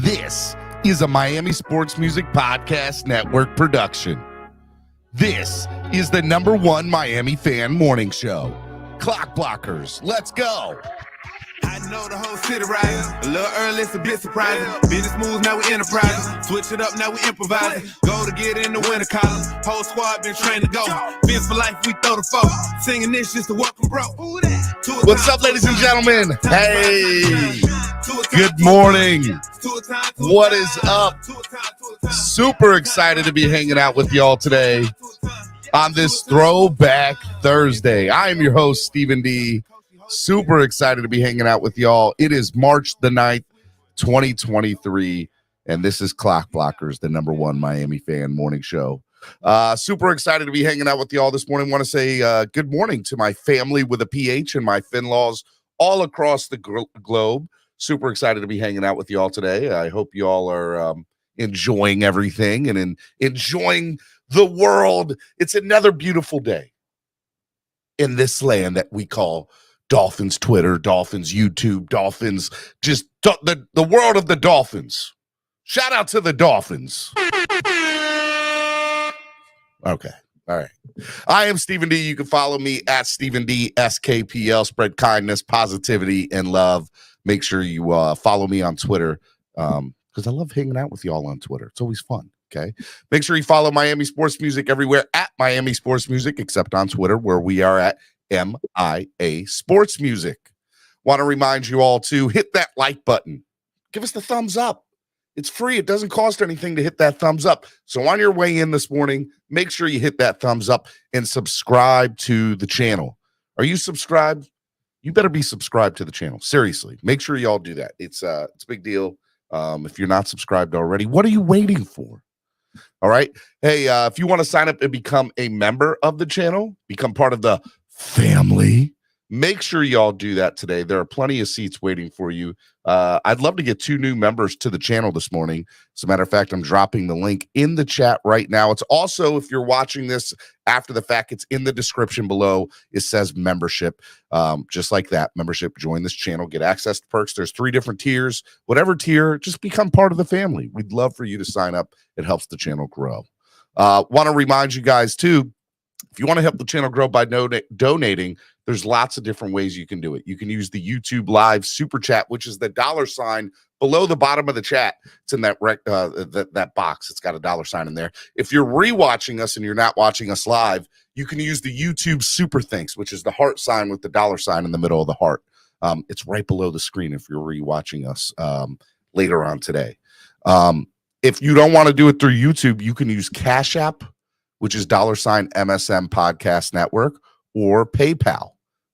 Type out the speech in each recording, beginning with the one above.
This is a Miami Sports Music Podcast Network production. This is the #1 Miami fan morning show. Clock Blockers, let's go. I know the whole city rising. A little early, it's a bit surprising. Business moves, now we enterprising. Switch it up, now we improvising. Go to get in the winter column. Whole squad been trained to go. Phins for life, we throw the foe. Singing this just to welcome bro. What's up, ladies and gentlemen? Hey, good morning. What is up? Super excited to be hanging out with y'all today on this Throwback Thursday. I am your host, Stephen D. Super excited to be hanging out with y'all. It is March the 9th, 2023, and this is Clock Blockers, the #1 Miami fan morning show. Super excited to be hanging out with y'all this morning. Want to say good morning to my family with a PH and my Finlaws all across the globe. Super excited to be hanging out with y'all today. I hope y'all are enjoying everything and enjoying the world. It's another beautiful day in this land that we call Dolphins Twitter, Dolphins YouTube, Dolphins, just the world of the Dolphins. Shout out to the Dolphins. Okay. All right. I am Stephen D. You can follow me at Stephen D. SKPL. Spread kindness, positivity, and love. Make sure you follow me on Twitter because I love hanging out with y'all on Twitter. It's always fun. Okay. Make sure you follow Miami Sports Music everywhere at Miami Sports Music, except on Twitter, where we are at MIA Sports Music. Want to remind you all to hit that like button. Give us the thumbs up. It's free. It doesn't cost anything to hit that thumbs up. So on your way in this morning, make sure you hit that thumbs up and subscribe to the channel. Are you subscribed? You better be subscribed to the channel. Seriously, make sure y'all do that. It's a big deal. If you're not subscribed already, what are you waiting for? All right. Hey, if you want to sign up and become a member of the channel, become part of the family, make sure y'all do that today. There are plenty of seats waiting for you. I'd love to get 2 new members to the channel this morning. As a matter of fact, I'm dropping the link in the chat right now. It's also, if you're watching this after the fact, it's in the description below. It says membership, just like that. Membership, join this channel, get access to perks. There's 3 different tiers. Whatever tier, just become part of the family. We'd love for you to sign up. It helps the channel grow. Want to remind you guys, too, if you want to help the channel grow by donating, there's lots of different ways you can do it. You can use the YouTube Live Super Chat, which is the $ below the bottom of the chat. It's in that that box. It's got a $ in there. If you're rewatching us and you're not watching us live, you can use the YouTube Super Thanks, which is the heart sign with the $ in the middle of the heart. It's right below the screen if you're rewatching us later on today. If you don't want to do it through YouTube, you can use Cashapp, which is $ MSMpodcastNetwork, or PayPal.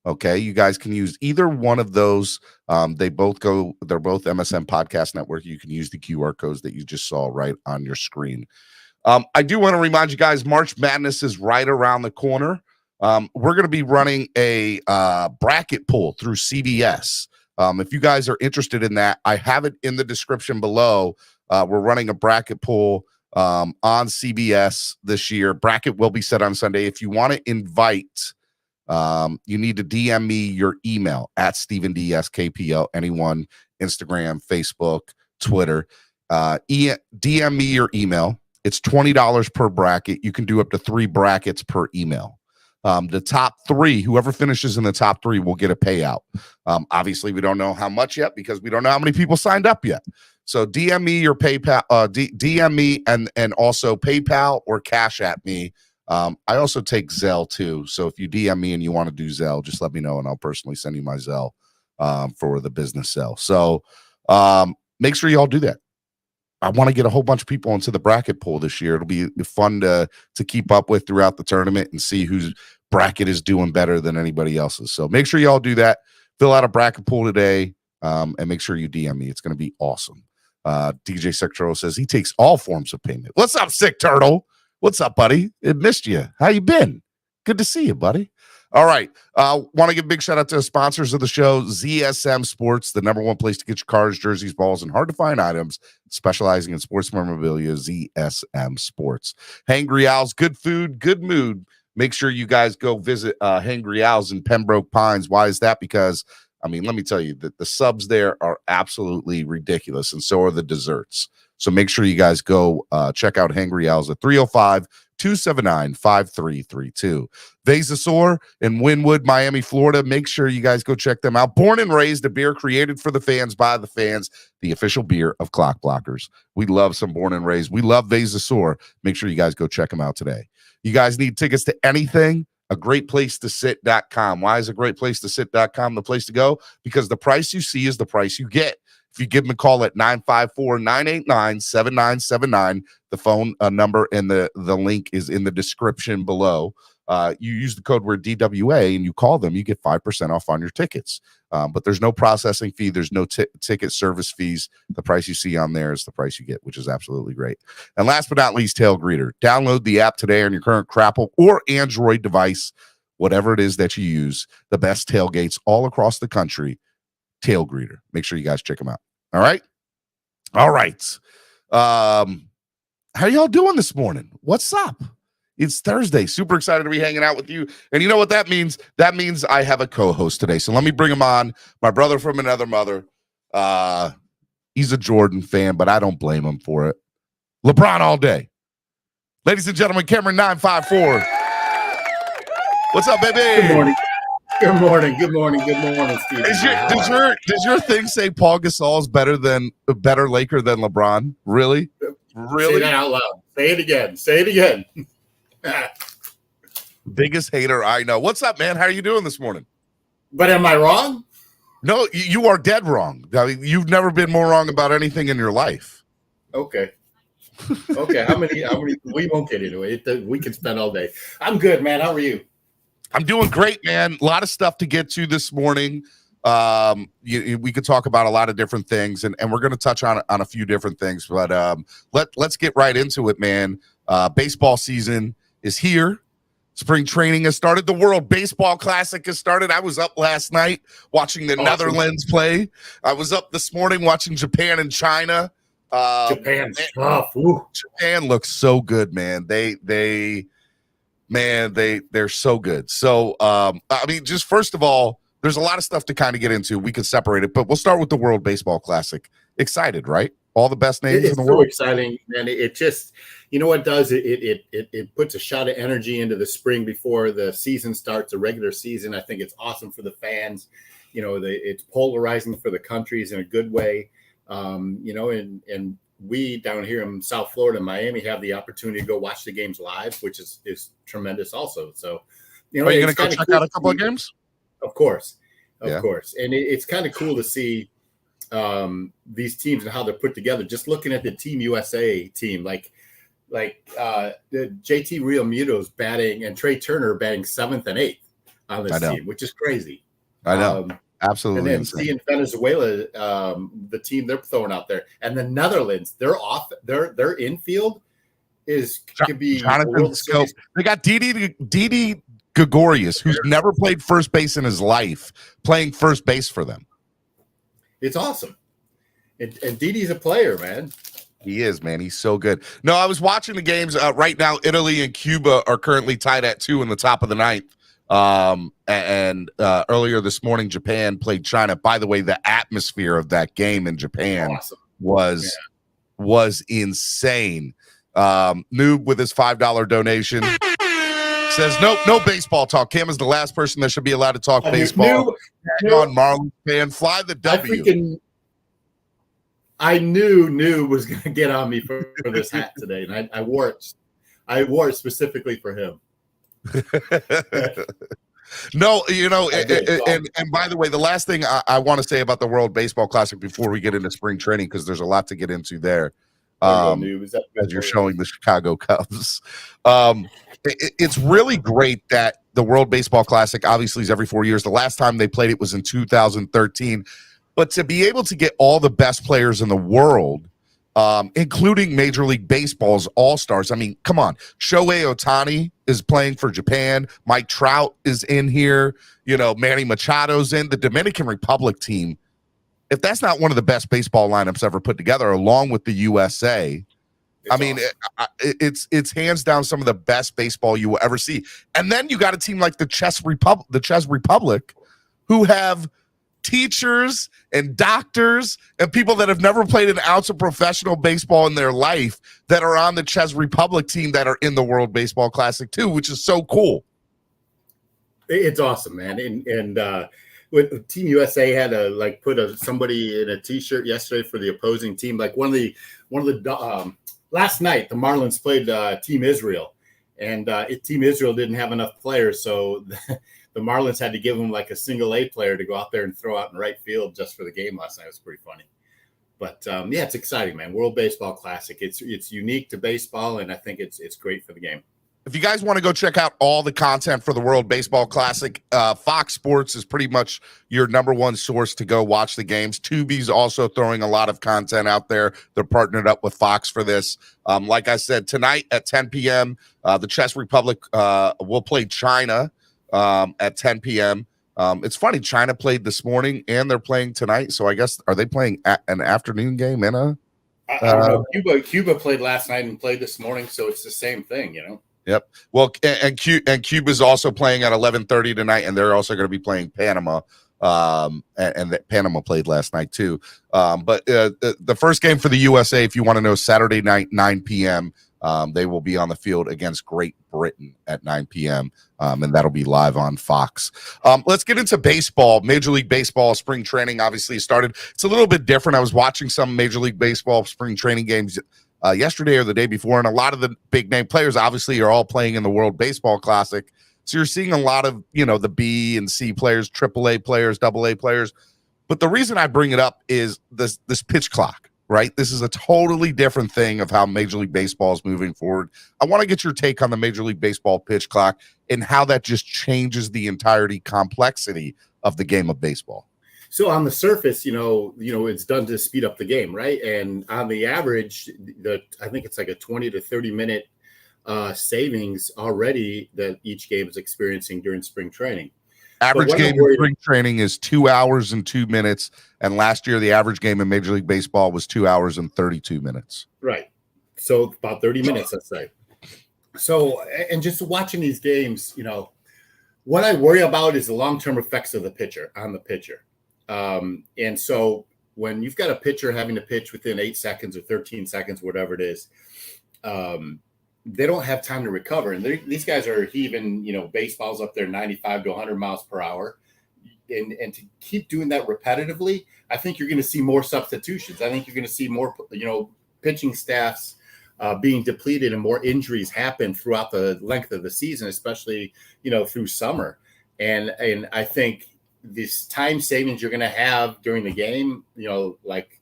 Okay, you guys can use either one of those. They're both MSM Podcast Network. You can use the QR codes that you just saw right on your screen. I do want to remind you guys, March Madness is right around the corner. We're going to be running a bracket pool through CBS. If you guys are interested in that, I have it in the description below. We're running a bracket pool on CBS this year. Bracket will be set on Sunday. If you want to invite, you need to DM me your email at Stephen D. SKPL, anyone, Instagram, Facebook, Twitter. DM me your email. It's $20 per bracket. You can do up to 3 brackets per email. The top 3, whoever finishes in the top 3 will get a payout. Obviously, we don't know how much yet because we don't know how many people signed up yet. So DM me your PayPal, DM me and also PayPal or Cash at me. I also take Zelle too. So if you DM me and you want to do Zelle, just let me know and I'll personally send you my Zelle for the business Zelle. So make sure you all do that. I want to get a whole bunch of people into the bracket pool this year. It'll be fun to keep up with throughout the tournament and see whose bracket is doing better than anybody else's. So make sure you all do that. Fill out a bracket pool today and make sure you DM me. It's going to be awesome. DJ Sick Turtle says he takes all forms of payment. What's up, Sick Turtle? What's up, buddy? It missed you. How you been? Good to see you, buddy. All right. Want to give a big shout out to the sponsors of the show, ZSM Sports, the #1 place to get your cars, jerseys, balls, and hard-to-find items, specializing in sports memorabilia, ZSM Sports. Hangry Owls, good food, good mood. Make sure you guys go visit Hangry Owls in Pembroke Pines. Why is that? Because I mean, let me tell you that the subs there are absolutely ridiculous, and so are the desserts. So make sure you guys go check out Hangry Owls at 305-279-5332. Vasasor in Wynwood, Miami, Florida. Make sure you guys go check them out. Born and raised, a beer created for the fans by the fans, the official beer of Clock Blockers. We love some Born and Raised. We love Vasasor. Make sure you guys go check them out today. You guys need tickets to anything? A great place to sit.com. Why is a great place to sit.com the place to go? Because the price you see is the price you get. If you give them a call at 954-989-7979, the phone number and the link is in the description below. You use the code word DWA and you call them, you get 5% off on your tickets. But there's no processing fee. There's no ticket service fees. The price you see on there is the price you get, which is absolutely great. And last but not least, Tail Greeter. Download the app today on your current Crapple or Android device, whatever it is that you use. The best tailgates all across the country. Tail Greeter. Make sure you guys check them out. All right. How y'all doing this morning? What's up? It's Thursday. Super excited to be hanging out with you. And you know what that means? That means I have a co-host today. So let me bring him on. My brother from another mother. He's a Jordan fan, but I don't blame him for it. LeBron all day. Ladies and gentlemen, Cameron 954. What's up, baby? Good morning. Good morning, Steve. Does your thing say Paul Gasol's better Laker than LeBron? Really? Say that out loud. Say it again. Biggest hater I know. What's up, man? How are you doing this morning? But am I wrong? No, you are dead wrong. I mean, you've never been more wrong about anything in your life. Okay. How many? We won't get into it. We can spend all day. I'm good, man. How are you? I'm doing great, man. A lot of stuff to get to this morning. We could talk about a lot of different things, and we're going to touch on a few different things. But let's get right into it, man. Baseball season is here. Spring training has started. The World Baseball Classic has started. I was up last night watching the Netherlands play. I was up this morning watching Japan and China. Japan's tough. Ooh. Japan looks so good, man. They're so good. So, I mean, just first of all, there's a lot of stuff to kind of get into. We could separate it, but we'll start with the World Baseball Classic. Excited, right? All the best names in the world. It's so exciting, and it just, you know what it does? It puts a shot of energy into the spring before the season starts, the regular season. I think it's awesome for the fans. You know, it's polarizing for the countries in a good way. You know, and we down here in South Florida, Miami, have the opportunity to go watch the games live, which is tremendous also. So, you know, are you going to go check out a couple of games? Of course. And it's kind of cool to see these teams and how they're put together. Just looking at the Team USA team, like the JT Realmuto's batting and Trey Turner batting 7th and 8th on this team, which is crazy. I know. Absolutely. And then insane. seeing Venezuela, the team they're throwing out there, and the Netherlands, their infield could be World Series. They got Didi Gregorius, who's never played first base in his life, playing first base for them. It's awesome. And Didi's a player, man. He is, man. He's so good. No, I was watching the games. Right now, Italy and Cuba are currently tied at 2 in the top of the 9th. And earlier this morning, Japan played China. By the way, the atmosphere of that game in Japan was insane. Noob with his $5 donation says, no baseball talk. Cam is the last person that should be allowed to talk baseball. On Marlins fan, fly the W. I knew Noob was going to get on me for this hat today, and I wore it. I wore it specifically for him. No, you know, and by the way, the last thing I want to say about the World Baseball Classic before we get into spring training, because there's a lot to get into there. As you're showing the Chicago Cubs. It's really great that the World Baseball Classic obviously is every 4 years. The last time they played it was in 2013. But to be able to get all the best players in the world, including Major League Baseball's all-stars. I mean, come on. Shohei Ohtani is playing for Japan. Mike Trout is in here. You know, Manny Machado's in. The Dominican Republic team, if that's not one of the best baseball lineups ever put together, along with the USA, it's hands down some of the best baseball you will ever see. And then you got a team like the Czech Republic, who have teachers and doctors and people that have never played an ounce of professional baseball in their life that are on the Czech Republic team that are in the World Baseball Classic too, which is so cool. It's awesome, man. And with Team USA had to put somebody in a T-shirt yesterday for the opposing team. Like one of the last night, the Marlins played Team Israel, and Team Israel didn't have enough players, so the Marlins had to give them like a single A player to go out there and throw out in right field just for the game last night. It was pretty funny. But yeah, it's exciting, man. World Baseball Classic. It's unique to baseball, and I think it's great for the game. If you guys want to go check out all the content for the World Baseball Classic, Fox Sports is pretty much your number one source to go watch the games. Tubi's also throwing a lot of content out there. They're partnered up with Fox for this. Like I said, tonight at 10 p.m., the Czech Republic will play China at 10 p.m. It's funny, China played this morning and they're playing tonight. So I guess, are they playing an afternoon game in a? I don't know. Cuba played last night and played this morning, so it's the same thing, you know. Yep. Well, and Cuba's also playing at 11:30 tonight, and they're also going to be playing Panama. And Panama played last night too. But the first game for the USA, if you want to know, Saturday night, 9 p.m. They will be on the field against Great Britain at 9 p.m. And that'll be live on Fox. Let's get into baseball. Major League Baseball spring training obviously started. It's a little bit different. I was watching some Major League Baseball spring training games yesterday or the day before, and a lot of the big name players obviously are all playing in the World Baseball Classic. So you're seeing a lot of, the B and C players, AAA players, AA players. But the reason I bring it up is this pitch clock, right? This is a totally different thing of how Major League Baseball is moving forward. I want to get your take on the Major League Baseball pitch clock and how that just changes the entirety complexity of the game of baseball. So on the surface, it's done to speed up the game, right? And on the average, I think it's like a 20 to 30 minute savings already that each game is experiencing during spring training. Average game in spring training is 2 hours and 2 minutes. And last year, the average game in Major League Baseball was 2 hours and 32 minutes. Right. So about 30 minutes, let's say. So, and just watching these games, what I worry about is the long-term effects of the pitcher on the pitcher. And so when you've got a pitcher having to pitch within 8 seconds or 13 seconds, whatever it is, they don't have time to recover. And these guys are heaving, baseballs up there 95 to 100 miles per hour. And to keep doing that repetitively, I think you're going to see more substitutions. I think you're going to see more, pitching staffs being depleted and more injuries happen throughout the length of the season, especially, through summer. And I think this time savings you're going to have during the game, like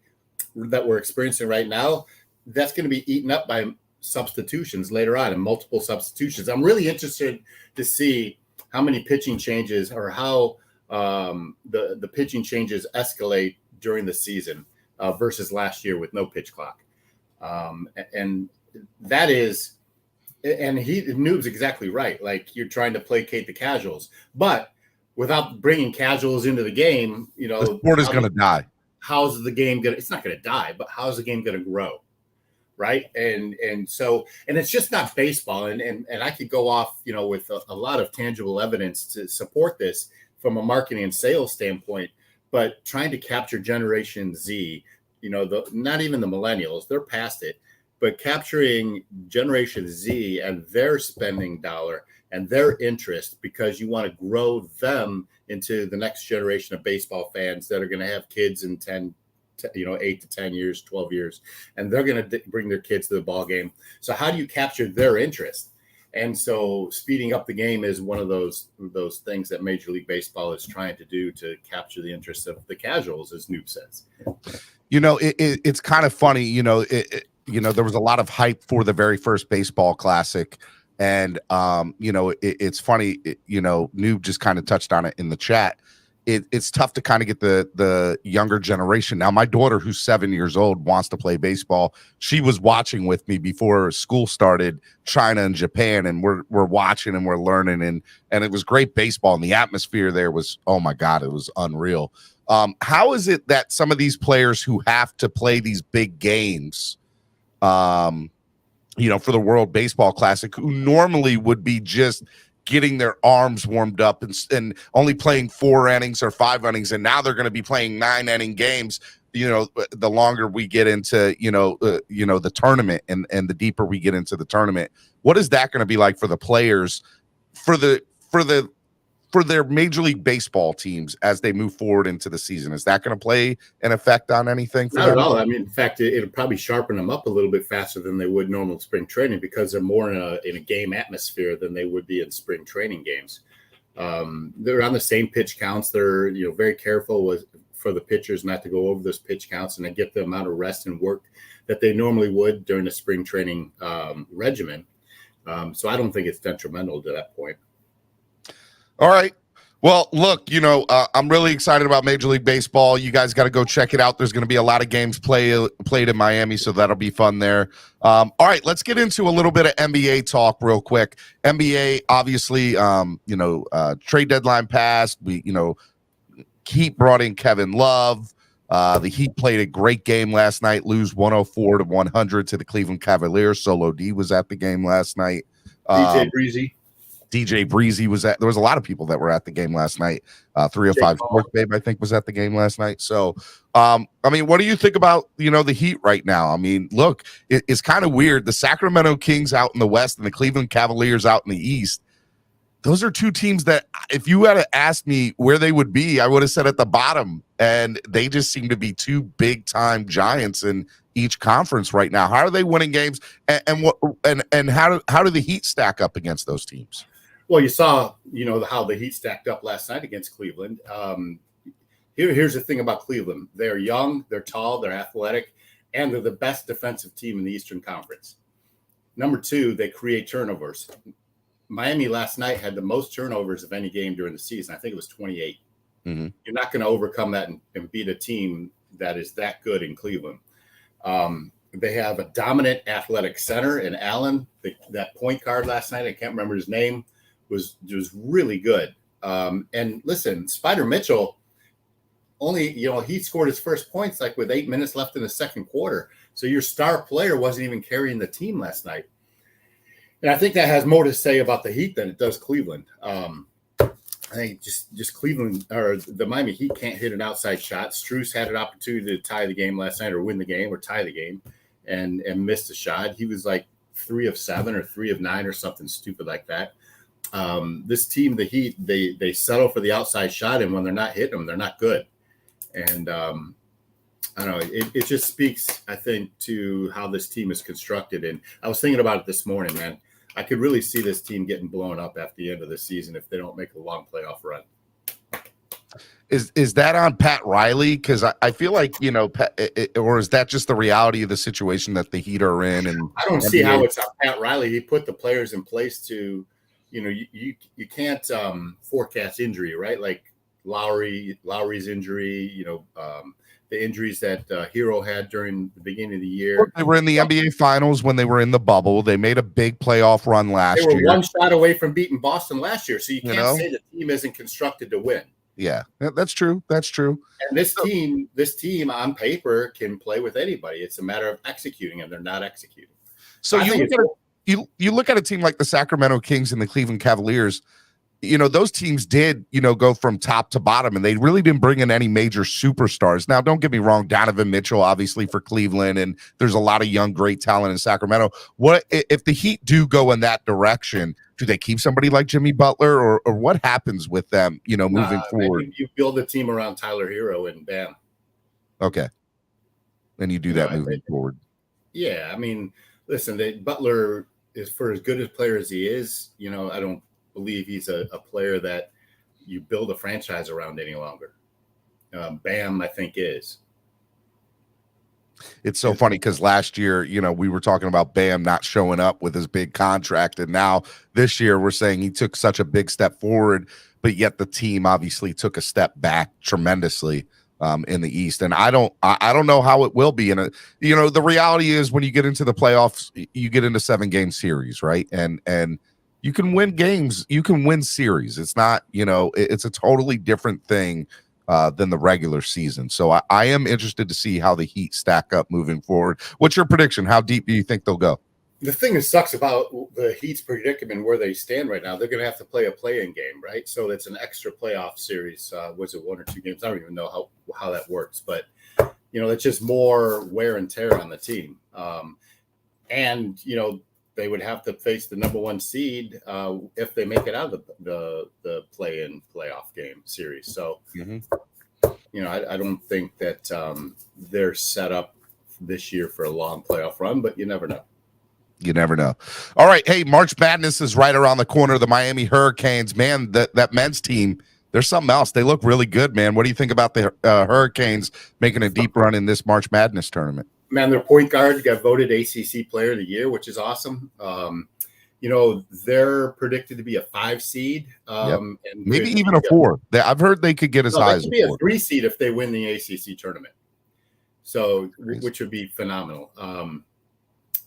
that we're experiencing right now, that's going to be eaten up by substitutions later on and multiple substitutions. I'm really interested to see how many pitching changes or how the pitching changes escalate during the season versus last year with no pitch clock. And that is, and Noob's exactly right. Like, you're trying to placate the casuals, but without bringing casuals into the game, the sport is going to die. How's the game going to, it's not going to die, but how's the game going to grow? Right. And so, and it's just not baseball. And I could go off, with a lot of tangible evidence to support this from a marketing and sales standpoint, but trying to capture Generation Z, not even the millennials, they're past it, but capturing Generation Z and their spending dollar and their interest, because you want to grow them into the next generation of baseball fans that are going to have kids in 8 to 10 years, 12 years, and they're going to bring their kids to the ball game. So how do you capture their interest? And so speeding up the game is one of those things that Major League Baseball is trying to do to capture the interest of the casuals, as Noob says. It's kind of funny, there was a lot of hype for the very first baseball classic. And, it's funny, Noob just kind of touched on it in the chat. It's tough to kind of get the younger generation. Now, my daughter, who's 7 years old, wants to play baseball. She was watching with me before school started, China and Japan, and we're watching and we're learning. And it was great baseball. And the atmosphere there was, oh, my God, it was unreal. How is it that some of these players who have to play these big games, for the World Baseball Classic, who normally would be just getting their arms warmed up and only playing 4 innings or 5 innings, and now they're going to be playing 9-inning games. The longer we get into the tournament and the deeper we get into the tournament, what is that going to be like for the players, for their Major League Baseball teams as they move forward into the season? Is that going to play an effect on anything for Not them? at all. I mean, in fact, it'll probably sharpen them up a little bit faster than they would normal spring training, because they're more in a game atmosphere than they would be in spring training games. They're on the same pitch counts. They're very careful for the pitchers not to go over those pitch counts, and they get the amount of rest and work that they normally would during the spring training regimen. So I don't think it's detrimental to that point. All right. Well, look, I'm really excited about Major League Baseball. You guys got to go check it out. There's going to be a lot of games played in Miami, so that'll be fun there. All right, let's get into a little bit of NBA talk real quick. NBA, obviously, trade deadline passed. Heat brought in Kevin Love. The Heat played a great game last night, lose 104-100 to the Cleveland Cavaliers. Solo D was at the game last night. DJ Breezy was at. There was a lot of people that were at the game last night. 305 Sports Babe, I think, was at the game last night. So, what do you think about the Heat right now? I mean, look, it's kind of weird. The Sacramento Kings out in the West and the Cleveland Cavaliers out in the East. Those are 2 teams that, if you had to ask me where they would be, I would have said at the bottom. And they just seem to be 2 big-time giants in each conference right now. How are they winning games? And how do the Heat stack up against those teams? Well, you saw, how the Heat stacked up last night against Cleveland. Here's the thing about Cleveland. They're young, they're tall, they're athletic, and they're the best defensive team in the Eastern Conference. Number 2, they create turnovers. Miami last night had the most turnovers of any game during the season. I think it was 28. Mm-hmm. You're not going to overcome that and beat a team that is that good in Cleveland. They have a dominant athletic center in Allen. That point guard last night, I can't remember his name, was really good. And listen, Spider Mitchell only, he scored his first points like with 8 minutes left in the second quarter. So your star player wasn't even carrying the team last night. And I think that has more to say about the Heat than it does Cleveland. I think just Cleveland, or the Miami Heat, can't hit an outside shot. Strus had an opportunity to tie the game last night, or win the game, or tie the game, and missed a shot. He was like 3 of 7 or 3 of 9 or something stupid like that. This team, the Heat, they settle for the outside shot, and when they're not hitting them, they're not good. And I don't know. It just speaks, I think, to how this team is constructed. And I was thinking about it this morning, man. I could really see this team getting blown up at the end of the season if they don't make a long playoff run. Is that on Pat Riley? Because I feel like, or is that just the reality of the situation that the Heat are in? And I don't see how it's on Pat Riley. He put the players in place to, you can't forecast injury, right? Like Lowry's injury, the injuries that Hero had during the beginning of the year. They were in the NBA Finals when they were in the bubble. They made a big playoff run last year. They were one shot away from beating Boston last year, so you can't say the team isn't constructed to win. Yeah, that's true. That's true. And this team on paper can play with anybody. It's a matter of executing, and they're not executing. So you look at a team like the Sacramento Kings and the Cleveland Cavaliers. Those teams did, go from top to bottom, and they really didn't bring in any major superstars. Now, don't get me wrong, Donovan Mitchell, obviously, for Cleveland, and there's a lot of young, great talent in Sacramento. What if the Heat do go in that direction? Do they keep somebody like Jimmy Butler, or what happens with them, moving forward? You build a team around Tyler Hero, and bam. Okay. And you do that moving forward. Yeah, I mean, listen, Butler is, for as good a player as he is, I don't believe he's a player that you build a franchise around any longer. Bam, I think is. It's so funny because last year, we were talking about Bam not showing up with his big contract, and now this year we're saying he took such a big step forward, but yet the team obviously took a step back tremendously in the East. And I don't know how it will be. And the reality is when you get into the playoffs, you get into 7-game series, right? And you can win games, you can win series. It's not, it's a totally different thing than the regular season. So I am interested to see how the Heat stack up moving forward. What's your prediction? How deep do you think they'll go? The thing that sucks about the Heat's predicament where they stand right now, they're going to have to play a play-in game, right? So it's an extra playoff series. Was it 1 or 2 games? I don't even know how that works, but it's just more wear and tear on the team. And they would have to face the number 1 seed if they make it out of the play-in playoff game series. So, I don't think that they're set up this year for a long playoff run, but you never know. You never know. All right. Hey, March Madness is right around the corner. The Miami Hurricanes, man, that men's team, there's something else. They look really good, man. What do you think about the Hurricanes making a deep run in this March Madness tournament? Man, their point guard got voted ACC Player of the Year, which is awesome. They're predicted to be a 5 seed. And maybe even a 4. I've heard they could get as high as a 4. 3 seed if they win the ACC tournament. So, which would be phenomenal.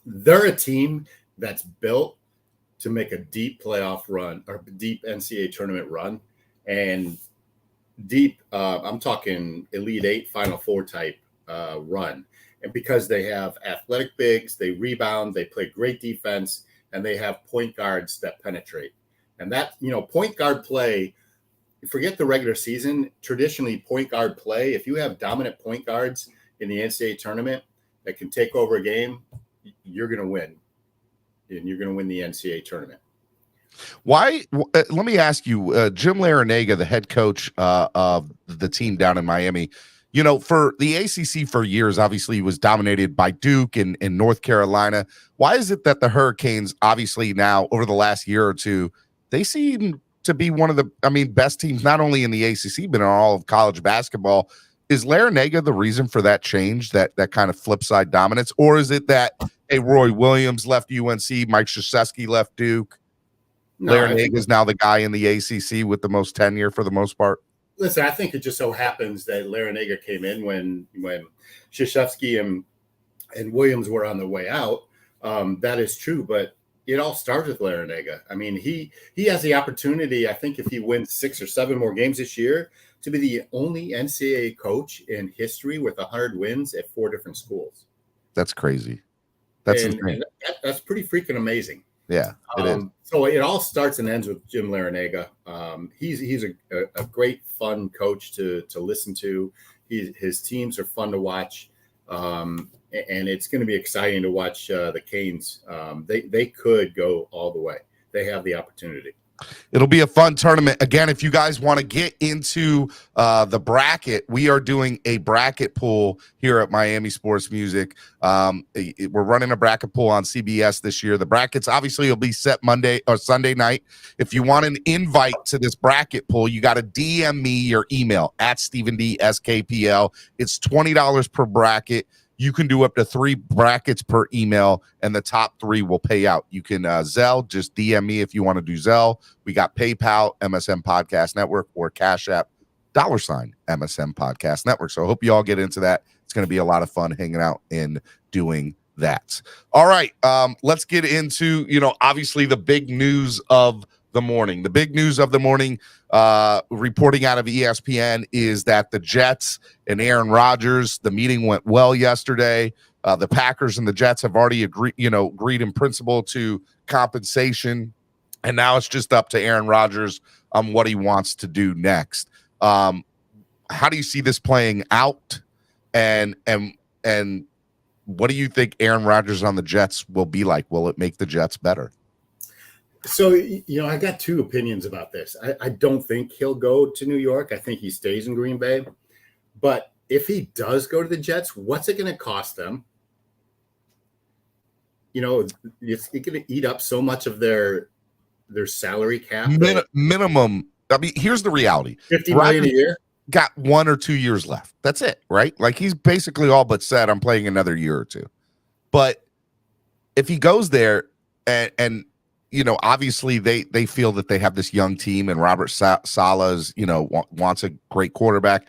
They're a team that's built to make a deep playoff run or deep NCAA tournament run, and deep. I'm talking Elite 8, Final 4 type run. And because they have athletic bigs, they rebound, they play great defense, and they have point guards that penetrate. And that point guard play. Forget the regular season. Traditionally, point guard play. If you have dominant point guards in the NCAA tournament that can take over a game, you're going to win, and you're going to win the NCAA tournament. Why? Let me ask you, Jim Larinaga, the head coach of the team down in Miami, for the ACC for years, obviously was dominated by Duke and North Carolina. Why is it that the Hurricanes, obviously now over the last year or two, they seem to be one of the, best teams, not only in the ACC, but in all of college basketball? Is Larinaga the reason for that change, that kind of flip side dominance? Or is it that, hey, Roy Williams left UNC, Mike Krzyzewski left Duke, Larinaga is now the guy in the ACC with the most tenure for the most part? Listen, I think it just so happens that Larinaga came in when Krzyzewski and Williams were on their way out. That is true, but it all started with Larinaga. He has the opportunity, I think, if he wins 6 or 7 more games this year, to be the only NCAA coach in history with 100 wins at 4 different schools. That's crazy. That's insane. That's pretty freaking amazing. Yeah, it is. So it all starts and ends with Jim Larinaga. He's a great, fun coach to listen to. His teams are fun to watch, and it's going to be exciting to watch the Canes. They could go all the way. They have the opportunity. It'll be a fun tournament. Again, if you guys want to get into the bracket, we are doing a bracket pool here at Miami Sports Music. We're running a bracket pool on CBS this year. The brackets obviously will be set Monday or Sunday night. If you want an invite to this bracket pool, you got to DM me your email at Stephen D SKPL. It's $20 per bracket. You can do up to 3 brackets per email, and the top 3 will pay out. You can Zelle, just DM me if you want to do Zelle. We got PayPal, MSM Podcast Network, or Cashapp, $MSM Podcast Network. So I hope you all get into that. It's going to be a lot of fun hanging out and doing that. All right, let's get into, obviously the big news of the morning. The big news of the morning, reporting out of ESPN, is that the Jets and Aaron Rodgers, the meeting went well yesterday. The Packers and the Jets have already agreed in principle to compensation, and now it's just up to Aaron Rodgers on what he wants to do next. How do you see this playing out? And what do you think Aaron Rodgers on the Jets will be like? Will it make the Jets better? So, I got 2 opinions about this. I don't think he'll go to New York. I think he stays in Green Bay. But if he does go to the Jets, what's it going to cost them? It's going to eat up so much of their salary cap. Minimum. Here's the reality. $50 million a year. Got 1 or 2 years left. That's it, right? Like, he's basically all but said, I'm playing another year or 2. But if he goes there and obviously they feel that they have this young team, and Robert Saleh's, wants a great quarterback.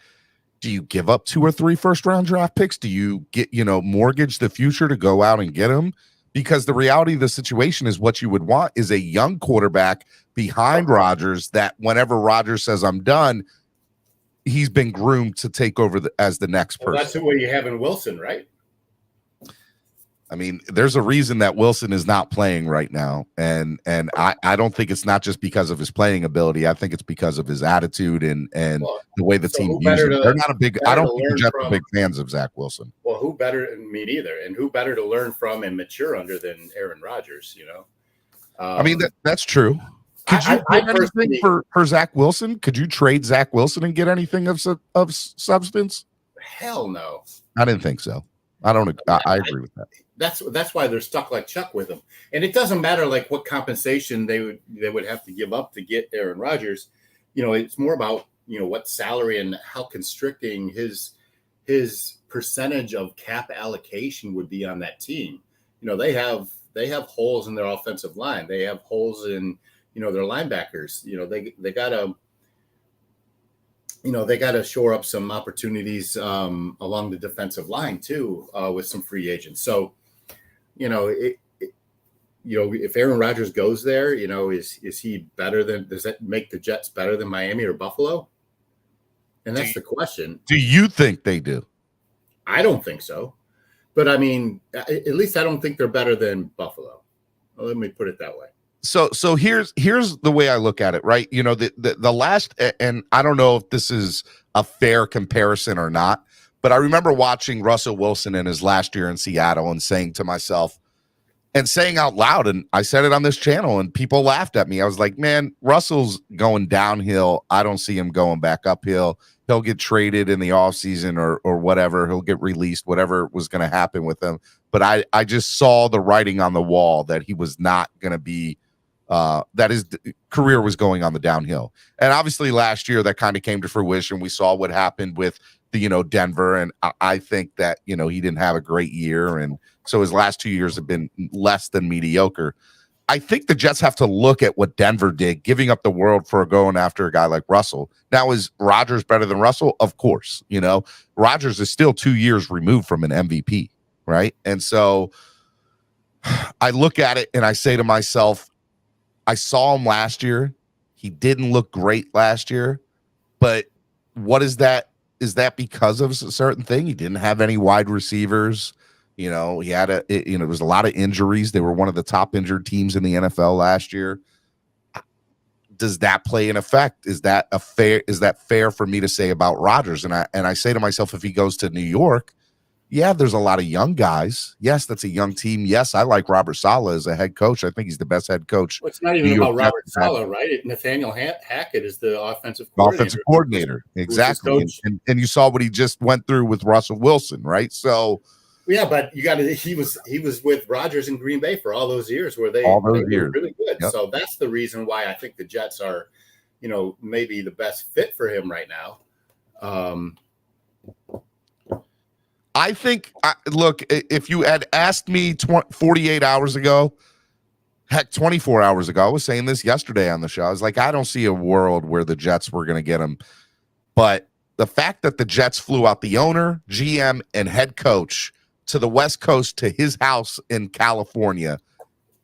Do you give up 2 or 3 first-round draft picks? Do you get, mortgage the future to go out and get him? Because the reality of the situation is, what you would want is a young quarterback behind Rodgers that whenever Rodgers says, I'm done, he's been groomed to take over as the next person. That's the way you have in Wilson, right? I mean, there's a reason that Wilson is not playing right now, and I don't think it's not just because of his playing ability. I think it's because of his attitude and the way the team views him. They're not a big. I don't think the Jets are big fans of Zach Wilson. Well, who better? Me neither. And who better to learn from and mature under than Aaron Rodgers? I mean, that's true. Could you get anything for Zach Wilson? Could you trade Zach Wilson and get anything of substance? Hell no. I didn't think so. I don't. I agree with that. That's why they're stuck like Chuck with him. And it doesn't matter like what compensation they would have to give up to get Aaron Rodgers. It's more about what salary and how constricting his percentage of cap allocation would be on that team. They have holes in their offensive line. They have holes in their linebackers. They got to shore up some opportunities along the defensive line too with some free agents. So, if Aaron Rodgers goes there, is he better than? Does that make the Jets better than Miami or Buffalo? And that's the question. Do you think they do? I don't think so, but I mean, at least I don't think they're better than Buffalo. Well, let me put it that way. So here's the way I look at it, right? The last, and I don't know if this is a fair comparison or not, but I remember watching Russell Wilson in his last year in Seattle and saying to myself, and saying out loud, and I said it on this channel, and people laughed at me. I was like, man, Russell's going downhill. I don't see him going back uphill. He'll get traded in the offseason or whatever. He'll get released, whatever was going to happen with him. But I just saw the writing on the wall that he was not going to be that his career was going on the downhill. And obviously last year that kind of came to fruition. We saw what happened with the, Denver. And I think that, he didn't have a great year. And so his last 2 years have been less than mediocre. I think the Jets have to look at what Denver did, giving up the world for going after a guy like Russell. Now, is Rodgers better than Russell? Of course. Rodgers is still 2 years removed from an MVP, right? And so I look at it and I say to myself, I saw him last year. He didn't look great last year, but what is that? Is that because of a certain thing? He didn't have any wide receivers. He had it was a lot of injuries. They were one of the top injured teams in the NFL last year. Does that play an effect? Is that fair for me to say about Rodgers? And I say to myself, if he goes to New York, yeah, there's a lot of young guys. Yes, that's a young team. Yes, I like Robert Saleh as a head coach. I think he's the best head coach. Well, it's not even about Robert Saleh, right? Nathaniel Hackett is the offensive coordinator. Exactly. And you saw what he just went through with Russell Wilson, right? So yeah, but he was with Rodgers in Green Bay for all those years where they were really good. Yep. So that's the reason why I think the Jets are, maybe the best fit for him right now. I think, look, if you had asked me 48 hours ago, heck, 24 hours ago, I was saying this yesterday on the show. I was like, I don't see a world where the Jets were going to get him. But the fact that the Jets flew out the owner, GM, and head coach to the West Coast to his house in California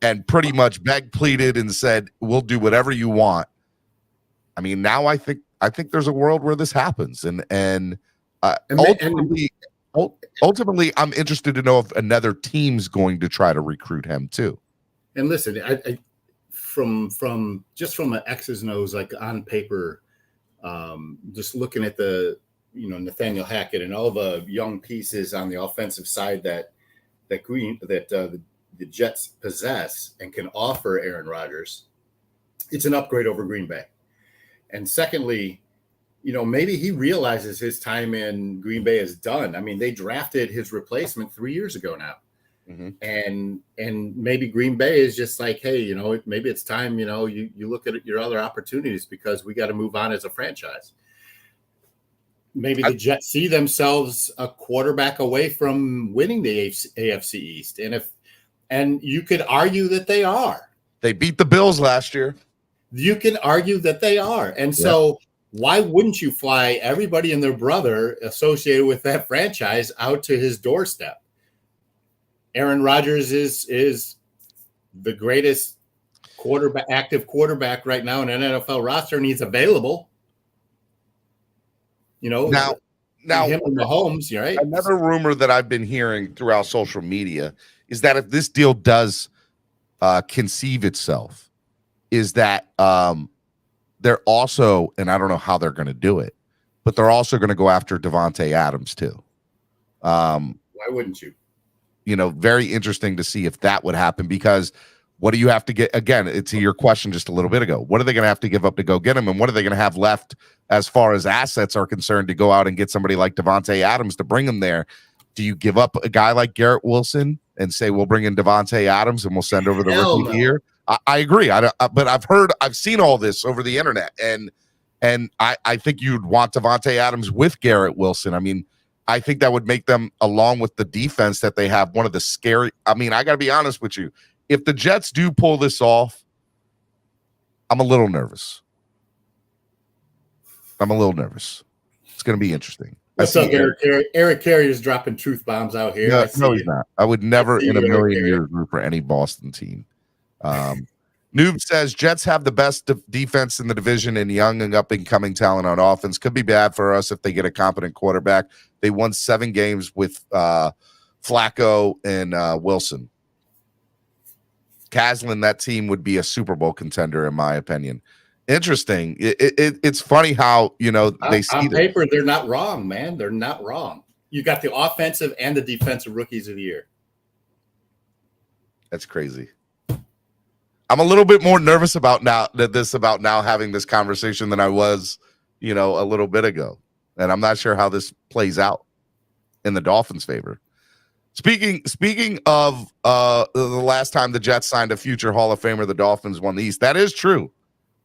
and pretty much begged, pleaded, and said, we'll do whatever you want. I mean, now I think there's a world where this happens. And ultimately, I'm interested to know if another team's going to try to recruit him too. And listen, I from an X's and O's, like on paper, just looking at the Nathaniel Hackett and all the young pieces on the offensive side that the Jets possess and can offer Aaron Rodgers, it's an upgrade over Green Bay. And secondly, maybe he realizes his time in Green Bay is done. I mean, they drafted his replacement 3 years ago now. Mm-hmm. And maybe Green Bay is just like, hey, maybe it's time, you look at your other opportunities because we got to move on as a franchise. Maybe the Jets see themselves a quarterback away from winning the AFC East. And you could argue that they are. They beat the Bills last year. You can argue that they are. And so why wouldn't you fly everybody and their brother associated with that franchise out to his doorstep? Aaron Rodgers is the greatest active quarterback right now in an NFL roster, and he's available. Now him and Mahomes, right? Another rumor that I've been hearing throughout social media is that if this deal does conceive itself, is that they're also, and I don't know how they're going to do it, but they're also going to go after Davante Adams too. Why wouldn't you? Very interesting to see if that would happen, because what do you have to get? Again, to your question just a little bit ago, what are they going to have to give up to go get him? And what are they going to have left as far as assets are concerned to go out and get somebody like Davante Adams to bring him there? Do you give up a guy like Garrett Wilson and say, we'll bring in Davante Adams and we'll send over the rookie here? I agree. But I've seen all this over the internet, and I think you'd want Davante Adams with Garrett Wilson. I mean, I think that would make them, along with the defense that they have, one of the scary. I mean, I got to be honest with you. If the Jets do pull this off, I'm a little nervous. It's going to be interesting. What's up, Eric Carey? Eric Carey is dropping truth bombs out here. No, he's not. I would never in a million years root for any Boston team. Noob says Jets have the best defense in the division and young and up-and-coming talent on offense. Could be bad for us if they get a competent quarterback. They won 7 games with Flacco and Wilson. Caslin, that team would be a Super Bowl contender, in my opinion. Interesting. It's funny how, they see on paper, they're not wrong, man. They're not wrong. You got the offensive and the defensive rookies of the year. That's crazy. I'm a little bit more nervous about now having this conversation than I was, a little bit ago. And I'm not sure how this plays out in the Dolphins' favor. Speaking of the last time the Jets signed a future Hall of Famer, the Dolphins won the East. That is true.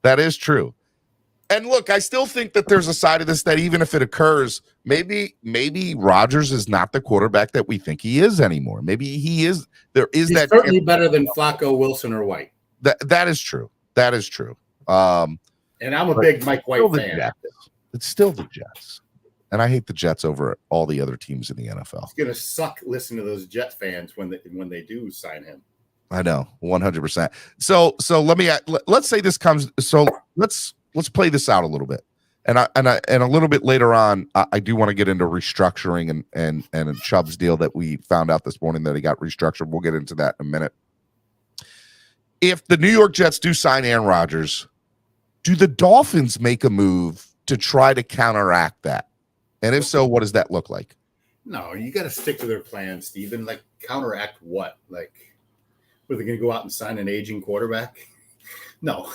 And look, I still think that there's a side of this that even if it occurs, maybe Rodgers is not the quarterback that we think he is anymore. Maybe he is. He's certainly better than Flacco, Wilson, or White. That is true. And I'm a big Mike White fan. It's still the Jets. And I hate the Jets over all the other teams in the NFL. It's going to suck listening to those Jet fans when they do sign him. I know, 100%. So let's say this comes. So let's play this out a little bit. And a little bit later on, I do want to get into restructuring and Chubb's deal that we found out this morning that he got restructured. We'll get into that in a minute. If the New York Jets do sign Aaron Rodgers, do the Dolphins make a move to try to counteract that? And if so, what does that look like? No, you got to stick to their plan, Steven. Like, counteract what? Like, were they going to go out and sign an aging quarterback? No.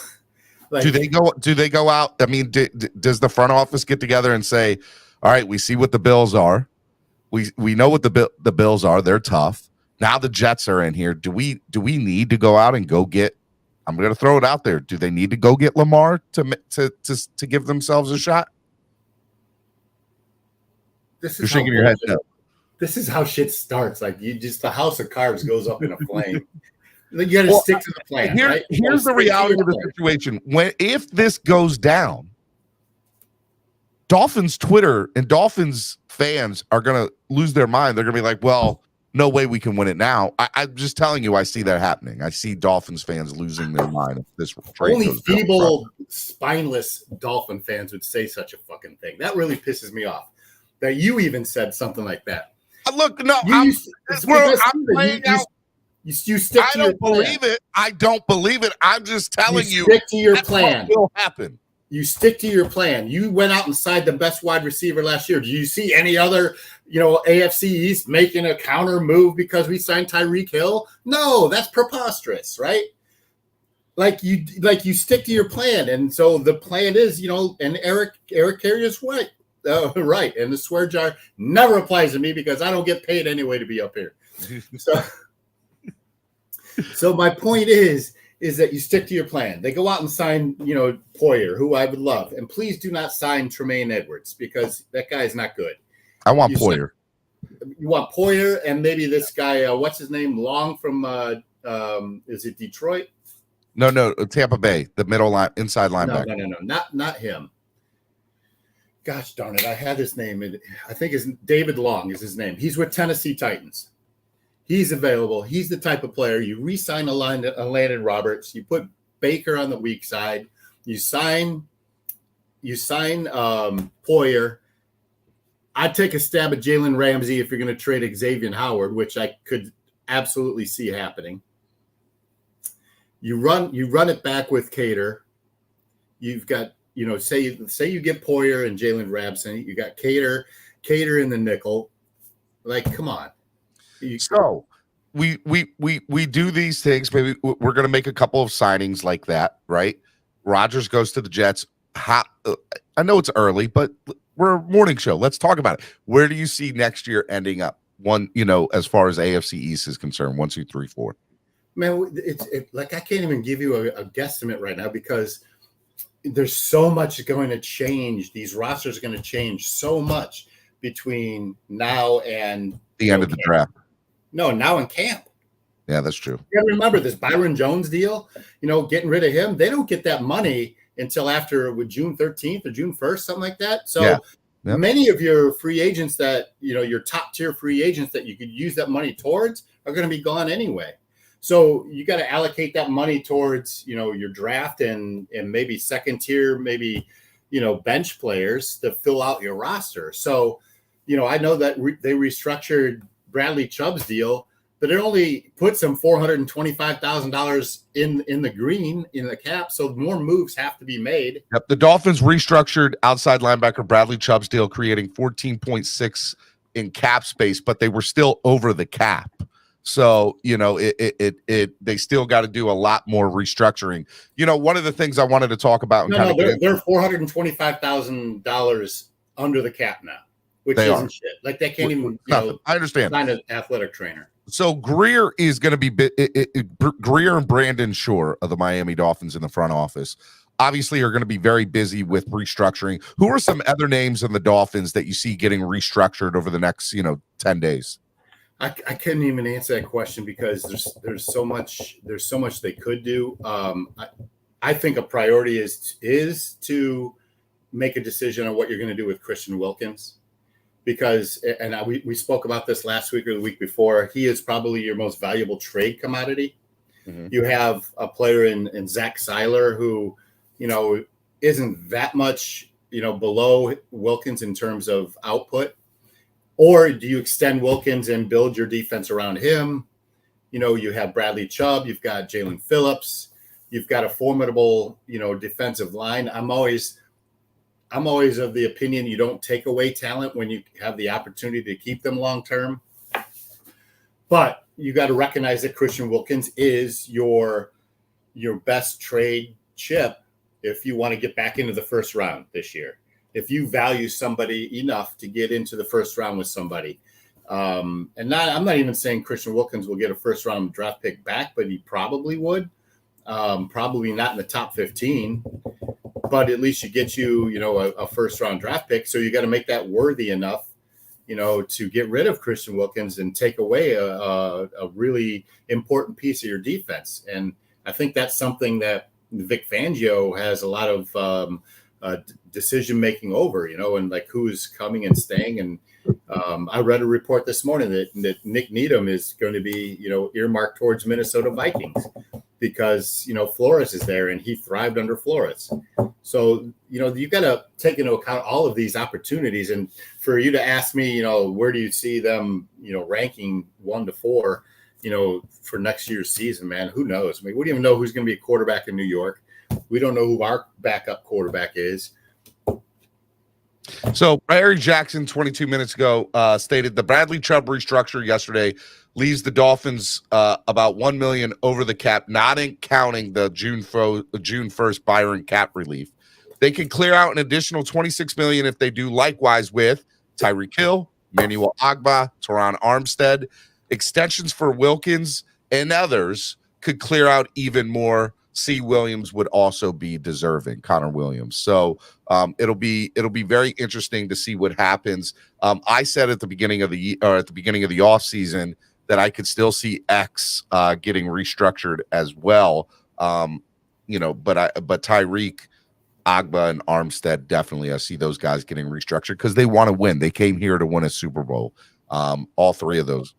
Like, do they go out? I mean, does the front office get together and say, all right, we see what the Bills are. We know what the Bills are. They're tough. Now the Jets are in here. Do we need to go out and go get? I'm going to throw it out there. Do they need to go get Lamar to give themselves a shot? You're shaking your head no. This is how shit starts. Like, the house of cards goes up in a flame. You got to stick to the plan. Right? Here's the reality of the situation. If this goes down, Dolphins Twitter and Dolphins fans are going to lose their mind. They're going to be like, well, no way we can win it now. I'm just telling you, I see that happening. I see Dolphins fans losing their mind if this trade only goes feeble, spineless Dolphin fans would say such a fucking thing. That really pisses me off. That you even said something like that. Look, no, I'm playing out. You stick to your plan. I don't believe it. I'm just telling you. Stick to your plan. What will happen. You stick to your plan. You went out and signed the best wide receiver last year. Do you see any other, AFC East making a counter move because we signed Tyreek Hill? No, that's preposterous, right? Like you stick to your plan. And so the plan is, and Eric Carey is right. Right. And the swear jar never applies to me because I don't get paid anyway to be up here. So my point is that you stick to your plan. They go out and sign, Poyer, who I would love. And please do not sign Tremaine Edwards because that guy is not good. I want Poyer. You want Poyer and maybe this guy, what's his name? Long from, is it Detroit? No, Tampa Bay, the inside linebacker. No, not him. Gosh darn it, I had his name. I think it's David Long is his name. He's with Tennessee Titans. He's available. He's the type of player. You re-sign a Landon Roberts. You put Baker on the weak side. You sign Poyer. I'd take a stab at Jalen Ramsey if you're going to trade Xavier Howard, which I could absolutely see happening. You run it back with Cater. You've got, say you get Poyer and Jalen Rabson. You got Cater in the nickel. Like, come on. So we do these things. Maybe we're going to make a couple of signings like that, right? Rodgers goes to the Jets. I know it's early, but we're a morning show. Let's talk about it. Where do you see next year ending up? As far as AFC East is concerned, 1, 2, 3, 4. Man, it's like I can't even give you a guesstimate right now because there's so much going to change. These rosters are going to change so much between now and the end of the draft. No, now in camp. Yeah, that's true. You gotta remember this Byron Jones deal, getting rid of him. They don't get that money until after June 13th or June 1st, something like that. So many of your free agents that, your top tier free agents that you could use that money towards are going to be gone anyway. So you got to allocate that money towards, your draft and maybe second tier, maybe, bench players to fill out your roster. So, I know that they restructured Bradley Chubb's deal, but it only puts him $425,000 in the green in the cap. So more moves have to be made. Yep. The Dolphins restructured outside linebacker Bradley Chubb's deal, creating 14.6 in cap space, but they were still over the cap. So, they still got to do a lot more restructuring. One of the things I wanted to talk about. They're $425,000 under the cap now, which isn't shit. Like they can't even, I understand. Find an athletic trainer. So Greer is going to be Greer and Brandon Shore of the Miami Dolphins in the front office. Obviously, are going to be very busy with restructuring. Who are some other names in the Dolphins that you see getting restructured over the next, 10 days? I couldn't even answer that question because there's so much they could do. I think a priority is to make a decision on what you're going to do with Christian Wilkins, because we spoke about this last week or the week before. He is probably your most valuable trade commodity. Mm-hmm. You have a player in Zach Seiler who, isn't that much, below Wilkins in terms of output. Or do you extend Wilkins and build your defense around him? You have Bradley Chubb, you've got Jalen Phillips, you've got a formidable, defensive line. I'm always of the opinion you don't take away talent when you have the opportunity to keep them long term. But you got to recognize that Christian Wilkins is your best trade chip if you want to get back into the first round this year. If you value somebody enough to get into the first round with somebody. I'm not even saying Christian Wilkins will get a first round draft pick back, but he probably would. Probably not in the top 15, but at least you get a first round draft pick. So you got to make that worthy enough, to get rid of Christian Wilkins and take away a really important piece of your defense. And I think that's something that Vic Fangio has a lot of decision making over, and like who's coming and staying. And I read a report this morning that Nick Needham is going to be, earmarked towards Minnesota Vikings because, Flores is there and he thrived under Flores. So, you got to take into account all of these opportunities. And for you to ask me, where do you see them, ranking 1 to 4, for next year's season, man, who knows? I mean, we don't even know who's going to be a quarterback in New York. We don't know who our backup quarterback is. So Barry Jackson 22 minutes ago stated the Bradley Chubb restructure yesterday leaves the Dolphins about $1 million over the cap, not counting the June 1st Byron cap relief. They can clear out an additional $26 million if they do likewise with Tyreek Hill, Emmanuel Ogbah, Teron Armstead. Extensions for Wilkins and others could clear out even more. C. Williams would also be deserving, Connor Williams. So it'll be very interesting to see what happens. I said at the beginning of the offseason that I could still see X getting restructured as well. But Tyreek, Ogbah, and Armstead, definitely I see those guys getting restructured because they want to win. They came here to win a Super Bowl. All three of those,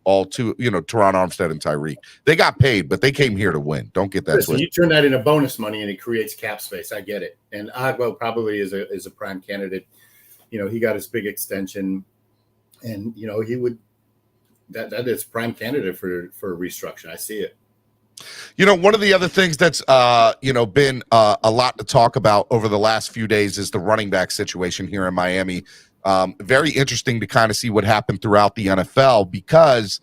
all two, Teron Armstead and Tyreek, they got paid, but they came here to win. Don't get that twisted. You turn that into bonus money and it creates cap space. I get it. And Ogbah probably is a prime candidate. He got his big extension and, he would that is prime candidate for restructuring. I see it. One of the other things that's been a lot to talk about over the last few days is the running back situation here in Miami. Very interesting to kind of see what happened throughout the NFL because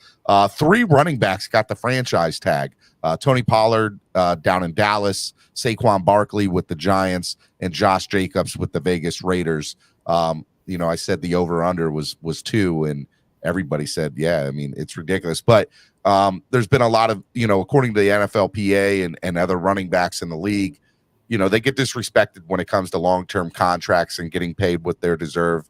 3 running backs got the franchise tag. Tony Pollard down in Dallas, Saquon Barkley with the Giants, and Josh Jacobs with the Vegas Raiders. I said the over-under was 2, and everybody said, yeah, I mean, it's ridiculous. But there's been a lot of, according to the NFLPA and other running backs in the league, they get disrespected when it comes to long-term contracts and getting paid what they deserve.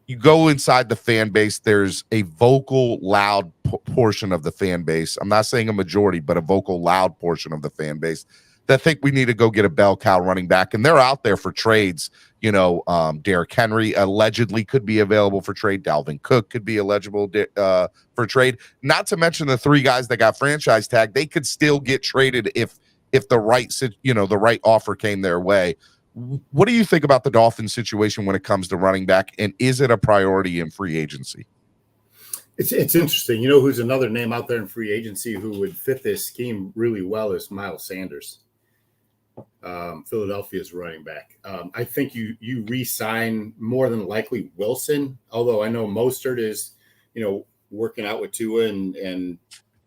You go inside the fan base, there's a vocal, loud portion of the fan base. I'm not saying a majority, but a vocal, loud portion of the fan base that think we need to go get a bell cow running back. And they're out there for trades. Derrick Henry allegedly could be available for trade. Dalvin Cook could be eligible for trade. Not to mention the 3 guys that got franchise tag. They could still get traded if the right offer came their way. What do you think about the Dolphins situation when it comes to running back, and is it a priority in free agency? It's interesting. Who's another name out there in free agency who would fit this scheme really well is Miles Sanders, Philadelphia's running back. I think you re-sign more than likely Wilson, although I know Mostert is, working out with Tua, and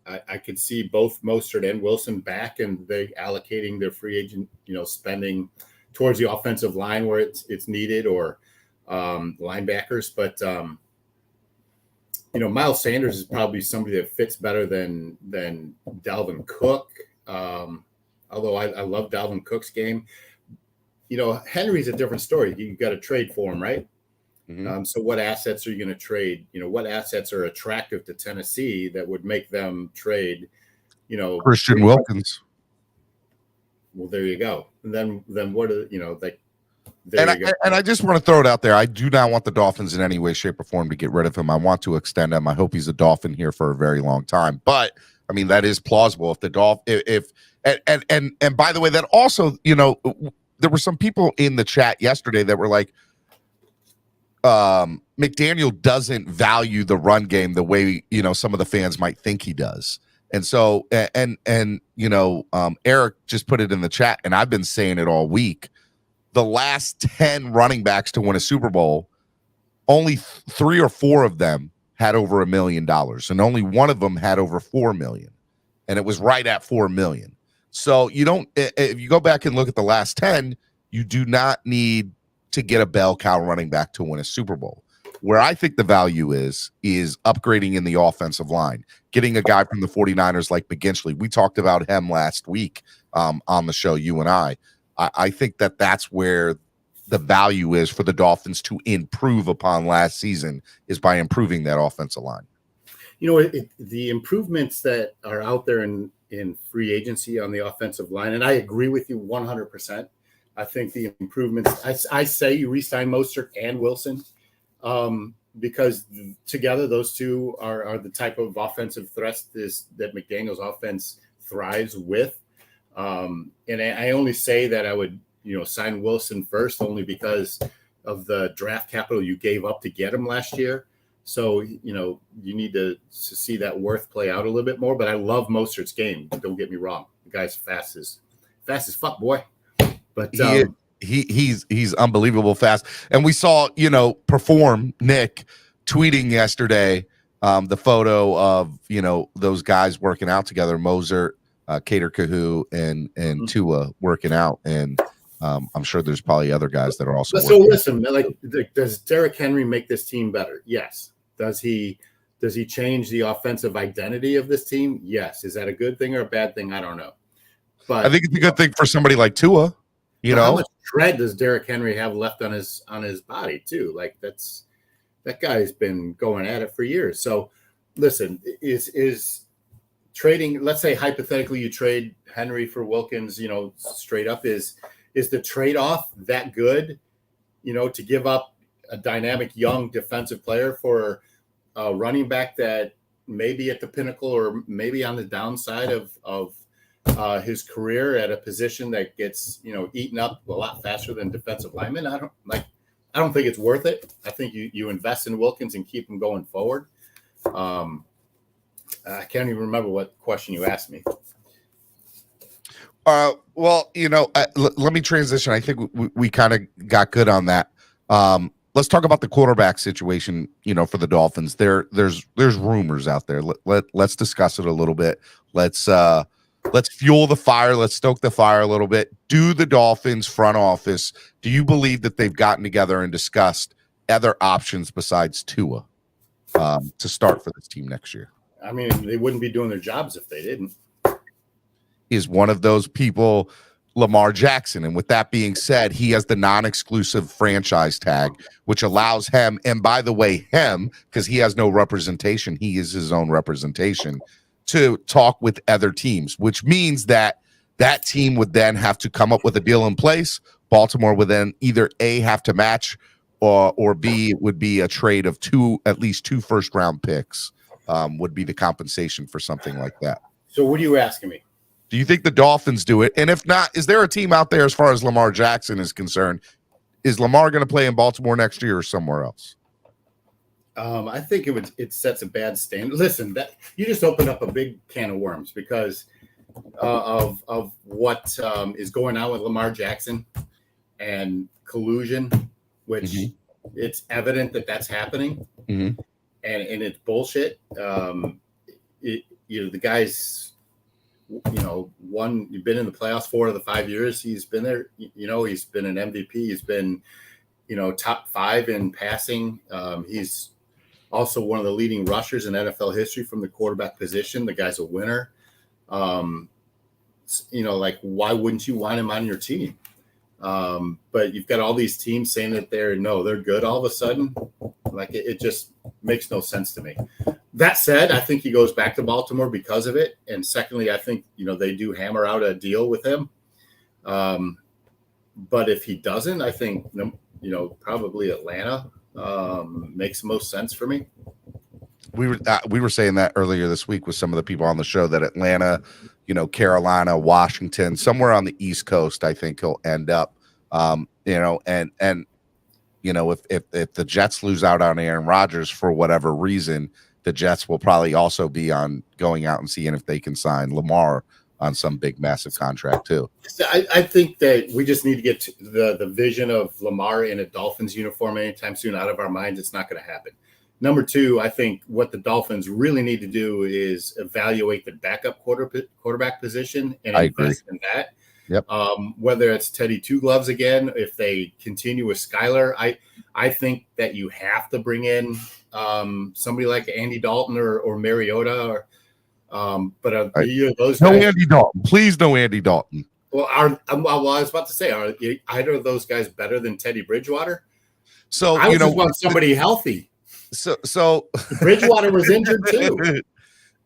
I could see both Mostert and Wilson back, and they allocating their free agent, spending towards the offensive line where it's needed, or linebackers. But Miles Sanders is probably somebody that fits better than Dalvin Cook. Although I love Dalvin Cook's game. Henry's a different story. You got to trade for him, right? Mm-hmm. So what assets are you going to trade? What assets are attractive to Tennessee that would make them trade? Christian Wilkins. Well, there you go. And then what are And I just want to throw it out there. I do not want the Dolphins in any way, shape, or form to get rid of him. I want to extend him. I hope he's a Dolphin here for a very long time. But I mean, that is plausible if the and by the way, that also, there were some people in the chat yesterday that were like, McDaniel doesn't value the run game the way, some of the fans might think he does. And so, Eric just put it in the chat, and I've been saying it all week. The last 10 running backs to win a Super Bowl, only 3 or 4 of them had over $1 million, and only one of them had over $4 million, and it was right at $4 million. So if you go back and look at the last 10, you do not need to get a bell cow running back to win a Super Bowl. Where I think the value is upgrading in the offensive line, getting a guy from the 49ers like McGinsley. We talked about him last week on the show, you and I. I think that's where the value is for the Dolphins to improve upon last season, is by improving that offensive line. The improvements that are out there in free agency on the offensive line, and I agree with you 100%. I think the improvements, I say you re-sign Mostert and Wilson, because together those two are the type of offensive threats that McDaniel's offense thrives with. And I only say that I would, sign Wilson first only because of the draft capital you gave up to get him last year. So, you need to see that worth play out a little bit more. But I love Mostert's game. Don't get me wrong. The guy's fast as fuck, boy. But he's unbelievable fast. And we saw, Perform Nick tweeting yesterday the photo of, those guys working out together, Mostert, Cater Kahoo, and Tua working out. And I'm sure there's probably other guys that are also. So listen, does Derrick Henry make this team better? Yes. Does he change the offensive identity of this team? Yes. Is that a good thing or a bad thing? I don't know. But I think it's a good thing for somebody like Tua. How much tread does Derrick Henry have left on his body too? That guy's been going at it for years. So listen, is trading, let's say hypothetically you trade Henry for Wilkins, straight up, is the trade-off that good, to give up a dynamic young defensive player for a running back that may be at the pinnacle or maybe on the downside of his career at a position that gets, eaten up a lot faster than defensive linemen? I don't think it's worth it. I think you invest in Wilkins and keep him going forward. I can't even remember what question you asked me. Well, let me transition. I think we kind of got good on that. Let's talk about the quarterback situation, for the Dolphins. There's rumors out there. Let's discuss it a little bit. Let's fuel the fire. Let's stoke the fire a little bit. Do the Dolphins front office, do you believe that they've gotten together and discussed other options besides Tua to start for this team next year? I mean, they wouldn't be doing their jobs if they didn't. Is one of those people Lamar Jackson? And with that being said, he has the non-exclusive franchise tag, which allows him, and by the way, because he has no representation, he is his own representation, to talk with other teams, which means that team would then have to come up with a deal in place. Baltimore would then either A, have to match, or B, it would be a trade of at least two first-round picks would be the compensation for something like that. So what are you asking me? Do you think the Dolphins do it? And if not, is there a team out there as far as Lamar Jackson is concerned? Is Lamar going to play in Baltimore next year or somewhere else? I think it sets a bad standard. Listen, that you just opened up a big can of worms because of what is going on with Lamar Jackson and collusion, which it's evident that that's happening, and it's bullshit. The guy's. You've been in the playoffs 4 of the 5 years he's been there. He's been an MVP. He's been, top 5 in passing. He's also one of the leading rushers in NFL history from the quarterback position. The guy's a winner. Why wouldn't you want him on your team? But you've got all these teams saying that they're good all of a sudden. It just makes no sense to me. That said, I think he goes back to Baltimore because of it. And secondly, I think, they do hammer out a deal with him. But if he doesn't, I think, probably Atlanta makes the most sense for me. We were saying that earlier this week with some of the people on the show that Atlanta, Carolina, Washington, somewhere on the East Coast, I think he'll end up. If the Jets lose out on Aaron Rodgers for whatever reason, the Jets will probably also be on going out and seeing if they can sign Lamar on some big, massive contract too. I think that we just need to get the vision of Lamar in a Dolphins uniform anytime soon out of our minds. It's not going to happen. Number 2, I think what the Dolphins really need to do is evaluate the backup quarterback position and invest in that. Yep. Whether it's Teddy Two Gloves again, if they continue with Skyler, I think that you have to bring in somebody like Andy Dalton or Mariota. But either of those guys, Andy Dalton, please, no Andy Dalton. Well, I was about to say, are either of those guys better than Teddy Bridgewater? So I just want somebody healthy. So Bridgewater was injured too.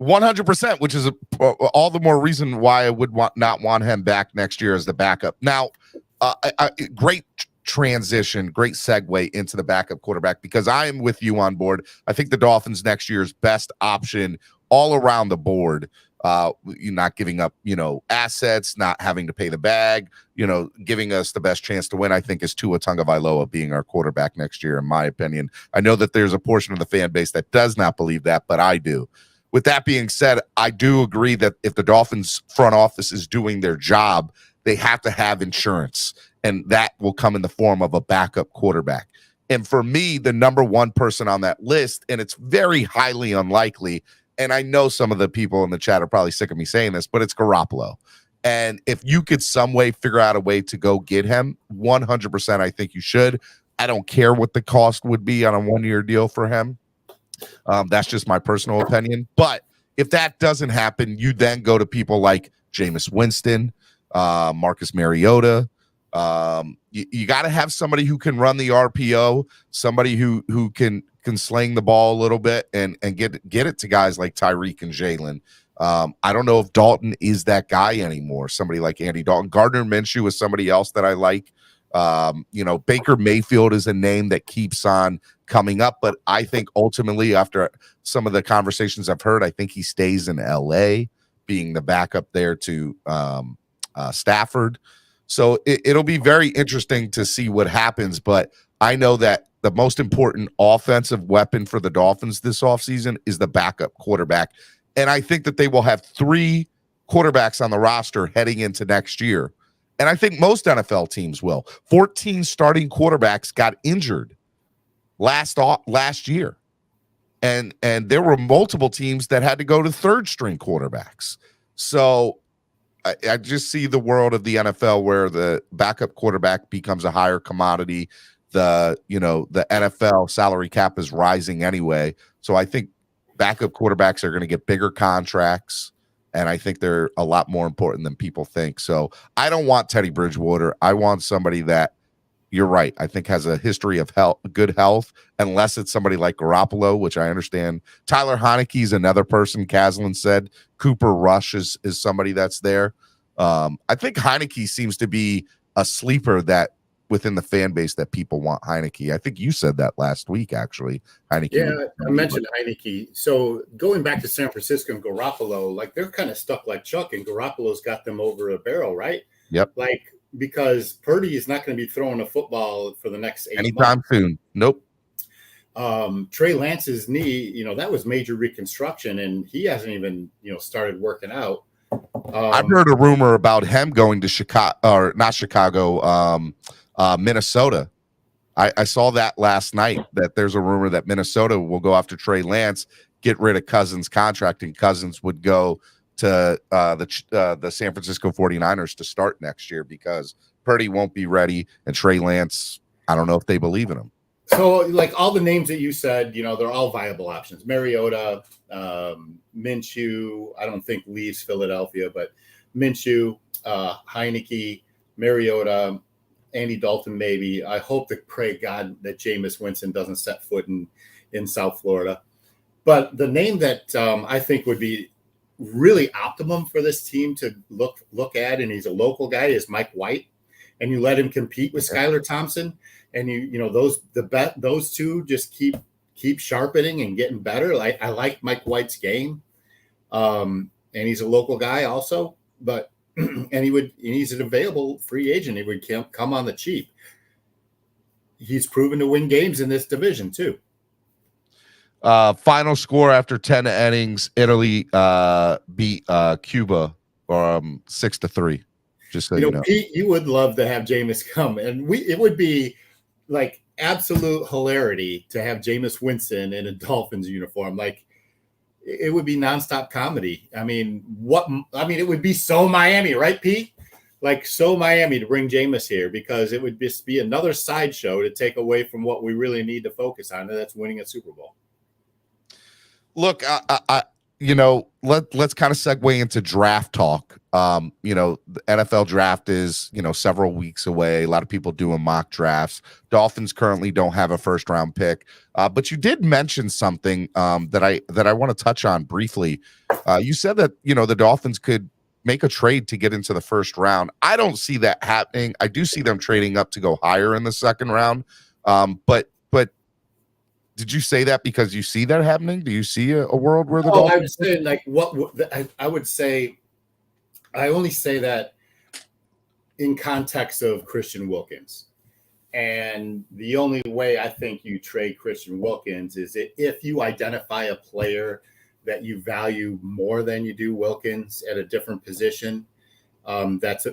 100%, which is all the more reason why I would not want him back next year as the backup. Now, great transition, great segue into the backup quarterback, because I am with you on board. I think the Dolphins next year's best option all around the board. You're not giving up, assets, not having to pay the bag, giving us the best chance to win, I think, is Tua Tagovailoa being our quarterback next year, in my opinion. I know that there's a portion of the fan base that does not believe that, but I do. With that being said, I do agree that if the Dolphins front office is doing their job, they have to have insurance, and that will come in the form of a backup quarterback. And for me, the number 1 person on that list, and it's very highly unlikely, and I know some of the people in the chat are probably sick of me saying this, but it's Garoppolo. And if you could some way figure out a way to go get him, 100% I think you should. I don't care what the cost would be on a 1-year deal for him. That's just my personal opinion. But if that doesn't happen, you then go to people like Jameis Winston, Marcus Mariota. You got to have somebody who can run the RPO, somebody who can sling the ball a little bit and get it to guys like Tyreek and Jalen. I don't know if Dalton is that guy anymore. Somebody like Andy Dalton. Gardner Minshew is somebody else that I like. Baker Mayfield is a name that keeps on coming up, but I think ultimately, after some of the conversations I've heard, I think he stays in LA, being the backup there to Stafford. So it'll be very interesting to see what happens, but I know that the most important offensive weapon for the Dolphins this offseason is the backup quarterback. And I think that they will have 3 quarterbacks on the roster heading into next year. And I think most NFL teams will. 14 starting quarterbacks got injured last year. And there were multiple teams that had to go to 3rd string quarterbacks. So I just see the world of the NFL where the backup quarterback becomes a higher commodity. The NFL salary cap is rising anyway. So I think backup quarterbacks are going to get bigger contracts, and I think they're a lot more important than people think. So I don't want Teddy Bridgewater. I want somebody that, you're right, I think has a history of good health, unless it's somebody like Garoppolo, which I understand. Tyler Heinicke is another person, Caslin said. Cooper Rush is somebody that's there. I think Heinicke seems to be a sleeper that within the fan base that people want Heinicke. I think you said that last week, actually. Heinicke. Yeah, I mentioned Heinicke. So going back to San Francisco and Garoppolo, like they're kind of stuck like Chuck, and Garoppolo's got them over a barrel, right? Yep. Like, because Purdy is not going to be throwing a football for the next 8 anytime months. soon. Nope. Trey Lance's knee, that was major reconstruction, and he hasn't even, started working out. I've heard a rumor about him going to Chicago, or not Chicago, Minnesota. I saw that last night, that there's a rumor that Minnesota will go after Trey Lance, get rid of Cousins' contract, and Cousins would go to the San Francisco 49ers to start next year because Purdy won't be ready, and Trey Lance, I don't know if they believe in him. So, like all the names that you said, they're all viable options. Mariota, Minshew, I don't think leaves Philadelphia, but Minshew, Heinicke, Mariota, Andy Dalton, maybe. I hope to pray God that Jameis Winston doesn't set foot in South Florida. But the name that I think would be really optimum for this team to look at, and he's a local guy, is Mike White. And you let him compete with Skylar Thompson, and those two just keep sharpening and getting better. I like Mike White's game, and he's a local guy also. But he's an available free agent. He would come on the cheap. He's proven to win games in this division too. Final score after 10 innings: Italy beat Cuba 6-3. Just so you know. Pete, you would love to have Jameis come, and it would be like absolute hilarity to have Jameis Winston in a Dolphins uniform. Like, it would be nonstop comedy. I mean, it would be so Miami, right, Pete? Like, so Miami to bring Jameis here, because it would just be another sideshow to take away from what we really need to focus on, and that's winning a Super Bowl. Look, let's kind of segue into draft talk. The NFL draft is, several weeks away. A lot of people doing mock drafts. Dolphins currently don't have a first round pick. But you did mention something that I want to touch on briefly. You said that, the Dolphins could make a trade to get into the first round. I don't see that happening. I do see them trading up to go higher in the second round. But did you say that because you see that happening? Do you see a world where the Dolphins? I would say, like, I would say, I only say that in context of Christian Wilkins. And the only way I think you trade Christian Wilkins is if you identify a player that you value more than you do Wilkins at a different position,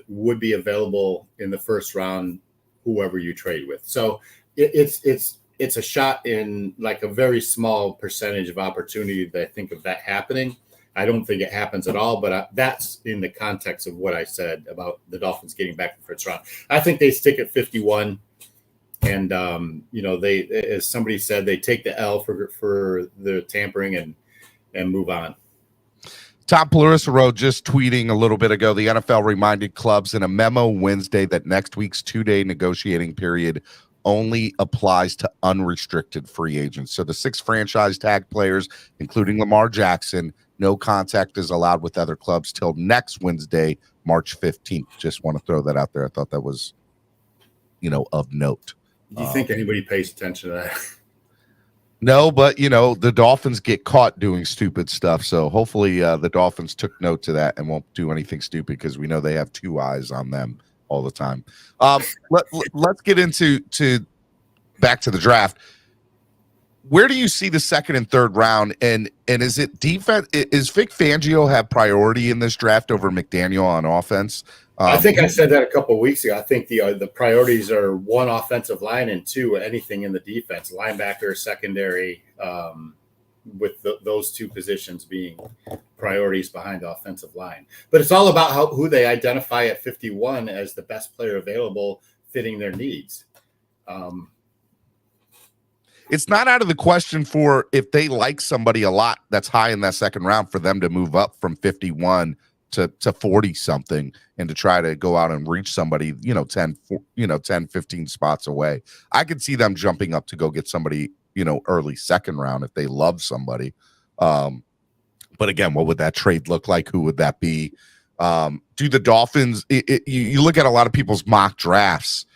would be available in the first round, whoever you trade with. So it's a shot in like a very small percentage of opportunity that I think of that happening. I don't think it happens at all, but that's in the context of what I said about the Dolphins getting back in the first round. I think they stick at 51, and they, as somebody said, they take the L for the tampering and move on. Tom Pelosi wrote, just tweeting a little bit ago, the NFL reminded clubs in a memo Wednesday that next week's 2-day negotiating period only applies to unrestricted free agents. So the 6 franchise tag players, including Lamar Jackson, no contact is allowed with other clubs till next Wednesday, March 15th. Just want to throw that out there. I thought that was, of note. Do you think anybody pays attention to that? No, but, the Dolphins get caught doing stupid stuff. So hopefully the Dolphins took note to that and won't do anything stupid, because we know they have 2 eyes on them all the time. Let's get into back to the draft. Where do you see the second and third round? And is it defense? Is Vic Fangio have priority in this draft over McDaniel on offense? I think I said that a couple of weeks ago. I think the priorities are 1, offensive line, and 2, anything in the defense, linebacker, secondary, with those 2 positions being priorities behind the offensive line. But it's all about who they identify at 51 as the best player available, fitting their needs. It's not out of the question for, if they like somebody a lot that's high in that second round, for them to move up from 51 to 40 something and to try to go out and reach somebody, 10, 15 spots away. I could see them jumping up to go get somebody, early second round if they love somebody. But again, what would that trade look like? Who would that be? Do the Dolphins, you look at a lot of people's mock drafts,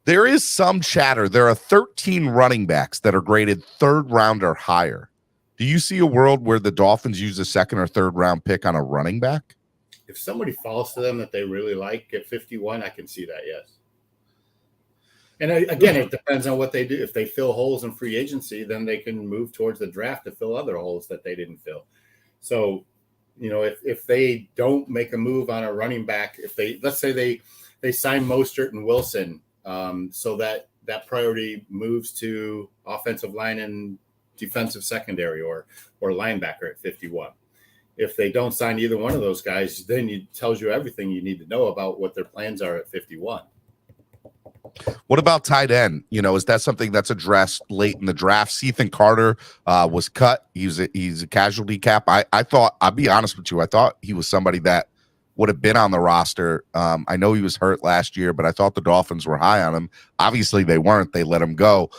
there is some chatter. There are 13 running backs that are graded third round or higher. Do you see a world where the Dolphins use a second or third round pick on a running back? If somebody falls to them that they really like at 51, I can see that, yes. And again, it depends on what they do. If they fill holes in free agency, then they can move towards the draft to fill other holes that they didn't fill. So, if they don't make a move on a running back, let's say they sign Mostert and Wilson, so that priority moves to offensive line and defensive secondary or linebacker at 51. If they don't sign either one of those guys, then it tells you everything you need to know about what their plans are at 51. What about tight end? Is that something that's addressed late in the draft? Ethan Carter was cut. He's a casualty cap. I thought, I'll be honest with you, I thought he was somebody that would have been on the roster. I know he was hurt last year, but I thought the Dolphins were high on him. Obviously, they weren't. They let him go.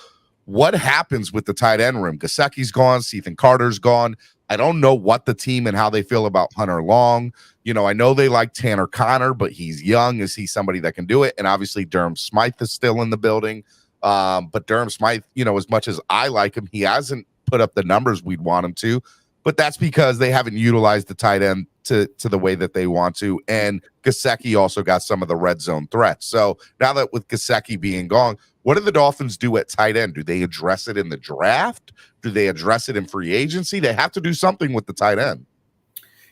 What happens with the tight end room? Gesicki's gone. Ethan Carter's gone. I don't know what the team and how they feel about Hunter Long. I know they like Tanner Connor, but he's young. Is he somebody that can do it? And obviously, Durham Smythe is still in the building. But Durham Smythe, as much as I like him, he hasn't put up the numbers we'd want him to. But that's because they haven't utilized the tight end to the way that they want to. And Gesicki also got some of the red zone threats. So now that with Gesicki being gone, what do the Dolphins do at tight end? Do they address it in the draft? Do they address it in free agency? They have to do something with the tight end.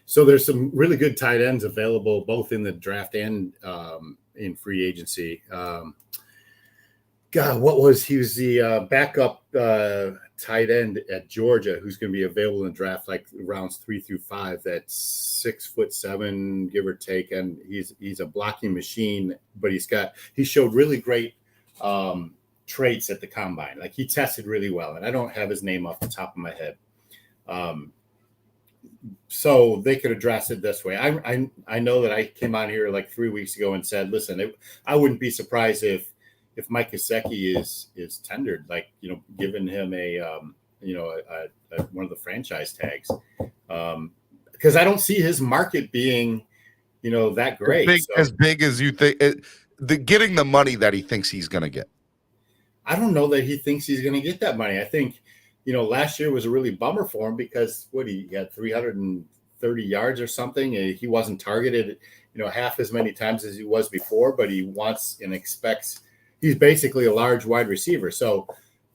So there's some really good tight ends available both in the draft and in free agency. He was the backup tight end at Georgia who's going to be available in the draft, like rounds 3 through 5. That's 6'7", give or take, and he's a blocking machine. But he showed really great traits at the combine. Like, he tested really well, and I don't have his name off the top of my head. So they could address it this way. I know that I came on here like 3 weeks ago and said, listen, I wouldn't be surprised if Mike Gesicki is tendered, like, giving him a one of the franchise tags, because I don't see his market being, that great. As big as you think, getting the money that he thinks he's going to get. I don't know that he thinks he's going to get that money. I think, last year was a really bummer for him because he had 330 yards or something. He wasn't targeted, half as many times as he was before, but he wants and expects. He's basically a large wide receiver. So,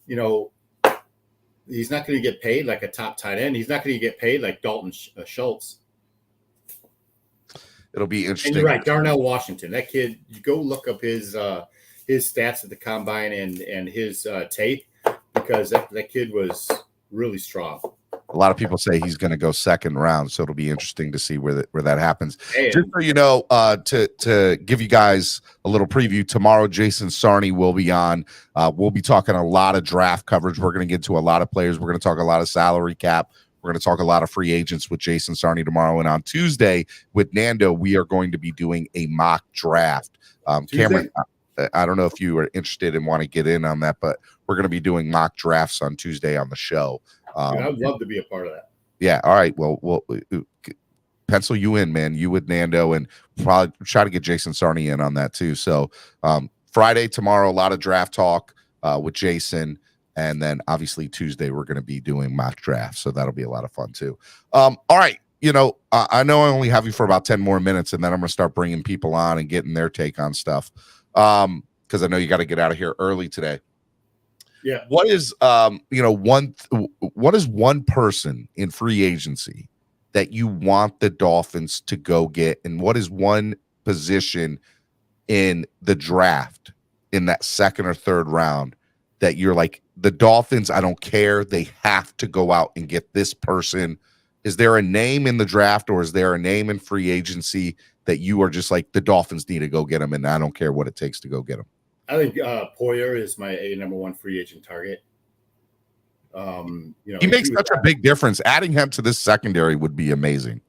he's not going to get paid like a top tight end. He's not going to get paid like Dalton Schultz. It'll be interesting. And you're right, Darnell Washington. That kid, you go look up his stats at the combine and his tape, because that kid was really strong. A lot of people say he's going to go second round, so it'll be interesting to see where that happens. And just so you know, to give you guys a little preview, tomorrow Jason Sarney will be on. We'll be talking a lot of draft coverage. We're going to get to a lot of players. We're going to talk a lot of salary cap. We're going to talk a lot of free agents with Jason Sarney tomorrow. And on Tuesday with Nando, we are going to be doing a mock draft. Cameron, I don't know if you are interested and want to get in on that, but we're going to be doing mock drafts on Tuesday on the show. I'd love to be a part of that. Yeah. All right. Well, we'll pencil you in, man. You with Nando, and probably try to get Jason Sarney in on that too. So Friday, tomorrow, a lot of draft talk with Jason. And then obviously Tuesday, we're going to be doing mock drafts. So that'll be a lot of fun too. All right. I know I only have you for about 10 more minutes, and then I'm going to start bringing people on and getting their take on stuff. Because I know you got to get out of here early today. Yeah. What is what is one person in free agency that you want the Dolphins to go get, and what is one position in the draft in that second or third round that you're like, the Dolphins, I don't care, they have to go out and get this person? Is there a name in the draft, or is there a name in free agency that you are just like, the Dolphins need to go get him, and I don't care what it takes to go get him? I think Poyer is my number one free agent target. He makes such a big difference. Adding him to this secondary would be amazing.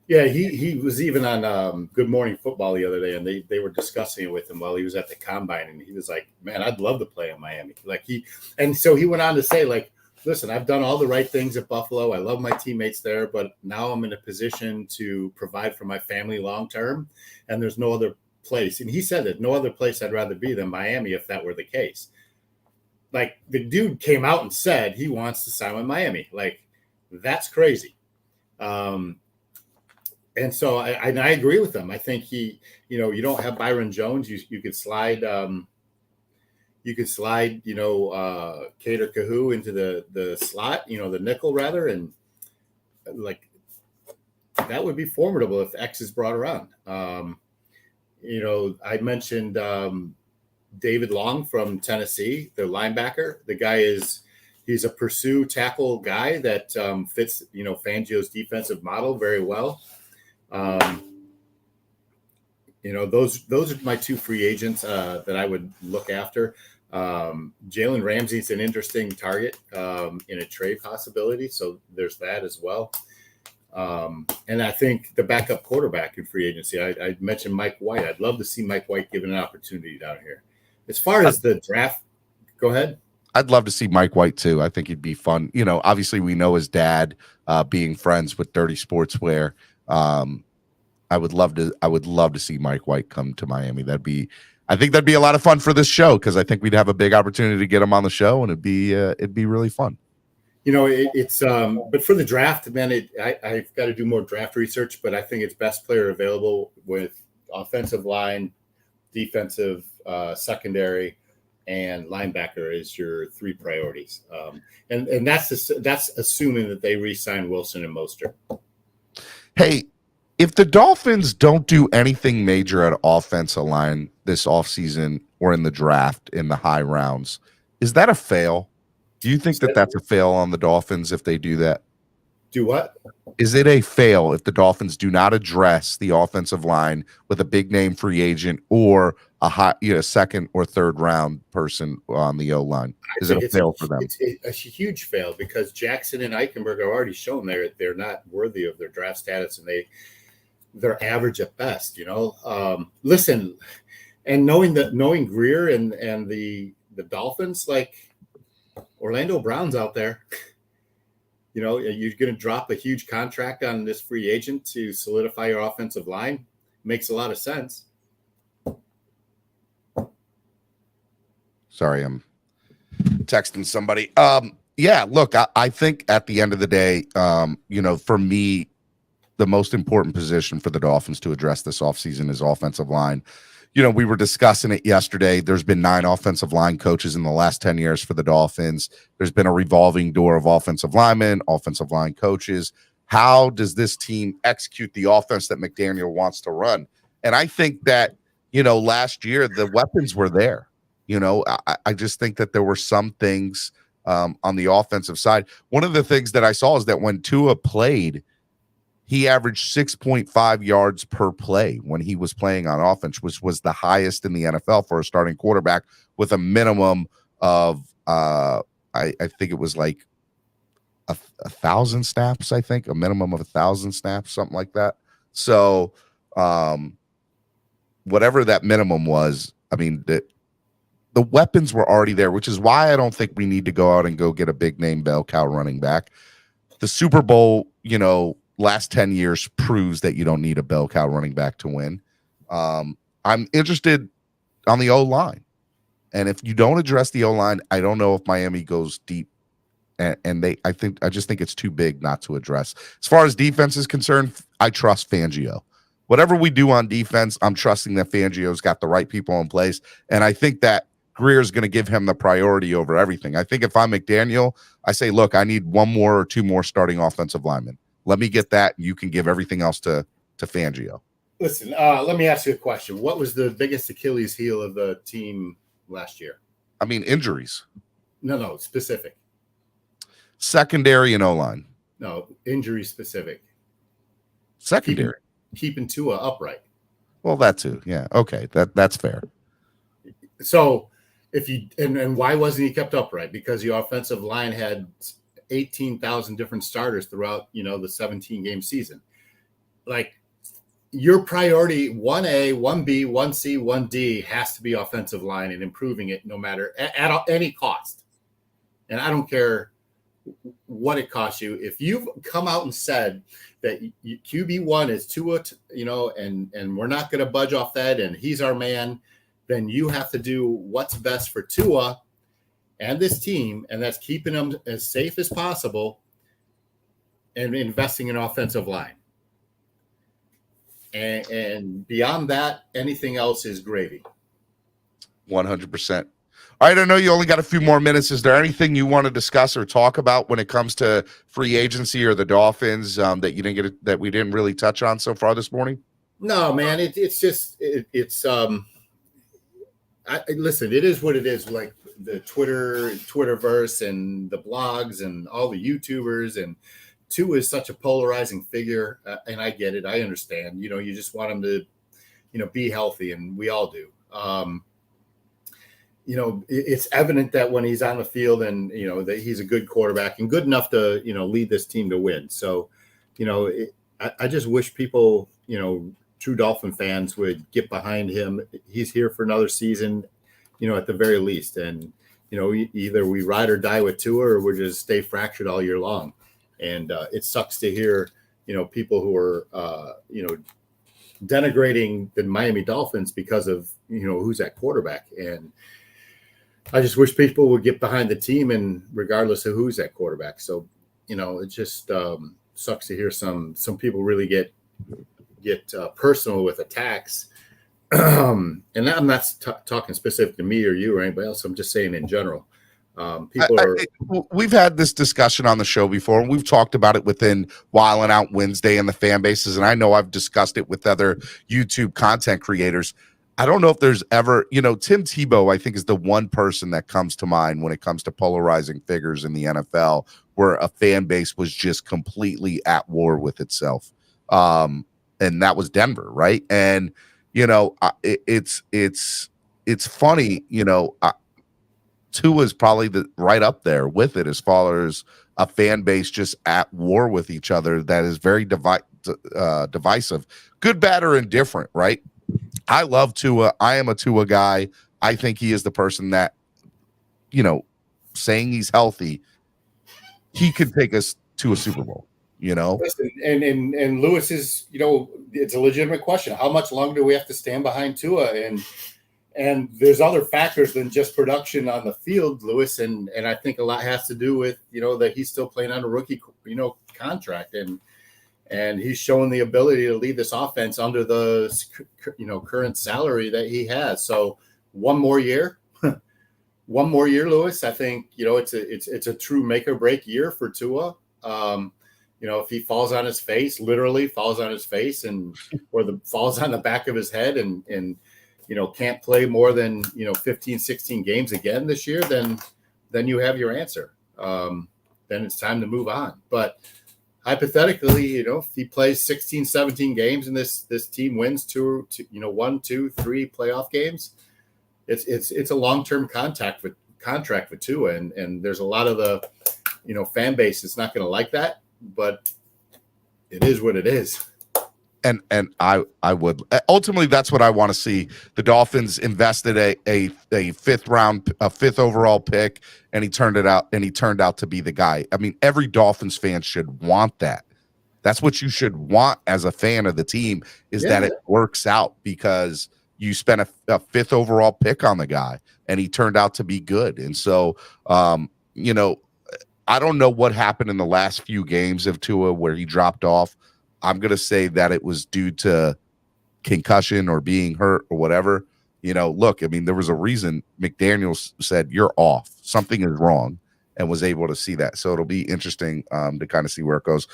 Yeah, he was even on Good Morning Football the other day, and they were discussing it with him while he was at the combine, and he was like, "Man, I'd love to play in Miami." So he went on to say, like, "Listen, I've done all the right things at Buffalo. I love my teammates there, but now I'm in a position to provide for my family long term, and there's no other place." And he said that no other place I'd rather be than Miami if that were the case. Like, the dude came out and said he wants to sign with Miami. Like, that's crazy. And so I agree with him. I think you don't have Byron Jones. You could slide Cater Kahu into the slot, the nickel rather, and like that would be formidable if X is brought around. I mentioned David Long from Tennessee, the linebacker. The guy he's a pursue tackle guy that fits Fangio's defensive model very well. Those are my two free agents that I would look after. Jalen Ramsey's an interesting target in a trade possibility, so there's that as well. And I think the backup quarterback in free agency, I mentioned Mike White. I'd love to see Mike White given an opportunity down here. As far as the draft, go ahead. I'd love to see Mike White too. I think he'd be fun. Obviously we know his dad being friends with Dirty Sportswear. I would love to see Mike White come to Miami. I think that'd be a lot of fun for this show, because I think we'd have a big opportunity to get him on the show, and it'd be really fun. But for the draft, man, I've got to do more draft research, but I think it's best player available with offensive line, defensive, secondary, and linebacker is your three priorities. And that's assuming that they re-sign Wilson and Mostert. Hey, if the Dolphins don't do anything major at offensive line this offseason or in the draft in the high rounds, is that a fail? Do you think that that's a fail on the Dolphins if they do that? Do what? Is it a fail if the Dolphins do not address the offensive line with a big name free agent or a second or third round person on the O line? Is it a fail for them? It's a huge fail, because Jackson and Eichenberg have already shown they're not worthy of their draft status, and they're average at best. Listen, and knowing Greer and the Dolphins, like, Orlando Brown's out there. You're going to drop a huge contract on this free agent to solidify your offensive line. Makes a lot of sense. Sorry, I'm texting somebody. Yeah, look, I think at the end of the day, for me, the most important position for the Dolphins to address this offseason is offensive line. We were discussing it yesterday. There's been 9 offensive line coaches in the last 10 years for the Dolphins. There's been a revolving door of offensive linemen, offensive line coaches. How does this team execute the offense that McDaniel wants to run? And I think that, last year the weapons were there. I just think that there were some things on the offensive side. One of the things that I saw is that when Tua played, he averaged 6.5 yards per play when he was playing on offense, which was the highest in the NFL for a starting quarterback, with a minimum of, I think it was like a 1,000 snaps, I think, a minimum of 1,000 snaps, something like that. So whatever that minimum was, I mean, the weapons were already there, which is why I don't think we need to go out and go get a big name bell cow running back. The Super Bowl, last 10 years proves that you don't need a bell cow running back to win. I'm interested on the O-line. And if you don't address the O-line, I don't know if Miami goes deep. I just think it's too big not to address. As far as defense is concerned, I trust Fangio. Whatever we do on defense, I'm trusting that Fangio's got the right people in place. And I think that Greer's going to give him the priority over everything. I think if I'm McDaniel, I say, look, I need one more or two more starting offensive linemen. Let me get that. And you can give everything else to Fangio. Listen, let me ask you a question. What was the biggest Achilles heel of the team last year? I mean, injuries. No, specific. Secondary and O-line. No, injury specific. Secondary. Keeping Tua upright. Well, that too. Yeah. Okay. That's fair. So if you and why wasn't he kept upright? Because your offensive line had 18,000 different starters throughout, the 17-game season. Like, your priority 1A, 1B, 1C, 1D has to be offensive line and improving it no matter at any cost. And I don't care what it costs you. If you've come out and said that QB1 is Tua, and we're not going to budge off that and he's our man, then you have to do what's best for Tua and this team, and that's keeping them as safe as possible and investing in offensive line. And beyond that, anything else is gravy. 100%. All right, I know you only got a few more minutes. Is there anything you want to discuss or talk about when it comes to free agency or the Dolphins that we didn't really touch on so far this morning? No, man, listen, it is what it is. Like the Twitterverse and the blogs and all the YouTubers, and Tua is such a polarizing figure, and I get it. I understand. You just want him to, be healthy, and we all do. It's evident that when he's on the field and, that he's a good quarterback and good enough to, lead this team to win. So, I just wish people, true Dolphin fans would get behind him. He's here for another season, at the very least. And, either we ride or die with Tua or we're just stay fractured all year long. And it sucks to hear, people who are, denigrating the Miami Dolphins because of, who's at quarterback. And I just wish people would get behind the team, and regardless of who's at quarterback. So, it just sucks to hear some people really get personal with attacks. And I'm not talking specific to me or you or anybody else. I'm just saying in general. We've had this discussion on the show before, and we've talked about it within Wildin' Out Wednesday and the fan bases. And I know I've discussed it with other YouTube content creators. I don't know if there's ever, Tim Tebow, I think, is the one person that comes to mind when it comes to polarizing figures in the NFL, where a fan base was just completely at war with itself. And that was Denver, right? And, it's funny, Tua is probably right up there with it as far as a fan base just at war with each other that is very divisive, good, bad, or indifferent, right? I love Tua. I am a Tua guy. I think he is the person that, saying he's healthy, he could take us to a Super Bowl, Listen, and Lewis is, it's a legitimate question. How much longer do we have to stand behind Tua? And there's other factors than just production on the field, Lewis. And I think a lot has to do with, that he's still playing on a rookie, contract. And he's showing the ability to lead this offense under the, current salary that he has. So one more year, Lewis. I think, it's a true make or break year for Tua. If he falls on his face, literally falls on his face, or falls on the back of his head and can't play more than, 15, 16 games again this year, then you have your answer. Then it's time to move on. But hypothetically, if he plays 16, 17 games and this team wins 1, 2, 3 playoff games, it's a long-term contract with Tua. And there's a lot of the, fan base that's not going to like that, but it is what it is. And I would ultimately, that's what I want to see. The Dolphins invested a fifth overall pick, and he turned out to be the guy. I mean, every Dolphins fan should want that. That's what you should want as a fan of the team, is that it works out, because you spent a fifth overall pick on the guy and he turned out to be good. And so, I don't know what happened in the last few games of Tua where he dropped off. I'm going to say that it was due to concussion or being hurt or whatever. look, I mean, there was a reason McDaniels said you're off. Something is wrong, and was able to see that. So it'll be interesting to kind of see where it goes.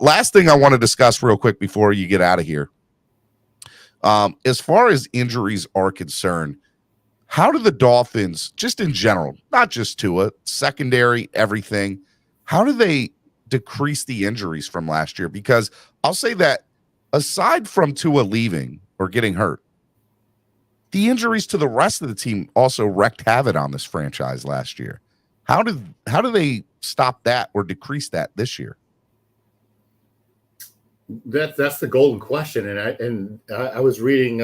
Last thing I want to discuss real quick before you get out of here. As far as injuries are concerned, how do the Dolphins, just in general, not just Tua, secondary, everything, how do they decrease the injuries from last year? Because I'll say that aside from Tua leaving or getting hurt, the injuries to the rest of the team also wreaked havoc on this franchise last year. How do they stop that or decrease that this year? That's the golden question. And I was reading,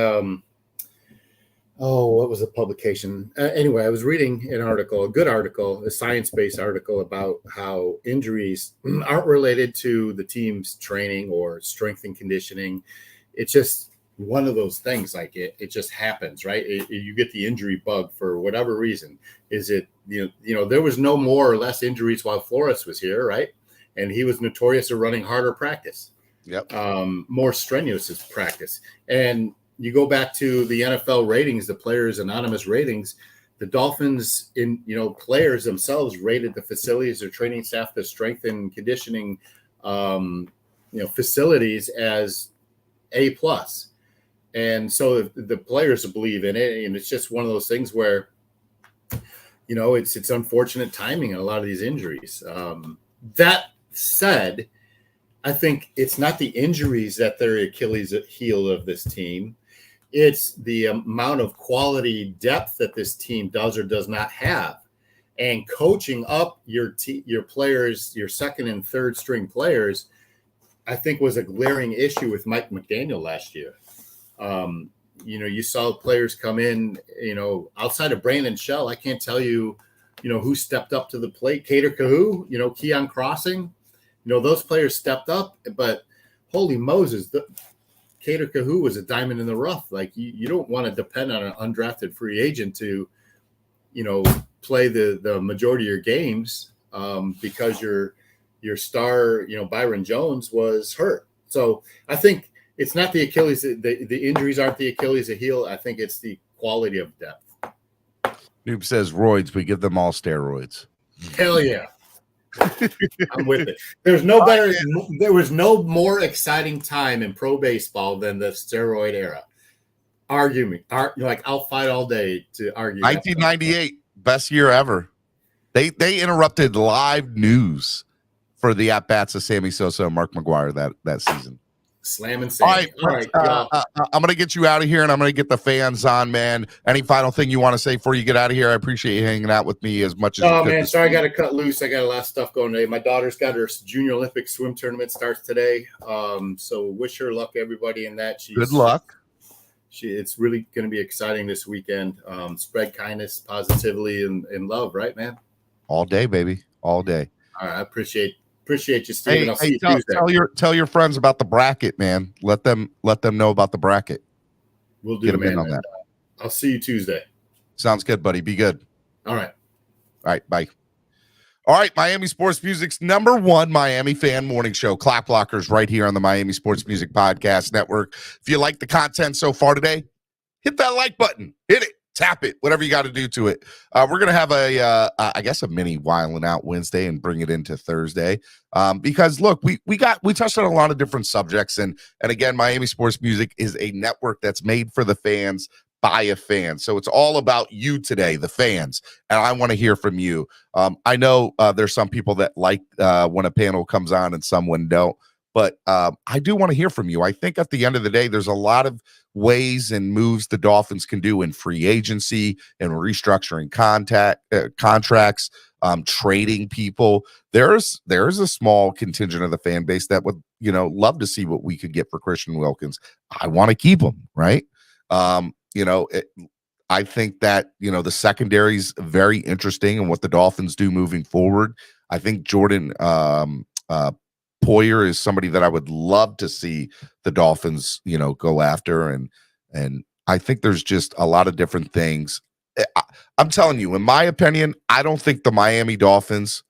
what was the publication? Anyway, I was reading an article, a good article, a science-based article about how injuries aren't related to the team's training or strength and conditioning. It's just one of those things, like it just happens, right? You get the injury bug for whatever reason. Is it, there was no more or less injuries while Flores was here, right? And he was notorious for running harder practice. Yep. More strenuous practice. And you go back to the NFL ratings, the players' anonymous ratings, the Dolphins players themselves rated the facilities, their training staff, the strength and conditioning, facilities as A+. And so the players believe in it. And it's just one of those things where, it's unfortunate timing in a lot of these injuries. That said, I think it's not the injuries that they're Achilles heel of this team. It's the amount of quality depth that this team does or does not have. And coaching up your players, your second and third string players, I think was a glaring issue with Mike McDaniel last year. You saw players come in, outside of Brandon Shell. I can't tell you, who stepped up to the plate. Cater Kahoo, Keon Crossing, those players stepped up, but holy Moses, Cater Kahoo was a diamond in the rough. Like you don't want to depend on an undrafted free agent to, play the majority of your games because your star, Byron Jones was hurt. So I think it's not the Achilles. The injuries aren't the Achilles heel. I think it's the quality of depth. Noob says roids. We give them all steroids. Hell yeah. I'm with it. There was no more exciting time in pro baseball than the steroid era. I'll fight all day to argue. 1998, best year ever. They interrupted live news for the at-bats of Sammy Sosa and Mark McGwire that season. Slam and Sam. All right, I'm going to get you out of here, and I'm going to get the fans on, man. Any final thing you want to say before you get out of here? I appreciate you hanging out with me as much as you could. Man, sorry I got to cut loose. I got a lot of stuff going today. My daughter's got her Junior Olympic swim tournament starts today. So wish her luck, everybody, in that. Good luck. It's really going to be exciting this weekend. Spread kindness, positively, and love, right, man? All day, baby. All day. All right, I appreciate you, Steven. I'll see you Tuesday. Tell your friends about the bracket, man. Let them know about the bracket. We'll do, man. On that. I'll see you Tuesday. Sounds good, buddy. Be good. All right. Bye. All right, Miami Sports Music's #1 Miami fan morning show, Clock Blockers, right here on the Miami Sports Music Podcast Network. If you like the content so far today, hit that like button. Hit it. Tap it, whatever you got to do to it. We're going to have a mini Wildin' Out Wednesday and bring it into Thursday. Because look, we touched on a lot of different subjects. And again, Miami Sports Music is a network that's made for the fans by a fan. So it's all about you today, the fans. And I want to hear from you. I know there's some people that like when a panel comes on and someone don't. But I do want to hear from you. I think at the end of the day, there's a lot of ways and moves the Dolphins can do in free agency and restructuring contracts, trading people. There's a small contingent of the fan base that would, love to see what we could get for Christian Wilkins. I want to keep him, right? I think that, the secondary is very interesting and what the Dolphins do moving forward. I think Jordan Poyer is somebody that I would love to see the Dolphins, go after. And I think there's just a lot of different things. I'm telling you, in my opinion, I don't think the Miami Dolphins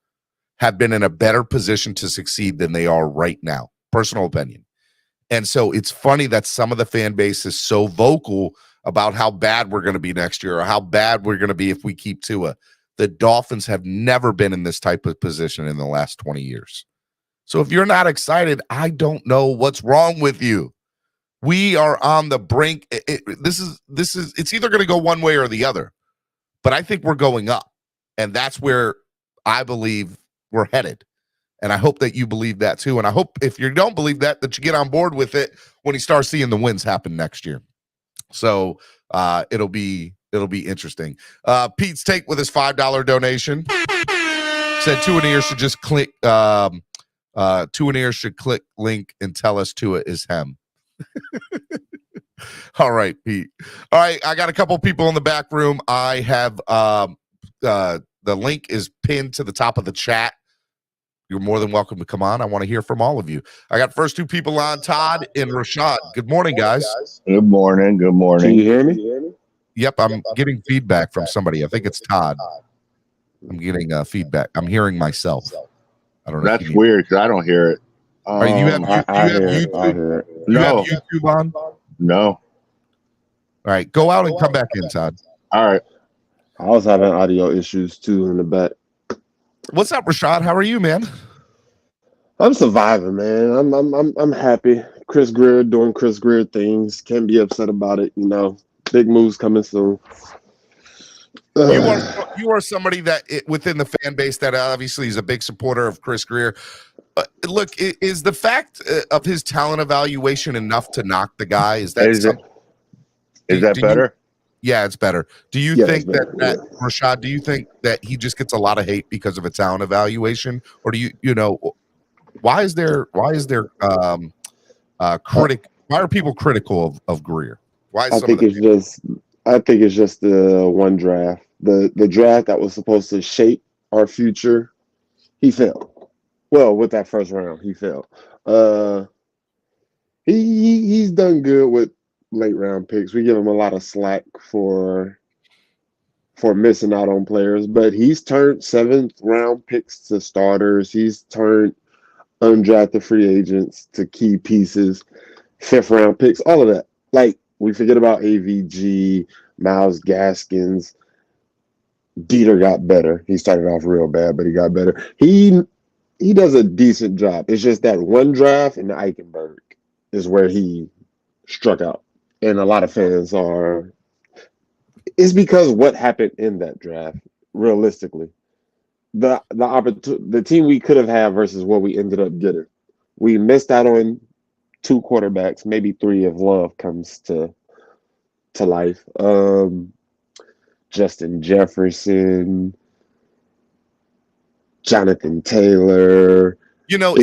have been in a better position to succeed than they are right now. Personal opinion. And so it's funny that some of the fan base is so vocal about how bad we're going to be next year or how bad we're going to be if we keep Tua. The Dolphins have never been in this type of position in the last 20 years. So if you're not excited, I don't know what's wrong with you. We are on the brink. It's either going to go one way or the other, but I think we're going up, and that's where I believe we're headed. And I hope that you believe that too. And I hope if you don't believe that you get on board with it when you start seeing the wins happen next year. So it'll be interesting. Pete's take with his $5 donation said Tua should just click. Tua should click link and tell us Tua is him. All right, Pete. All right, I got a couple people in the back room. I have the link is pinned to the top of the chat. You're more than welcome to come on. I want to hear from all of you. I got first two people on, Todd and Rashad. Good morning, guys. Good morning. Good morning. Can you hear me? Yep, I'm getting feedback from somebody. I think it's Todd. I'm getting feedback. I'm hearing myself. I don't know. That's weird because I don't hear it. You have YouTube? You have YouTube on? No. All right, go out and come back in, Todd. All right. I was having audio issues too in the back. What's up, Rashad? How are you, man? I'm surviving, man. I'm happy. Chris Greer doing Chris Greer things. Can't be upset about it. You know, big moves coming soon. You are somebody that within the fan base that obviously is a big supporter of Chris Greer. Look, is the fact of his talent evaluation enough to knock the guy? Is that better? Yeah, it's better. Do you think that Rashad? Do you think that he just gets a lot of hate because of a talent evaluation, or do you know why is there Why are people critical of Greer? Why? I think it's just the one draft, the draft that was supposed to shape our future. He failed. Well, with that first round, he failed. He's done good with late round picks. We give him a lot of slack for missing out on players, but he's turned 7th round picks to starters. He's turned undrafted free agents to key pieces, 5th round picks, all of that. Like, we forget about AVG, Myles Gaskins. Dieter got better. He started off real bad, but he got better. He does a decent job. It's just that one draft in the Eichenberg is where he struck out. And a lot of fans are. It's because what happened in that draft, realistically. The team we could have had versus what we ended up getting. We missed out on 2 quarterbacks, maybe 3 if Love comes to life. Justin Jefferson, Jonathan Taylor. You know,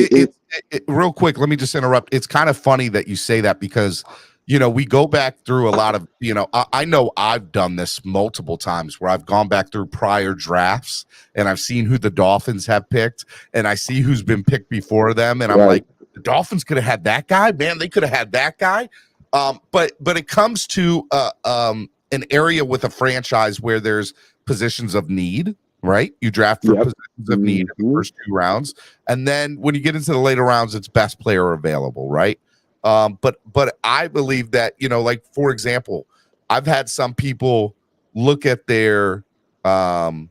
real quick, let me just interrupt. It's kind of funny that you say that because, you know, we go back through a lot of, you know, I know I've done this multiple times where I've gone back through prior drafts and I've seen who the Dolphins have picked and I see who's been picked before them. And I'm like, the Dolphins could have had that guy, man. They could have had that guy. But it comes to an area with a franchise where there's positions of need, right? You draft for positions of need in the first 2 rounds. And then when you get into the later rounds, it's best player available, right? But I believe that, you know, like, for example, I've had some people look at their, you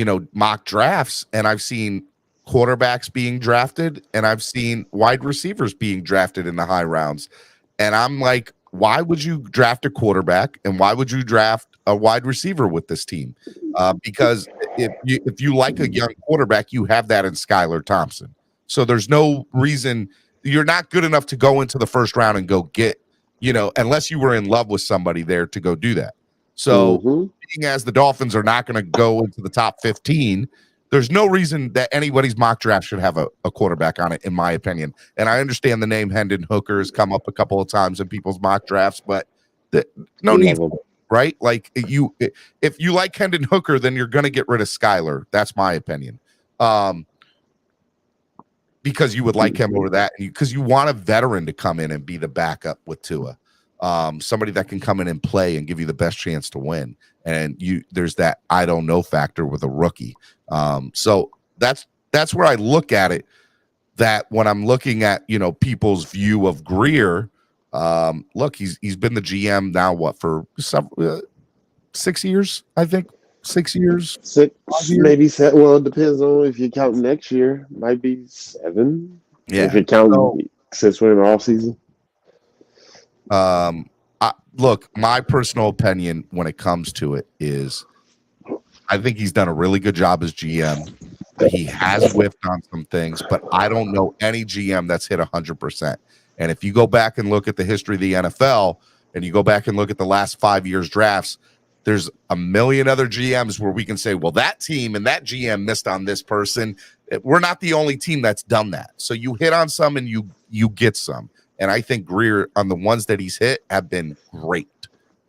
know, mock drafts, and I've seen quarterbacks being drafted, and I've seen wide receivers being drafted in the high rounds. And I'm like, why would you draft a quarterback, and why would you draft a wide receiver with this team? Because if you like a young quarterback, you have that in Skylar Thompson. So there's no reason. You're not good enough to go into the first round and go get, you know, unless you were in love with somebody there to go do that. So being as the Dolphins are not going to go into the top 15, there's no reason that anybody's mock draft should have a quarterback on it, in my opinion. And I understand the name Hendon Hooker has come up a couple of times in people's mock drafts, but no need, right? Like, if you like Hendon Hooker, then you're going to get rid of Skylar. That's my opinion. Because you would like him over that, because you want a veteran to come in and be the backup with Tua, somebody that can come in and play and give you the best chance to win. And there's that I don't know factor with a rookie. So that's where I look at it. That when I'm looking at, you know, people's view of Greer, Look, he's been the GM now, what, for 6 years, I think. 6 years. 6, 5 years. maybe 7. Well, it depends on if you count next year. Might be 7. Yeah. If you count since we're in the off season. Look, my personal opinion when it comes to it is I think he's done a really good job as GM. He has whiffed on some things, but I don't know any GM that's hit 100%. And if you go back and look at the history of the NFL and you go back and look at the last 5 years drafts, there's a million other GMs where we can say, well, that team and that GM missed on this person. We're not the only team that's done that. So you hit on some and you get some. And I think Greer, on the ones that he's hit, have been great.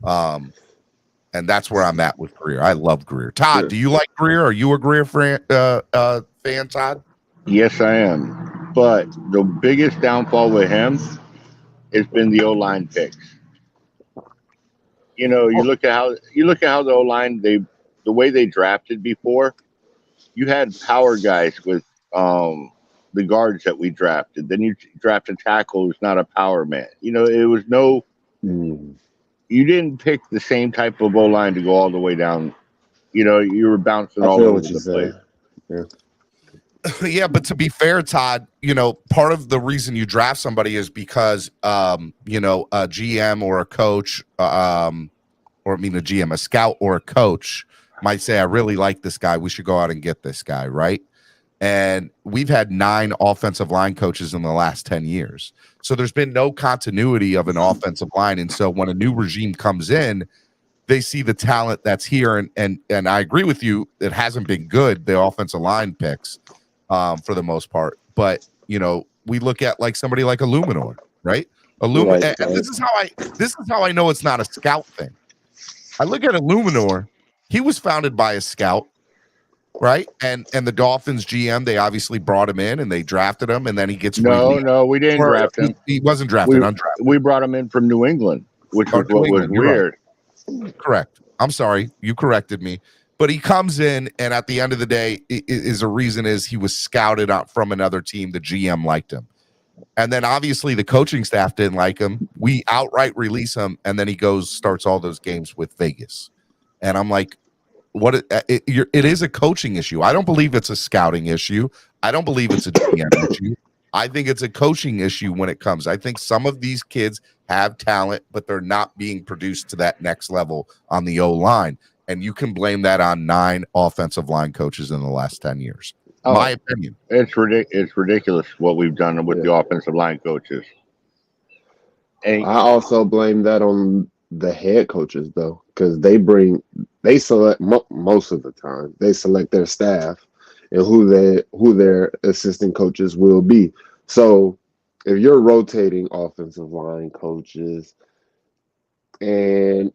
And that's where I'm at with Greer. I love Greer. Todd, do you like Greer? Are you a Greer fan, Todd? Yes, I am. But the biggest downfall with him has been the O-line picks. You know, you look at how the O-line, the way they drafted before. You had power guys with the guards that we drafted. Then you draft a tackle who's not a power man. You know, it was no. You didn't pick the same type of O-line to go all the way down. You know, you were bouncing all over the place. Yeah. Yeah, but to be fair, Todd, you know, part of the reason you draft somebody is because, you know, a GM or a coach, a scout or a coach might say, I really like this guy. We should go out and get this guy, right? And we've had 9 offensive line coaches in the last 10 years. So there's been no continuity of an offensive line. And so when a new regime comes in, they see the talent that's here. And I agree with you. It hasn't been good, the offensive line picks, for the most part. But, you know, we look at like somebody like Illuminor, right? And this is how I know it's not a scout thing. I look at Illuminor. He was founded by a scout. Right, and the Dolphins GM, they obviously brought him in and they drafted him, and then he gets no, we didn't draft him. He wasn't drafted. Undrafted. We brought him in from New England, which was what was weird. Right. Correct. I'm sorry, you corrected me. But he comes in, and at the end of the day, is a reason is he was scouted out from another team. The GM liked him, and then obviously the coaching staff didn't like him. We outright release him, and then he starts all those games with Vegas, and I'm like, it is a coaching issue. I don't believe it's a scouting issue. I don't believe it's a GM issue. I think it's a coaching issue when it comes. I think some of these kids have talent, but they're not being produced to that next level on the O-line. And you can blame that on 9 offensive line coaches in the last 10 years. My opinion. It's ridiculous what we've done with the offensive line coaches. And I also blame that on the head coaches, though, because they select most of the time. They select their staff and who their assistant coaches will be. So if you're rotating offensive line coaches, and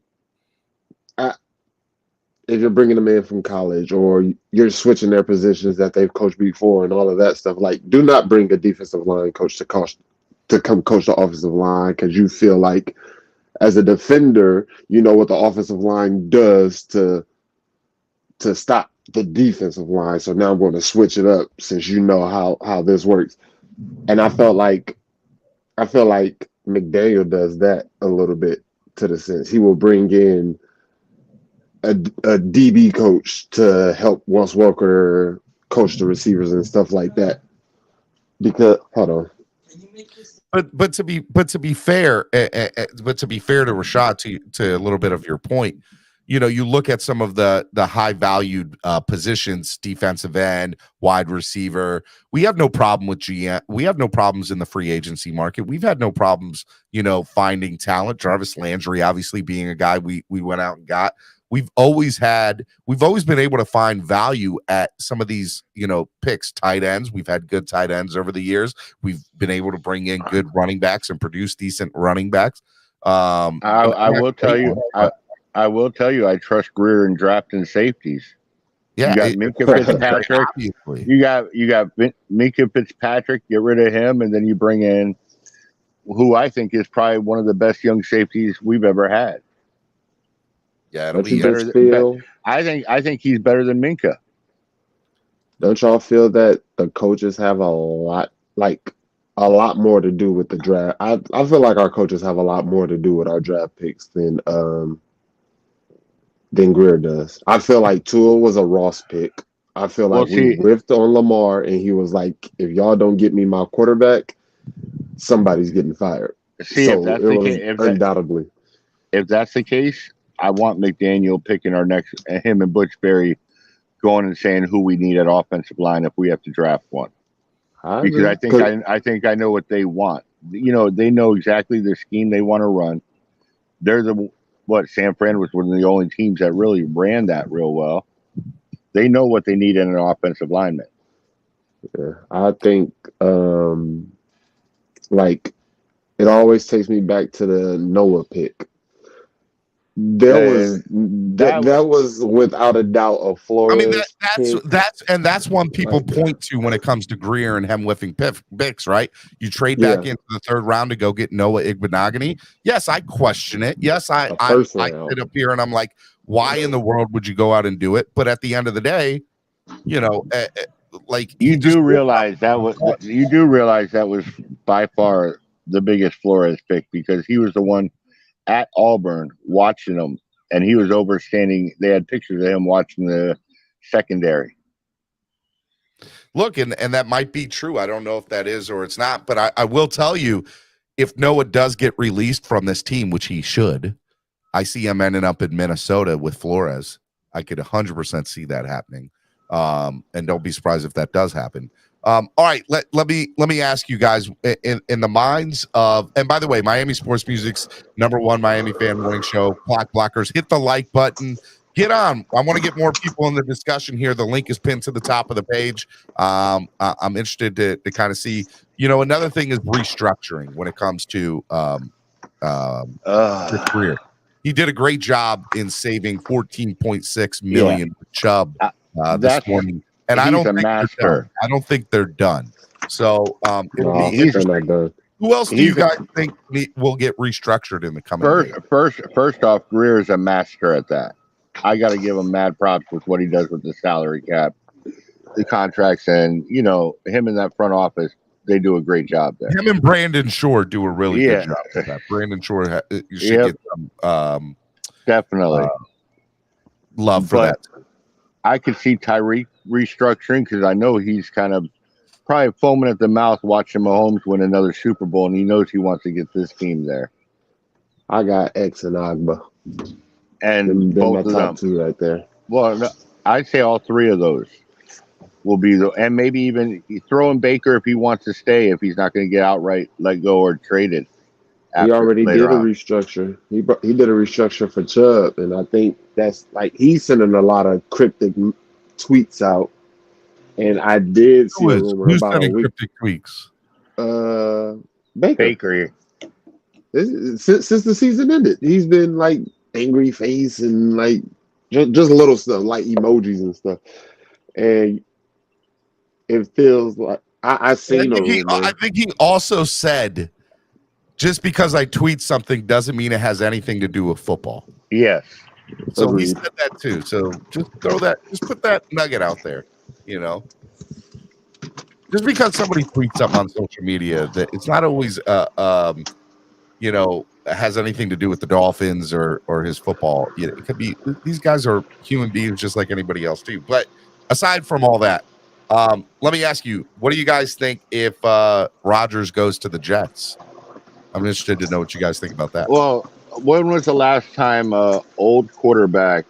if you're bringing them in from college, or you're switching their positions that they've coached before and all of that stuff, like, do not bring a defensive line coach to come coach the offensive line, because you feel like, as a defender, you know what the offensive line does to stop the defensive line. So now I'm going to switch it up since you know how this works. And I feel like McDaniel does that a little bit, to the sense he will bring in a DB coach to help Wes Welker coach the receivers and stuff like that. Because hold on. But to be fair to Rashad, to a little bit of your point, you know, you look at some of the high valued positions, defensive end, wide receiver. We have no problem with GM. We have no problems in the free agency market. We've had no problems, you know, finding talent. Jarvis Landry, obviously, being a guy we went out and got. We've always been able to find value at some of these, you know, picks, tight ends. We've had good tight ends over the years. We've been able to bring in good running backs and produce decent running backs. I will tell you, I trust Greer in drafting safeties. Yeah, you got Minkah Fitzpatrick. You got Minkah Fitzpatrick. Get rid of him, and then you bring in who I think is probably one of the best young safeties we've ever had. Yeah, it'll be better. I think he's better than Minkah. Don't y'all feel that the coaches have a lot, like, a lot more to do with the draft. I feel like our coaches have a lot more to do with our draft picks than Greer does. I feel like Tua was a Ross pick. I feel like we riffed on Lamar, and he was like, "If y'all don't get me my quarterback, somebody's getting fired." See, so if that's it the was case, undoubtedly. If that's the case, I want McDaniel picking our next, him and Butch Berry going and saying who we need at offensive line if we have to draft one. Because I think I know what they want. You know, they know exactly the scheme they want to run. They're San Fran was one of the only teams that really ran that real well. They know what they need in an offensive lineman. Yeah, I think like it always takes me back to the Noah pick. That was without a doubt a Flores. I mean, that's one people point to when it comes to Greer and him whiffing picks, right? You trade back into the third round to go get Noah Igbenogany. Yes, I question it. Yes, I sit up here and I'm like, why in the world would you go out and do it? But at the end of the day, you know, like you do realize that was by far the biggest Flores pick because he was the one at Auburn watching them, and he was overstanding. They had pictures of him watching the secondary. Look, and that might be true. I don't know if that is or it's not, but I will tell you, if Noah does get released from this team, which he should, I see him ending up in Minnesota with Flores. I could 100% see that happening. And don't be surprised if that does happen. All right, let me ask you guys in the minds of, and by the way, Miami Sports Music's #1 Miami fan morning show, Clock Blockers. Hit the like button. Get on. I want to get more people in the discussion here. The link is pinned to the top of the page. I'm interested to kind of see. You know, another thing is restructuring when it comes to his career. He did a great job in saving $14.6 million for Chubb this morning. And I don't think they're done. So it'll be interesting. Who else do you guys think will get restructured in the coming days? First off, Greer is a master at that. I got to give him mad props with what he does with the salary cap, the contracts, and you know him in that front office. They do a great job there. Him and Brandon Shore do a really good job with that. Brandon Shore, you should get definitely love for that. I could see Tyreek restructuring because I know he's kind of probably foaming at the mouth watching Mahomes win another Super Bowl, and he knows he wants to get this team there. I got X and Agba, and both of them two right there. Well, no, I'd say all three of those will be and maybe even throw in Baker if he wants to stay, if he's not going to get outright let go or traded. He already did a restructure. He did a restructure for Chubb, and I think that's like he's sending a lot of cryptic tweets out. And I did see a rumor about cryptic tweets. Baker. Since the season ended, he's been like angry face and like just little stuff like emojis and stuff. And it feels like I think he also said, just because I tweet something doesn't mean it has anything to do with football. Yes. So he said that too. So just put that nugget out there, you know. Just because somebody tweets something on social media, that it's not always you know, has anything to do with the Dolphins or his football. You know, it could be, these guys are human beings just like anybody else too. But aside from all that, let me ask you, what do you guys think if Rodgers goes to the Jets? I'm interested to know what you guys think about that. Well, when was the last time old quarterback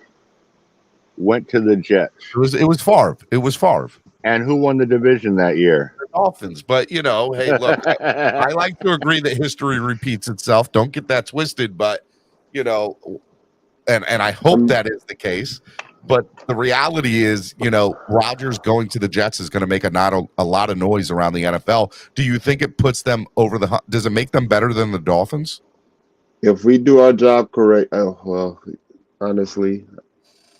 went to the Jets? It was Favre. It was Favre. And who won the division that year? The Dolphins. But, you know, hey, look, I like to agree that history repeats itself. Don't get that twisted. But, you know, and I hope that is the case. But the reality is, you know, Rodgers going to the Jets is going to make a lot of noise around the NFL. Do you think it puts them over the hump? Does it make them better than the Dolphins? If we do our job correct, well, honestly,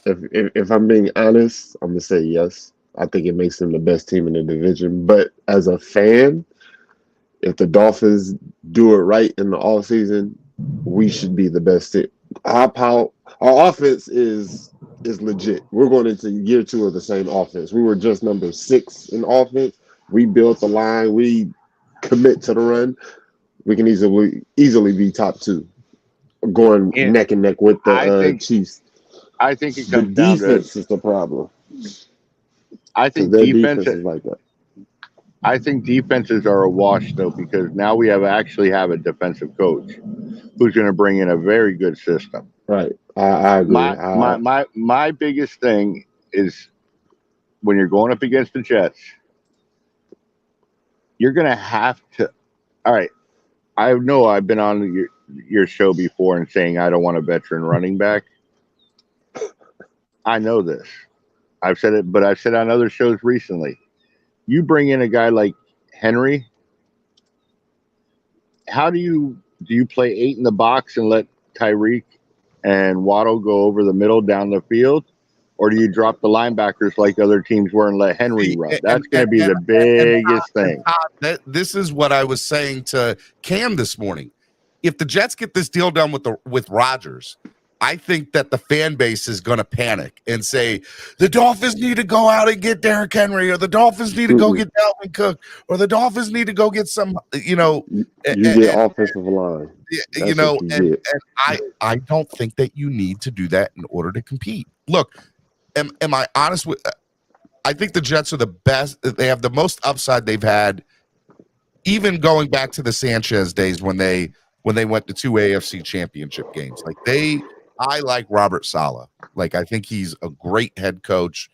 if I'm being honest, I'm going to say yes. I think it makes them the best team in the division. But as a fan, if the Dolphins do it right in the offseason, we should be the best team. Our offense is legit. We're going into year 2 of the same offense. We were just number 6 in offense. We built the line. We commit to the run, we can easily be top 2, going neck and neck with the Chiefs. I think it The comes down defense to. is the problem. I think Their defense defense is like that. I think defenses are a wash though, because now we actually have a defensive coach who's going to bring in a very good system. Right. I agree. My biggest thing is when you're going up against the Jets, you're going to have to. All right. I know I've been on your show before and saying I don't want a veteran running back. I know this. I've said it, but I've said on other shows recently. You bring in a guy like Henry. How do you play 8 in the box and let Tyreek and Waddle go over the middle down the field, or do you drop the linebackers like other teams were and let Henry run? That's going to be the biggest thing. This is what I was saying to Cam this morning. If the Jets get this deal done with Rodgers, I think that the fan base is going to panic and say the Dolphins need to go out and get Derrick Henry, or the Dolphins need to go get Dalvin Cook, or the Dolphins need to go get some, you get offensive line. And I don't think that you need to do that in order to compete. Look, am I honest with? I think the Jets are the best. They have the most upside they've had, even going back to the Sanchez days when they went to 2 AFC championship games. I like Robert Saleh. I think he's a great head coach.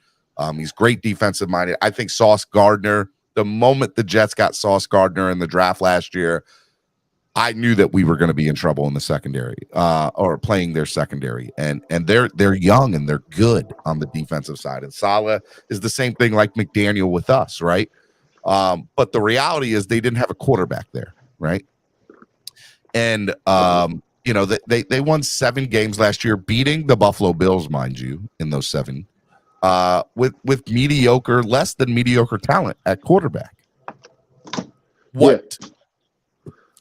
He's great defensive minded. I think Sauce Gardner, the moment the Jets got Sauce Gardner in the draft last year, I knew that we were going to be in trouble in the secondary, or playing their secondary. And they're young and they're good on the defensive side. And Saleh is the same thing like McDaniel with us, right? But the reality is they didn't have a quarterback there, right? And they won 7 games last year, beating the Buffalo Bills, mind you, in those 7, with mediocre, less than mediocre talent at quarterback. What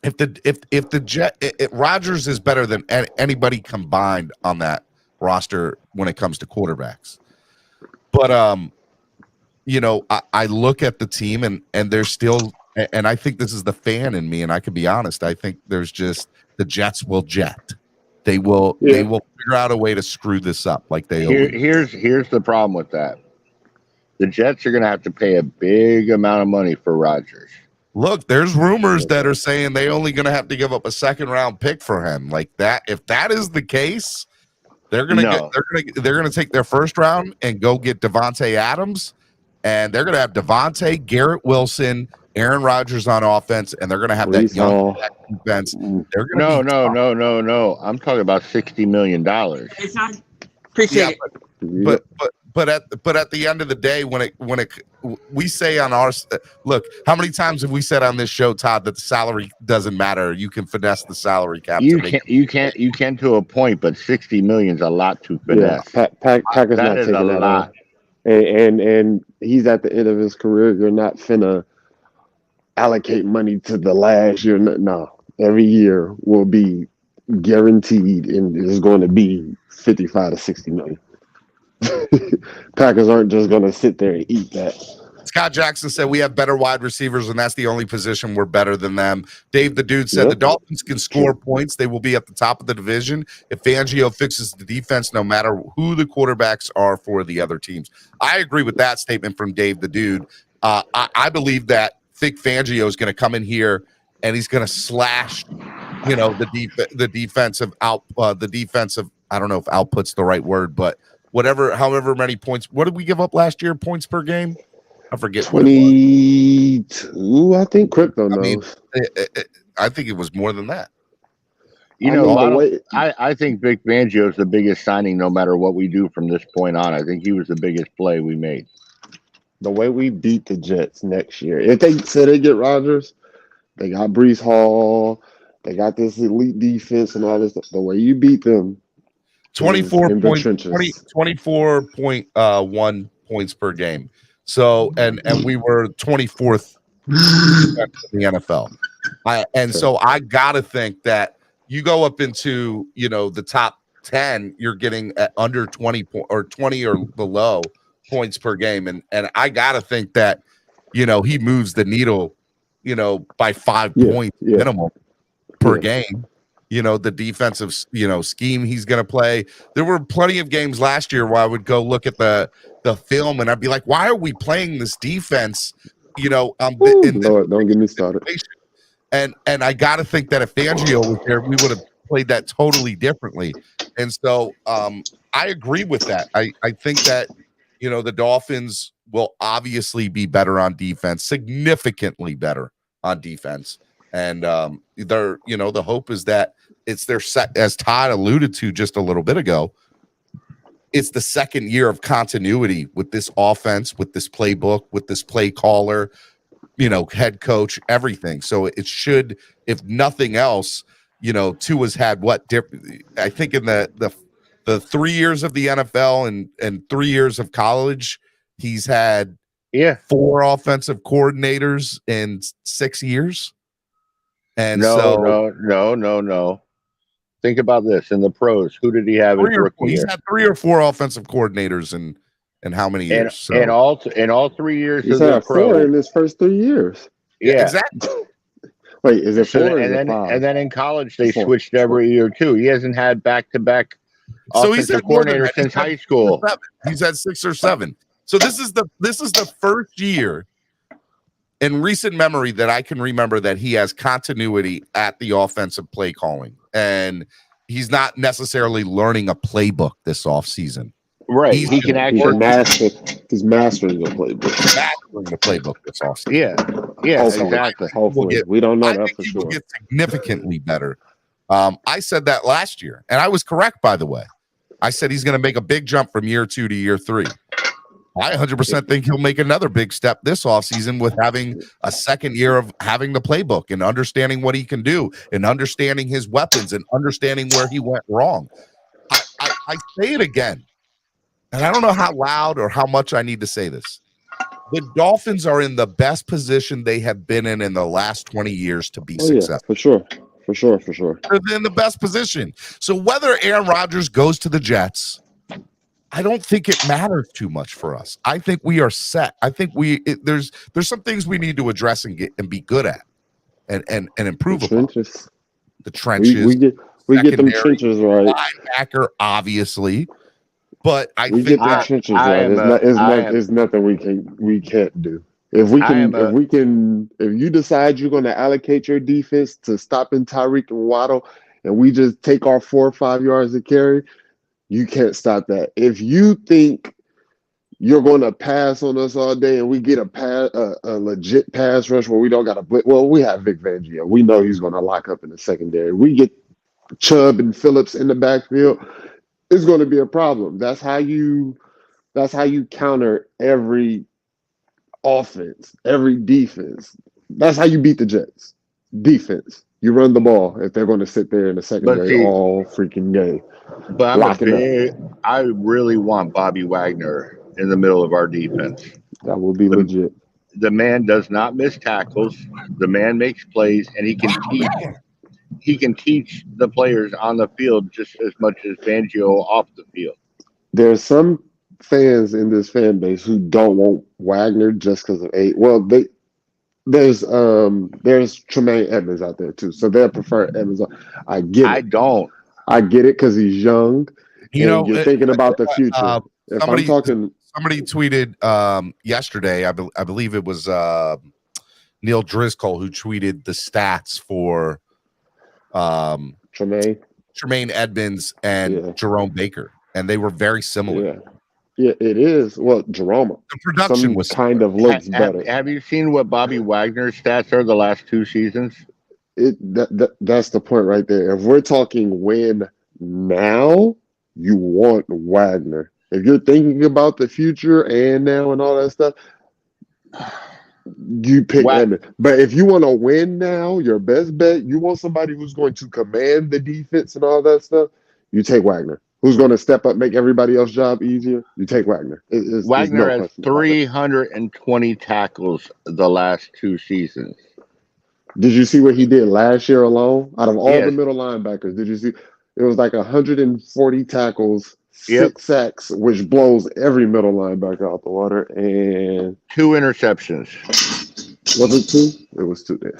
if Rodgers is better than anybody combined on that roster when it comes to quarterbacks? But I look at the team and there's still, and I think this is the fan in me, and I can be honest. I think there's just. The Jets will jet. They will figure out a way to screw this up like they always. Here's the problem with that. The Jets are going to have to pay a big amount of money for Rodgers. Look, there's rumors that are saying they only going to have to give up a 2nd-round pick for him. Like that, if that is the case, they're going to take their 1st round and go get Devontae Adams, and they're going to have Devontae, Garrett Wilson, Aaron Rodgers on offense, and they're going to have that young defense. They're going No. I'm talking about $60 million. Appreciate it. But at the end of the day, when we say on our look, how many times have we said on this show, Todd, that the salary doesn't matter? You can finesse the salary cap. You can to a point, but $60 million is a lot to finesse. Yeah, Packers not taking a lot. And he's at the end of his career. You're not finna allocate money to the last year. No, every year will be guaranteed, and it's going to be 55 to 60 million. Packers aren't just going to sit there and eat that. Scott Jackson said we have better wide receivers, and that's the only position we're better than them. Dave the Dude said the Dolphins can score points. They will be at the top of the division if Fangio fixes the defense, no matter who the quarterbacks are for the other teams. I agree with that statement from Dave the Dude. I believe that Vic Fangio is going to come in here and he's going to slash, the defensive I don't know if output's the right word, but however many points. What did we give up last year? Points per game? I forget. 22. I think Crypto knows. I think it was more than that. I think Vic Fangio is the biggest signing, no matter what we do from this point on. I think he was the biggest play we made. The way we beat the Jets next year, if they say they get Rodgers, they got Breece Hall, they got this elite defense and all this stuff. The way you beat them, 24.1 points per game. So and we were 24th in the NFL. So I gotta think that you go up into the top 10, you're getting at under 20 or 20 or below points per game, and I gotta think that he moves the needle by 5 points minimum per game. The defensive, scheme he's going to play. There were plenty of games last year where I would go look at the film and I'd be like, why are we playing this defense? Lord, don't get me started. And I got to think that if Fangio was there, we would have played that totally differently. And so I agree with that. I think that, the Dolphins will obviously be better on defense, significantly better on defense. And they're, the hope is that it's their set, as Todd alluded to just a little bit ago. It's the second year of continuity with this offense, with this playbook, with this play caller, head coach, everything. So it should, if nothing else, Tua's had I think in the 3 years of the NFL and 3 years of college, he's had 4 offensive coordinators in 6 years. And no. Think about this. In the pros, who did he have in rookie year? He's had 3 or 4 offensive coordinators in how many years? In all 3 years he's of the had pro. 4 in his first 3 years. Yeah, exactly. Wait, is it 4 or and is it 5? And then in college they switched every year too. He hasn't had back-to-back offensive coordinator since high school. He's had 6 or 7. So this is the first year in recent memory that I can remember that he has continuity at the offensive play calling, and he's not necessarily learning a playbook this offseason. Right, he can actually he's mastering the playbook. Mastering the playbook this offseason. Yeah, exactly. Hopefully, we don't know I that think for he sure. will get significantly better. I said that last year, and I was correct, by the way. I said he's going to make a big jump from year 2 to year 3. I 100% think he'll make another big step this offseason with having a second year of having the playbook and understanding what he can do and understanding his weapons and understanding where he went wrong. I say it again, and I don't know how loud or how much I need to say this. The Dolphins are in the best position they have been in the last 20 years to be successful. For sure. They're in the best position. So whether Aaron Rodgers goes to the Jets, I don't think it matters too much for us. I think we are set. I think there's some things we need to address and be good at and improve upon. The trenches. We get them trenches right. Linebacker, obviously. But I think get the trenches right. It's nothing we can't do. If you decide you're going to allocate your defense to stopping Tyreek and Waddle, and we just take our 4 or 5 yards to carry, you can't stop that. If you think you're going to pass on us all day and we get a legit pass rush where we don't got to blitz, well, we have Vic Fangio. We know he's going to lock up in the secondary. We get Chubb and Phillips in the backfield, it's going to be a problem. That's how you counter every offense, every defense. That's how you beat the Jets. Defense. You run the ball if they're going to sit there in the secondary all freaking game. But I really want Bobby Wagner in the middle of our defense. That will be legit. The man does not miss tackles. The man makes plays, and he can teach the players on the field just as much as Fangio off the field. There's some fans in this fan base who don't want Wagner just because of age. Well, there's Tremaine Edmonds out there too, so they'll prefer Edmonds. I get it. I get it because he's young. You're thinking about the future. Somebody tweeted yesterday. I believe it was Neil Driscoll who tweeted the stats for Tremaine Edmonds and Jerome Baker, and they were very similar. Yeah, it is. Well, Jerome, the production was kind of looks better. Have you seen what Bobby Wagner's stats are the last 2 seasons? That's the point right there. If we're talking win now, you want Wagner. If you're thinking about the future and now and all that stuff, you pick Edmonds. But if you want to win now, your best bet, you want somebody who's going to command the defense and all that stuff, you take Wagner. Who's going to step up, make everybody else's job easier? You take Wagner. Wagner has 320 tackles the last 2 seasons. Did you see what he did last year alone? Out of all the middle linebackers, did you see? It was like 140 tackles, 6 sacks, which blows every middle linebacker out the water, and 2 interceptions. Was it 2? It was 2 there.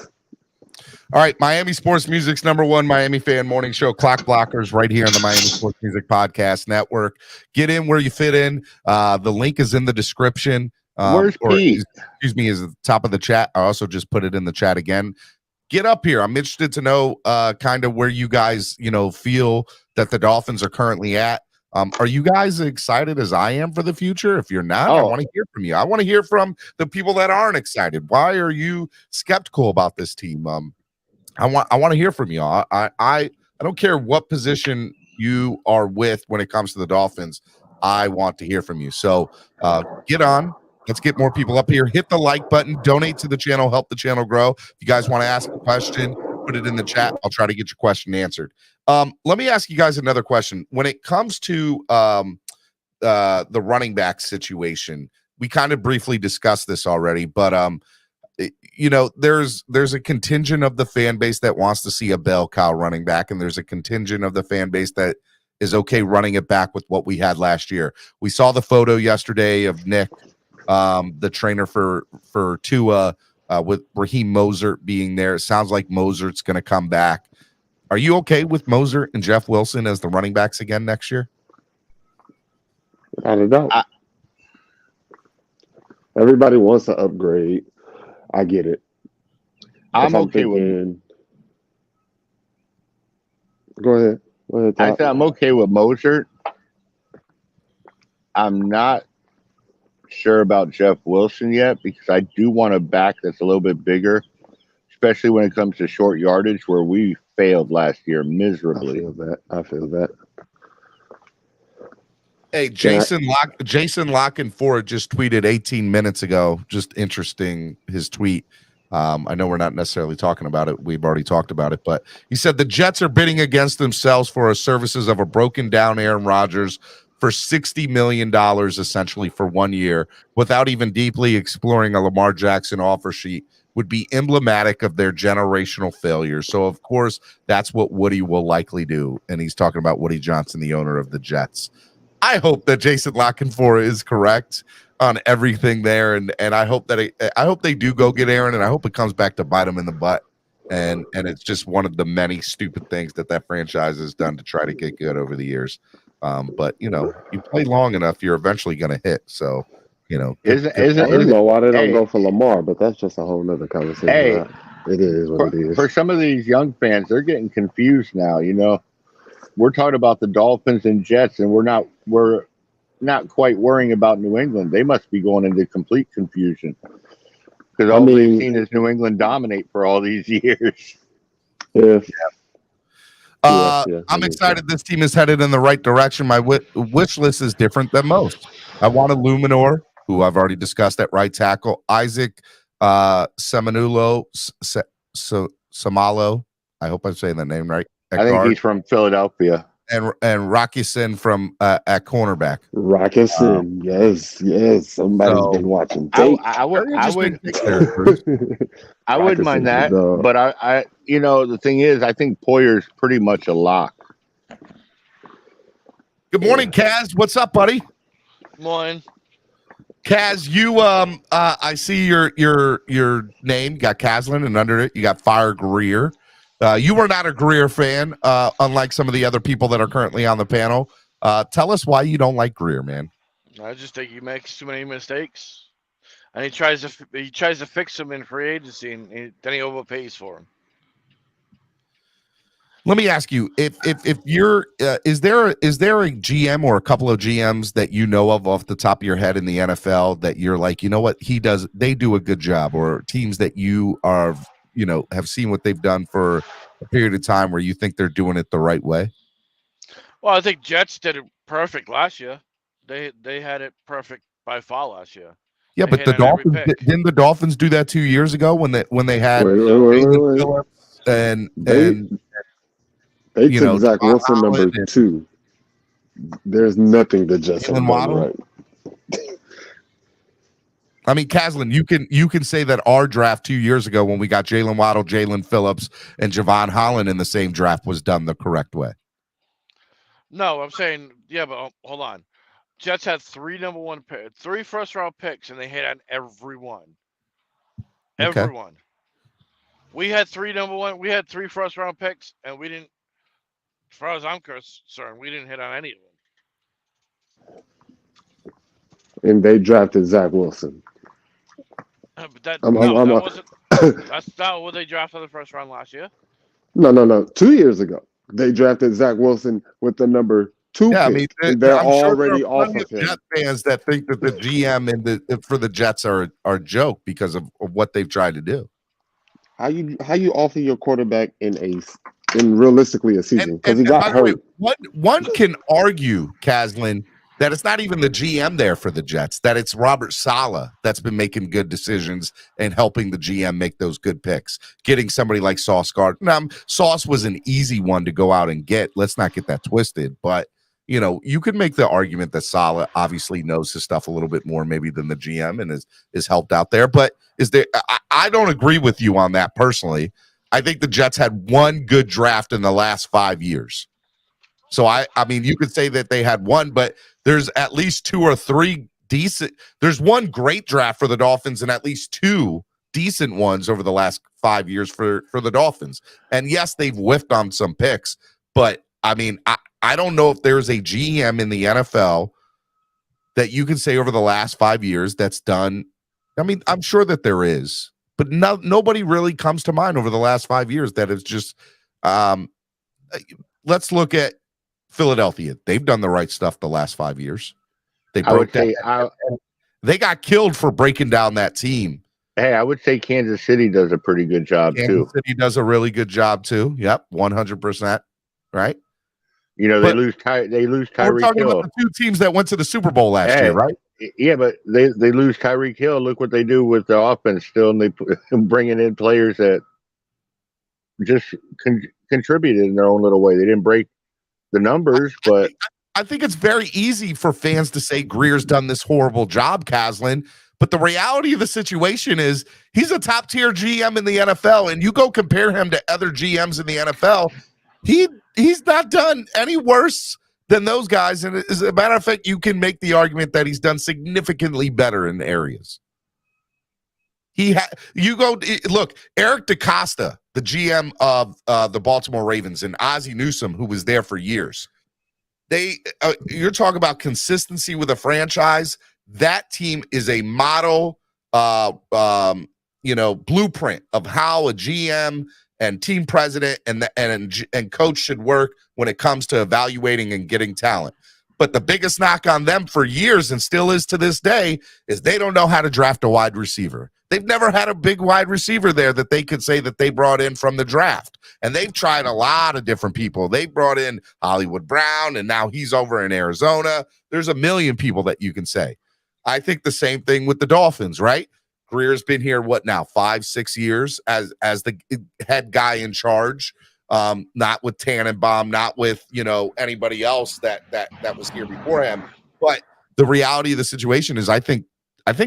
All right, Miami Sports Music's #1 Miami fan morning show, Clock Blockers, right here on the Miami Sports Music Podcast Network. Get in where you fit in. The link is in the description. Where's Pete? Excuse me, is at the top of the chat. I also just put it in the chat again. Get up here. I'm interested to know kind of where you guys, feel that the Dolphins are currently at. Are you guys excited as I am for the future? If you're not, I want to hear from you. I want to hear from the people that aren't excited. Why are you skeptical about this team? I want to hear from you. I don't care what position you are with when it comes to the Dolphins. I want to hear from you. So get on. Let's get more people up here. Hit the like button. Donate to the channel. Help the channel grow. If you guys want to ask a question, put it in the chat. I'll try to get your question answered. Let me ask you guys another question. When it comes to the running back situation, we kind of briefly discussed this already, but there's a contingent of the fan base that wants to see a bell cow running back, and there's a contingent of the fan base that is okay running it back with what we had last year. We saw the photo yesterday of Nick, the trainer for Tua, with Raheem Mostert being there. It sounds like Mosert's going to come back. Are you okay with Mostert and Jeff Wilson as the running backs again next year? I don't know. Everybody wants to upgrade. I get it. I'm okay with. Go ahead. I said I'm okay with Mostert. I'm not sure about Jeff Wilson yet because I do want a back that's a little bit bigger, especially when it comes to short yardage, where we failed last year miserably. I feel that. Hey, Jason Lockenford just tweeted 18 minutes ago. Just interesting, his tweet. I know we're not necessarily talking about it. We've already talked about it, but he said the Jets are bidding against themselves for the services of a broken down Aaron Rodgers for $60 million, essentially for 1 year, without even deeply exploring a Lamar Jackson offer sheet, would be emblematic of their generational failure. So, of course, that's what Woody will likely do. And he's talking about Woody Johnson, the owner of the Jets. I hope that Jason Lockenford is correct on everything there, and I hope that I hope they do go get Aaron, and I hope it comes back to bite him in the butt, and it's just one of the many stupid things that franchise has done to try to get good over the years. But you play long enough, you're eventually going to hit. So I don't know why they don't go for Lamar, but that's just a whole nother conversation. Hey, it is what it is. For some of these young fans, they're getting confused now. We're talking about the Dolphins and Jets, and we're not quite worrying about New England. They must be going into complete confusion because all they've seen is New England dominate for all these years. I'm excited this team is headed in the right direction. My wish list is different than most. I want a Luminor, who I've already discussed at right tackle, Isaac Samanulo, Samalo. I hope I'm saying the name right. I think he's from Philadelphia. And Rockison from at cornerback. Rockison, yes. Somebody's been watching tape. I wouldn't mind that, but I the thing is, I think Poyer's pretty much a lock. Good morning, Kaz. What's up, buddy? Morning. Kaz, you I see your name got Caslin, and under it you got Fire Greer. You were not a Greer fan, unlike some of the other people that are currently on the panel. Tell us why you don't like Greer, man. I just think he makes too many mistakes, and he tries to fix them in free agency, and then he overpays for them. Let me ask you, if you're is there a GM or a couple of GMs that you know of off the top of your head in the NFL that you're like, you know what, they do a good job, or teams that you are have seen what they've done for a period of time where you think they're doing it the right way? Well, I think Jets did it perfect last year. They had it perfect by far last year. Yeah, but the Dolphins didn't the Dolphins do that 2 years ago when they had wait. and they took Zach Wilson number 2. There's nothing the Jets have done right. I mean, Caslin, you can say that our draft 2 years ago when we got Jalen Waddle, Jalen Phillips, and Javon Holland in the same draft was done the correct way. No, I'm saying, yeah, but hold on. Jets had 3 first-round picks, and they hit on every one. Okay. Everyone. We had 3 number one. We had 3 first round picks, and we didn't. As far as I'm concerned, we didn't hit on any of them. And they drafted Zach Wilson. But that I'm- no, I'm- that I'm- wasn't. That's not what they drafted in the first round last year. No. 2 years ago, they drafted Zach Wilson with the number 2 Yeah, I pick, mean, and they're I'm sure there already are off plenty of him. Jet fans that think that the GM and for the Jets are a joke because of what they've tried to do. How you offer your quarterback in realistically a season because he got by the way, hurt. one can argue, Caslin, that it's not even the GM there for the Jets, that it's Robert Saleh that's been making good decisions and helping the GM make those good picks, getting somebody like Sauce Gardner. Now, Sauce was an easy one to go out and get. Let's not get that twisted. But, you could make the argument that Saleh obviously knows his stuff a little bit more maybe than the GM and is helped out there. But I don't agree with you on that personally. I think the Jets had one good draft in the last 5 years. So, I mean, you could say that they had one, but there's at least 2 or 3 decent. There's one great draft for the Dolphins and at least 2 decent ones over the last 5 years for the Dolphins. And yes, they've whiffed on some picks, but I mean, I don't know if there's a GM in the NFL that you can say over the last 5 years that's done. I mean, I'm sure that there is, but nobody really comes to mind over the last 5 years that is just. Let's look at Philadelphia. They've done the right stuff the last 5 years. They got killed for breaking down that team. Hey, I would say Kansas City does a pretty good job too. Kansas City does a really good job too. Yep, 100%. Right. They lose Tyreek We're talking Hill. about the 2 teams that went to the Super Bowl last year, right? Yeah, but they lose Tyreek Hill. Look what they do with the offense still, and they bringing in players that just contributed in their own little way. They didn't break the numbers, but I think it's very easy for fans to say Greer's done this horrible job, Caslin. But the reality of the situation is he's a top tier GM in the NFL, and you go compare him to other GMs in the NFL. He's not done any worse than those guys. And as a matter of fact, you can make the argument that he's done significantly better in areas. Look, Eric DeCosta, the GM of the Baltimore Ravens, and Ozzie Newsome, who was there for years. You're talking about consistency with a franchise. That team is a model, blueprint of how a GM and team president and coach should work when it comes to evaluating and getting talent. But the biggest knock on them for years, and still is to this day, is they don't know how to draft a wide receiver. They've never had a big wide receiver there that they could say that they brought in from the draft. And they've tried a lot of different people. They brought in Hollywood Brown, and now he's over in Arizona. There's a million people that you can say. I think the same thing with the Dolphins, right? Greer's been here, 5-6 years as the head guy in charge. Not with Tannenbaum, not with anybody else that was here before him. But the reality of the situation is, I think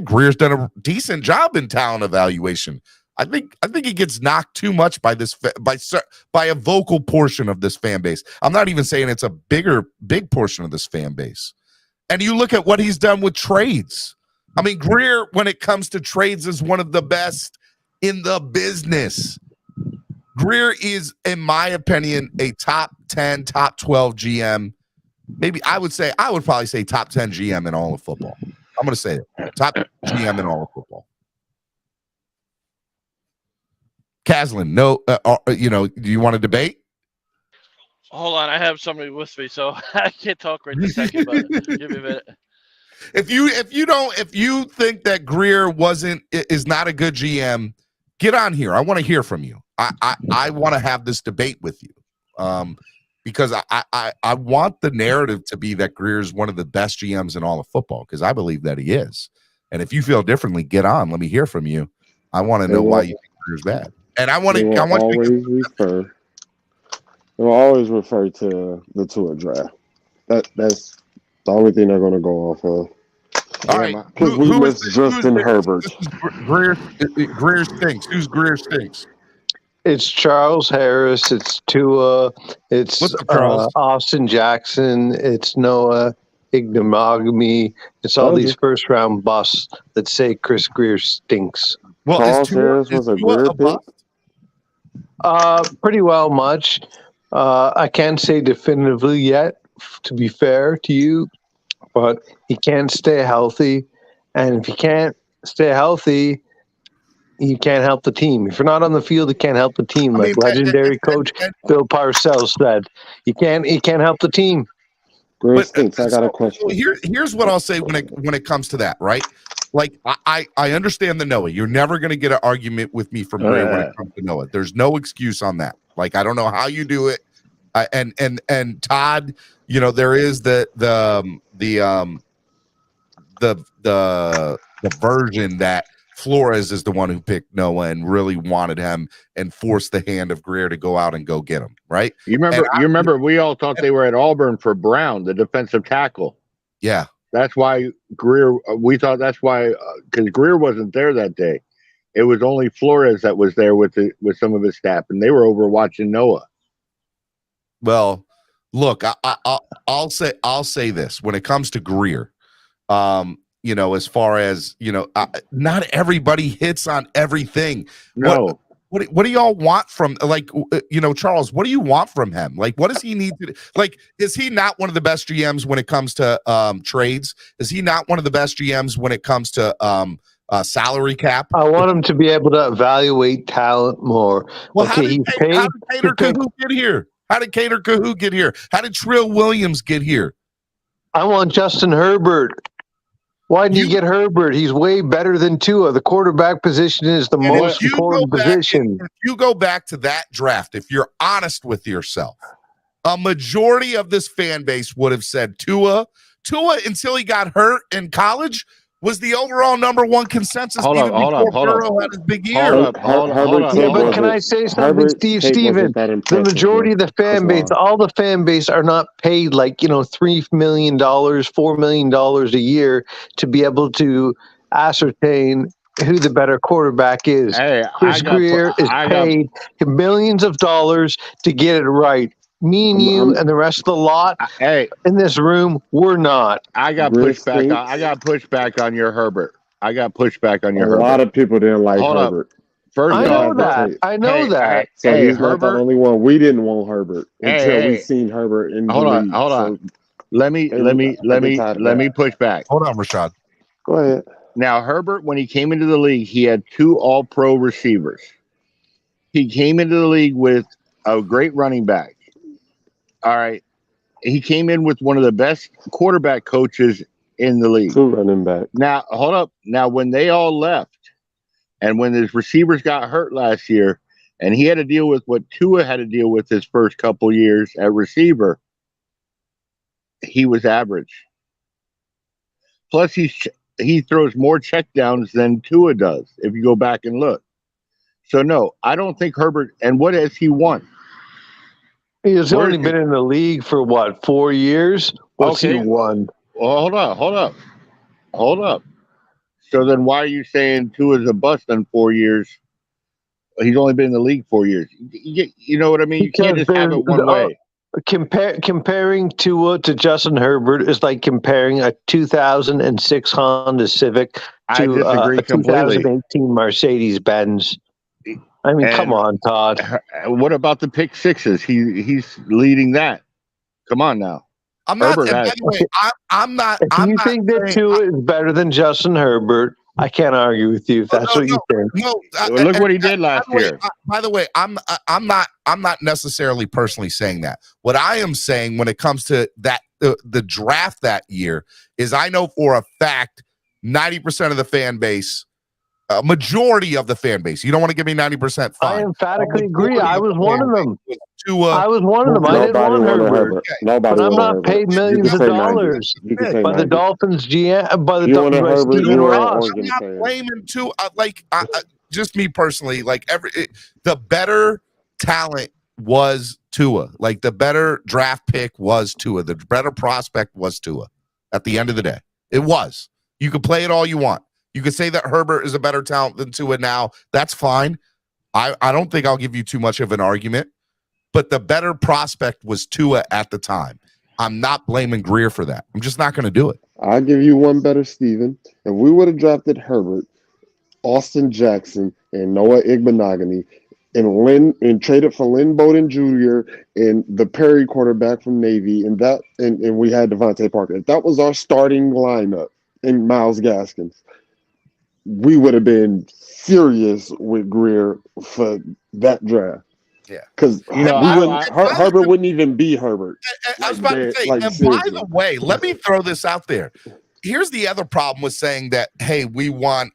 Greer's done a decent job in talent evaluation. I think he gets knocked too much by a vocal portion of this fan base. I'm not even saying it's a big portion of this fan base. And you look at what he's done with trades. I mean, Greer, when it comes to trades, is one of the best in the business. Greer is, in my opinion, a top 10, top 12 GM. Maybe I would probably say top 10 GM in all of football. I'm going to say it. Top GM in all of football. Caslin, no, do you want to debate? Hold on, I have somebody with me, so I can't talk right this second, but give me a minute. If you think that Greer is not a good GM, get on here. I want to hear from you. I want to have this debate with you. Because I want the narrative to be that Greer is one of the best GMs in all of football, because I believe that he is. And if you feel differently, get on. Let me hear from you. I want to know why you think Greer's bad. And I want to. They will always refer to the Tua draft. That's the only thing they're going to go off of. All right, because we missed Justin Herbert. Greer stinks. Who's Greer stinks? It's Charles Harris. It's Tua. It's Austin Jackson. It's Noah Ignomagami. It's all these first-round busts that say Chris Greer stinks. Well, Charles Harris was a Tua Greer a bust? Pretty well much. I can't say definitively yet, to be fair to you, but he can't stay healthy. And if he can't stay healthy, you can't help the team. If you're not on the field, you can't help the team. Like legendary coach Bill Parcells said, you can't help the team. Great stinks. I got a question. Here's what I'll say when it comes to that, right? Like I understand the Noah. You're never going to get an argument with me from Greer when it comes to Noah. There's no excuse on that. Like I don't know how you do it. And Todd, you know, there is the version that Flores is the one who picked Noah and really wanted him and forced the hand of Greer to go out and go get him, right? You remember we all thought they were at Auburn for Brown, the defensive tackle. Yeah. That's why Greer, we thought that's why, because Greer wasn't there that day. It was only Flores that was there with some of his staff, and they were over watching Noah. Well, look, I'll say this when it comes to Greer, you know, as far as, you know, not everybody hits on everything. No. What do y'all want from, like, you know, Charles, what do you want from him? Like, what does he need to do? Like, is he not one of the best GMs when it comes to trades? Is he not one of the best GMs when it comes to salary cap? I want him to be able to evaluate talent more. Well, okay, he's paid. How did Cater Cahoon get here? How did Cater Cahoon get here? How did Trill Williams get here? I want Justin Herbert. Why didn't you get Herbert? He's way better than Tua. The quarterback position is the most important position. If you go back to that draft, if you're honest with yourself, a majority of this fan base would have said Tua until he got hurt in college was the overall number one consensus before Burrow had his big year. But can I say something, Steven? The majority of the fan base, all the fan base are not paid like, you know, $3 million, $4 million a year to be able to ascertain who the better quarterback is. Chris Greer is paid millions of dollars to get it right. Me and you and the rest of the lot in this room, we're not. I got pushback on your Herbert. A lot of people didn't like Herbert. First, I know that. I know that. So he's not the only one. We didn't want Herbert until we seen Herbert in the league. Hold on. Let me push back. Hold on, Rashad. Go ahead. Now, Herbert, when he came into the league, he had 2 all-pro receivers. He came into the league with a great running back. All right. He came in with one of the best quarterback coaches in the league. 2 running back. Now, hold up. Now, when they all left and when his receivers got hurt last year and he had to deal with what Tua had to deal with his first couple years at receiver, he was average. Plus, he throws more checkdowns than Tua does, if you go back and look. So, no, I don't think Herbert – and what has he won? He's only been in the league for, what, 4 years? What's he won? Well, hold up. So then why are you saying Tua's a bust in 4 years? He's only been in the league 4 years. You know what I mean? You can't just have it one way. Comparing Tua to Justin Herbert is like comparing a 2006 Honda Civic to a 2018 Mercedes-Benz. I mean, come on, Todd. What about the pick sixes? He's leading that. Come on now. I'm not. By the way, I'm not. If you think that Tua is better than Justin Herbert, I can't argue with you if that's what you think. No, look what he did last year. By the way, I'm not necessarily personally saying that. What I am saying when it comes to that the draft that year is I know for a fact 90% of the fan base. Majority of the fan base. You don't want to give me 90%. Fine. I emphatically agree. I was one of them. I was one of them. I didn't want Herbert. But I'm not paid millions of dollars by the Dolphins GM. By the Dolphins, Stephen Ross. I'm not blaming Tua. Just me personally. Like the better talent was Tua. Like the better draft pick was Tua. The better prospect was Tua. At the end of the day, it was. You can play it all you want. You could say that Herbert is a better talent than Tua now. That's fine. I don't think I'll give you too much of an argument. But the better prospect was Tua at the time. I'm not blaming Greer for that. I'm just not going to do it. I'll give you one better, Steven. If we would have drafted Herbert Austin Jackson and Noah Igbenogany and traded for Lynn Bowden Jr. and the Perry quarterback from Navy, and we had Devontae Parker. If that was our starting lineup and Myles Gaskins, we would have been furious with Greer for that draft. Yeah, because Herbert wouldn't even be Herbert. I was about to say, and by the way, let me throw this out there. Here's the other problem with saying that, hey, we want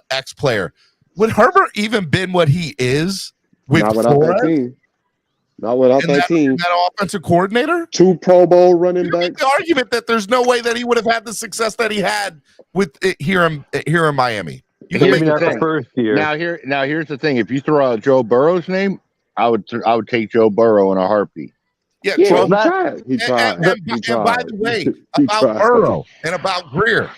X player. Would Herbert even been what he is with Not without that team? Not without that team. That offensive coordinator? 2 Pro Bowl running backs. The argument that there's no way that he would have had the success that he had with it here in Miami. You can make the first year. Now here's the thing. If you throw out Joe Burrow's name, I would take Joe Burrow in a heartbeat. Yeah, he tried. And by the way, about Burrow and about Greer.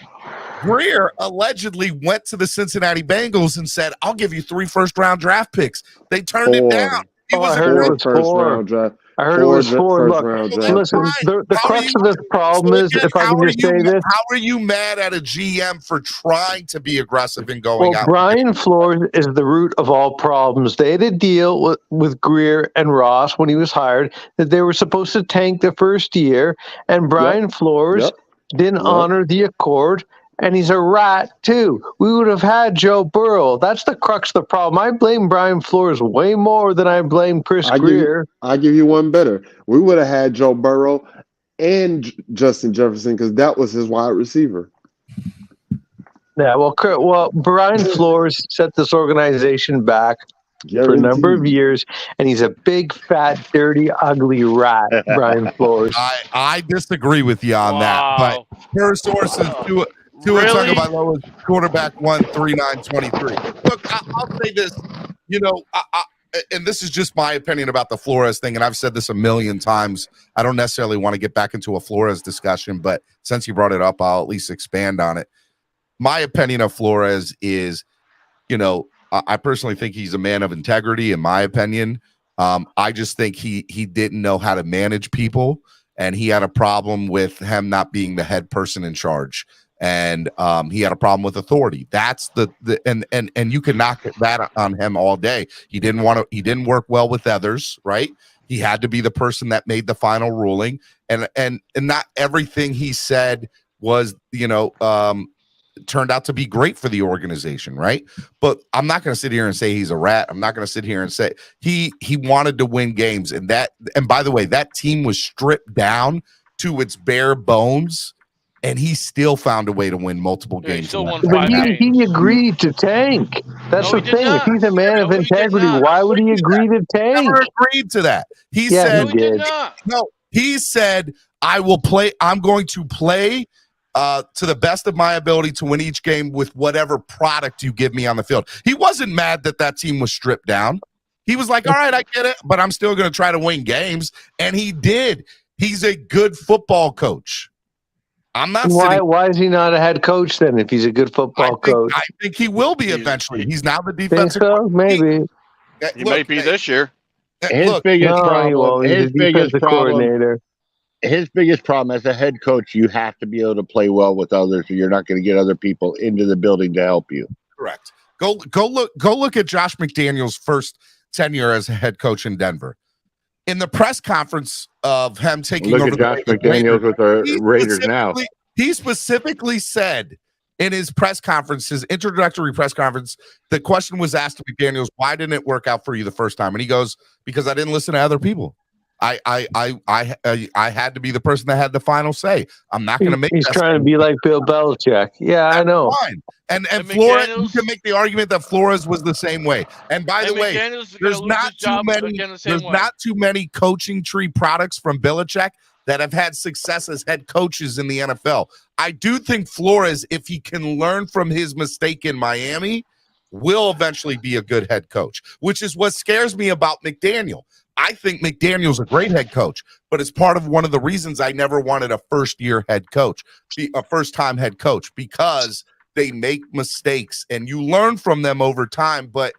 Greer allegedly went to the Cincinnati Bengals and said, "I'll give you 3 first-round draft picks." They turned it down. I heard it was 4. I heard it was 4. Look, listen, the crux of this problem is, if I can just say this. How are you mad at a GM for trying to be aggressive and going out? Brian Flores is the root of all problems. They had a deal with Greer and Ross when he was hired that they were supposed to tank the first year, and Brian Flores didn't honor the accord. And he's a rat, too. We would have had Joe Burrow. That's the crux of the problem. I blame Brian Flores way more than I blame Chris Greer. I'll give you one better. We would have had Joe Burrow and Justin Jefferson because that was his wide receiver. Yeah, well, Brian Flores set this organization back for a number of years, and he's a big, fat, dirty, ugly rat, Brian Flores. I disagree with you on that, but per sources, Tua Tagovailoa is quarterback 13923. Look, I'll say this, and this is just my opinion about the Flores thing, and I've said this a million times. I don't necessarily want to get back into a Flores discussion, but since you brought it up, I'll at least expand on it. My opinion of Flores is, I personally think he's a man of integrity, in my opinion. I just think he didn't know how to manage people, and he had a problem with him not being the head person in charge. And he had a problem with authority. That's and you can knock that on him all day. He didn't work well with others, right? He had to be the person that made the final ruling, and not everything he said was, turned out to be great for the organization, right? But I'm not going to sit here and say he's a rat. I'm not going to sit here and say he wanted to win games, and by the way, that team was stripped down to its bare bones. And he still found a way to win multiple games. He still won 5 games. He agreed to tank. That's the thing. If he's a man of integrity, why would he agree to tank? He never agreed to that. He said, he said, I'm going to play to the best of my ability to win each game with whatever product you give me on the field. He wasn't mad that team was stripped down. He was like, all right, I get it, but I'm still going to try to win games. And he did. He's a good football coach. I'm not. Why is he not a head coach then? If he's a good football coach, I think he will be eventually. He's now the defensive. So? Maybe he might be this year. His biggest problem as a head coach, you have to be able to play well with others, or you're not going to get other people into the building to help you. Correct. Go look at Josh McDaniels' first tenure as a head coach in Denver. In the press conference of him taking over, Josh McDaniels with the Raiders now. He specifically said in his press conference, his introductory press conference, the question was asked to McDaniels, "Why didn't it work out for you the first time?" And he goes, "Because I didn't listen to other people. I had to be the person that had the final say. I'm not going to make." He's trying to be like Bill Belichick. Yeah, I know. Fine. And Flores, you can make the argument that Flores was the same way. And by the way, there's not too many coaching tree products from Belichick that have had success as head coaches in the NFL. I do think Flores, if he can learn from his mistake in Miami, will eventually be a good head coach, which is what scares me about McDaniel. I think McDaniel's a great head coach, but it's part of one of the reasons I never wanted a first-time head coach, because they make mistakes and you learn from them over time. But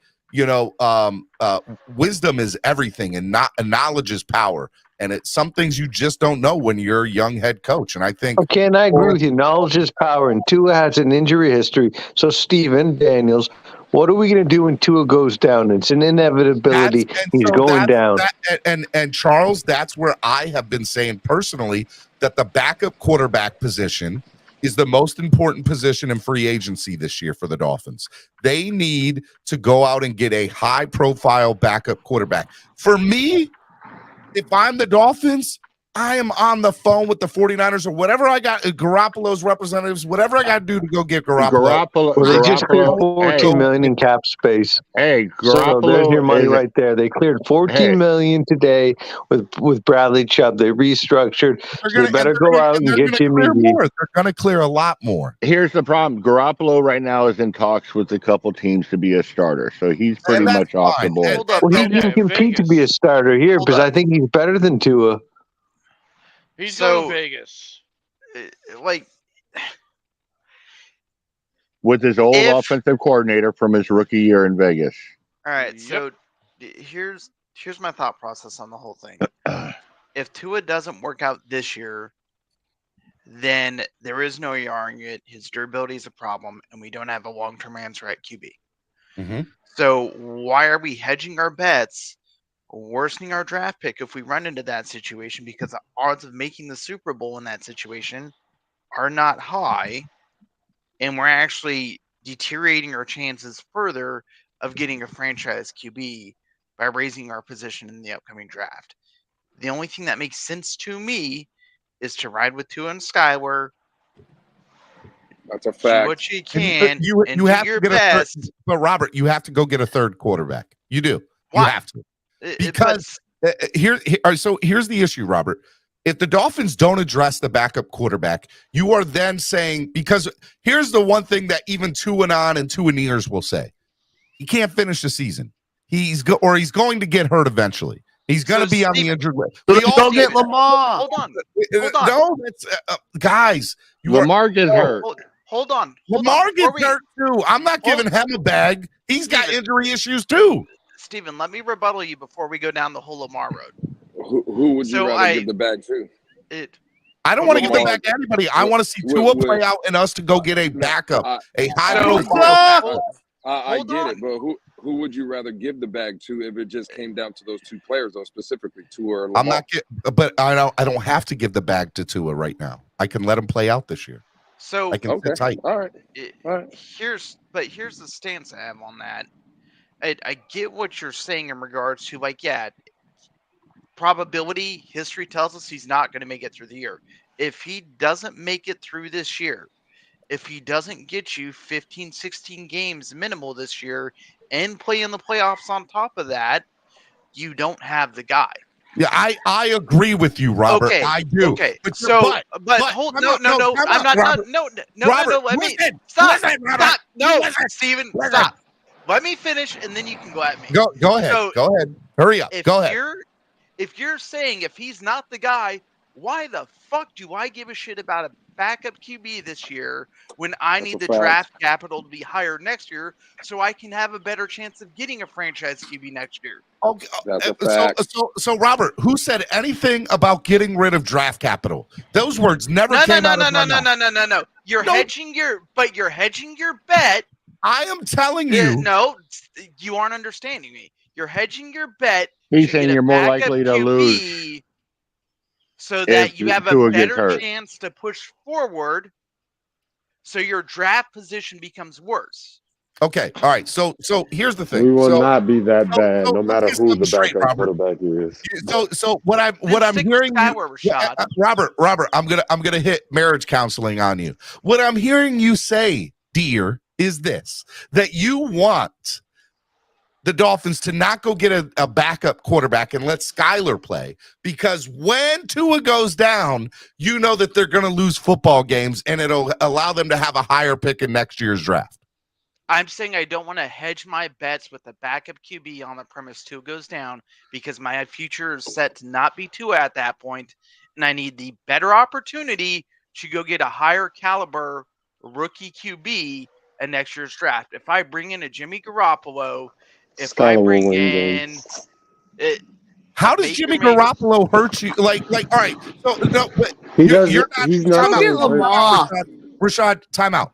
wisdom is everything, and knowledge is power. And it's some things you just don't know when you're a young head coach. And I think Okay, and I agree with you. Knowledge is power, and Tua has an injury history. So, Steven Daniels, what are we going to do when Tua goes down? It's an inevitability. He's going down. And Charles, that's where I have been saying personally that the backup quarterback position is the most important position in free agency this year for the Dolphins. They need to go out and get a high-profile backup quarterback. For me, if I'm the Dolphins, I am on the phone with the 49ers or whatever I got, Garoppolo's representatives, whatever I got to do to go get Garoppolo. Well, they just cleared $14 million in cap space. Hey, so there's your money right there. They cleared $14 million today with Bradley Chubb. They restructured. So they better go out and get Jimmy G. They're going to clear a lot more. Here's the problem. Garoppolo right now is in talks with a couple teams to be a starter. So he's pretty much off the board. Well, he can compete to be a starter here because I think he's better than Tua. He's going to Vegas. Like, with his old offensive coordinator from his rookie year in Vegas. All right, so here's my thought process on the whole thing. If Tua doesn't work out this year, then there is no arguing it. His durability is a problem, and we don't have a long-term answer at QB. Mm-hmm. So why are we hedging our bets, worsening our draft pick if we run into that situation? Because the odds of making the Super Bowl in that situation are not high, and we're actually deteriorating our chances further of getting a franchise QB by raising our position in the upcoming draft. The only thing that makes sense to me is to ride with Tua and Skyler. That's a fact. Do what you can. You have do your to get best. But Robert, you have to go get a third quarterback. You do. Why? You have to. Because here's the issue, Robert. If the Dolphins don't address the backup quarterback, you are then saying, because here's the one thing that even Tuanon and Tuaneers will say: he can't finish the season. He's going to get hurt eventually. He's going to be on the injured list. Go get Lamar. Hold on. No, it's guys. Lamar gets hurt. Hold on. Lamar gets hurt too. I'm not giving him a bag. He's got injury issues too. Steven, let me rebuttal you before we go down the whole Lamar road. Who would you rather give the bag to? I don't want to give the bag to anybody. I want to see Tua play out and us to go get a backup, a high profile. I get it, but who would you rather give the bag to if it just came down to those two players, though, specifically Tua or Lamar? I'm not, but I don't have to give the bag to Tua right now. I can let him play out this year. So I can sit tight. All right. Here's the stance I have on that. I get what you're saying in regards to, like, probability, history tells us he's not going to make it through the year. If he doesn't make it through this year, if he doesn't get you 15, 16 games minimal this year and play in the playoffs on top of that, you don't have the guy. Yeah, I agree with you, Robert. Okay, I do. Okay, but hold no. I'm not. Robert. No. Let me stop. Stop. No, Steven, stop. Let me finish, and then you can go at me. Go ahead. So, go ahead. Hurry up. Go ahead. If you're saying if he's not the guy, why the fuck do I give a shit about a backup QB this year when I need the draft capital to be higher next year so I can have a better chance of getting a franchise QB next year? Okay. So Robert, who said anything about getting rid of draft capital? Those words never came out of my mouth. No. You're hedging your bet. I am telling you. No, you aren't understanding me. You're hedging your bet. He's saying you're more likely to lose. So that you have a better chance to push forward, so your draft position becomes worse. Okay, all right. So here's the thing. We will not be that bad, no matter who the backup quarterback is. So what I'm hearing, Robert, I'm gonna hit marriage counseling on you. What I'm hearing you say, dear, is this: that you want the Dolphins to not go get a backup quarterback and let Skyler play, because when Tua goes down, you know that they're going to lose football games, and it'll allow them to have a higher pick in next year's draft. I'm saying I don't want to hedge my bets with a backup QB on the premise Tua goes down, because my future is set to not be Tua at that point, and I need the better opportunity to go get a higher caliber rookie QB in next year's draft. If I bring in a Jimmy Garoppolo, if I bring in How does Jimmy Garoppolo hurt you? Like, all right. So no, but He you're doesn't. not. He's not. Time getting out, hurt. Rashad, time out.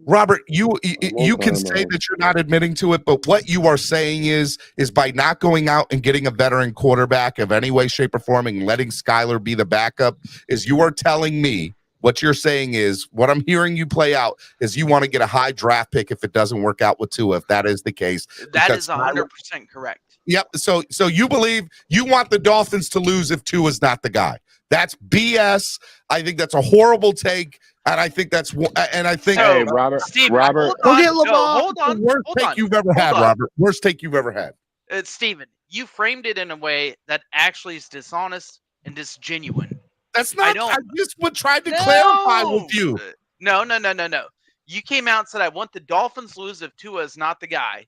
Robert, you can time say out. that you're not admitting to it, but what you are saying is by not going out and getting a veteran quarterback of any way, shape, or form and letting Skyler be the backup, is you are telling me what you're saying is what I'm hearing you play out is you want to get a high draft pick if it doesn't work out with Tua, if that is the case. That is 100% correct. Yep. So you believe you want the Dolphins to lose if Tua's not the guy. That's BS. I think that's a horrible take, and I think that's Hey, Robert. Steven, Robert, hold on. Worst take you've ever had, Robert. Worst take you've ever had. Steven, you framed it in a way that actually is dishonest and disgenuine. That's not. I just tried to clarify with you. No. You came out and said, I want the Dolphins to lose if Tua is not the guy.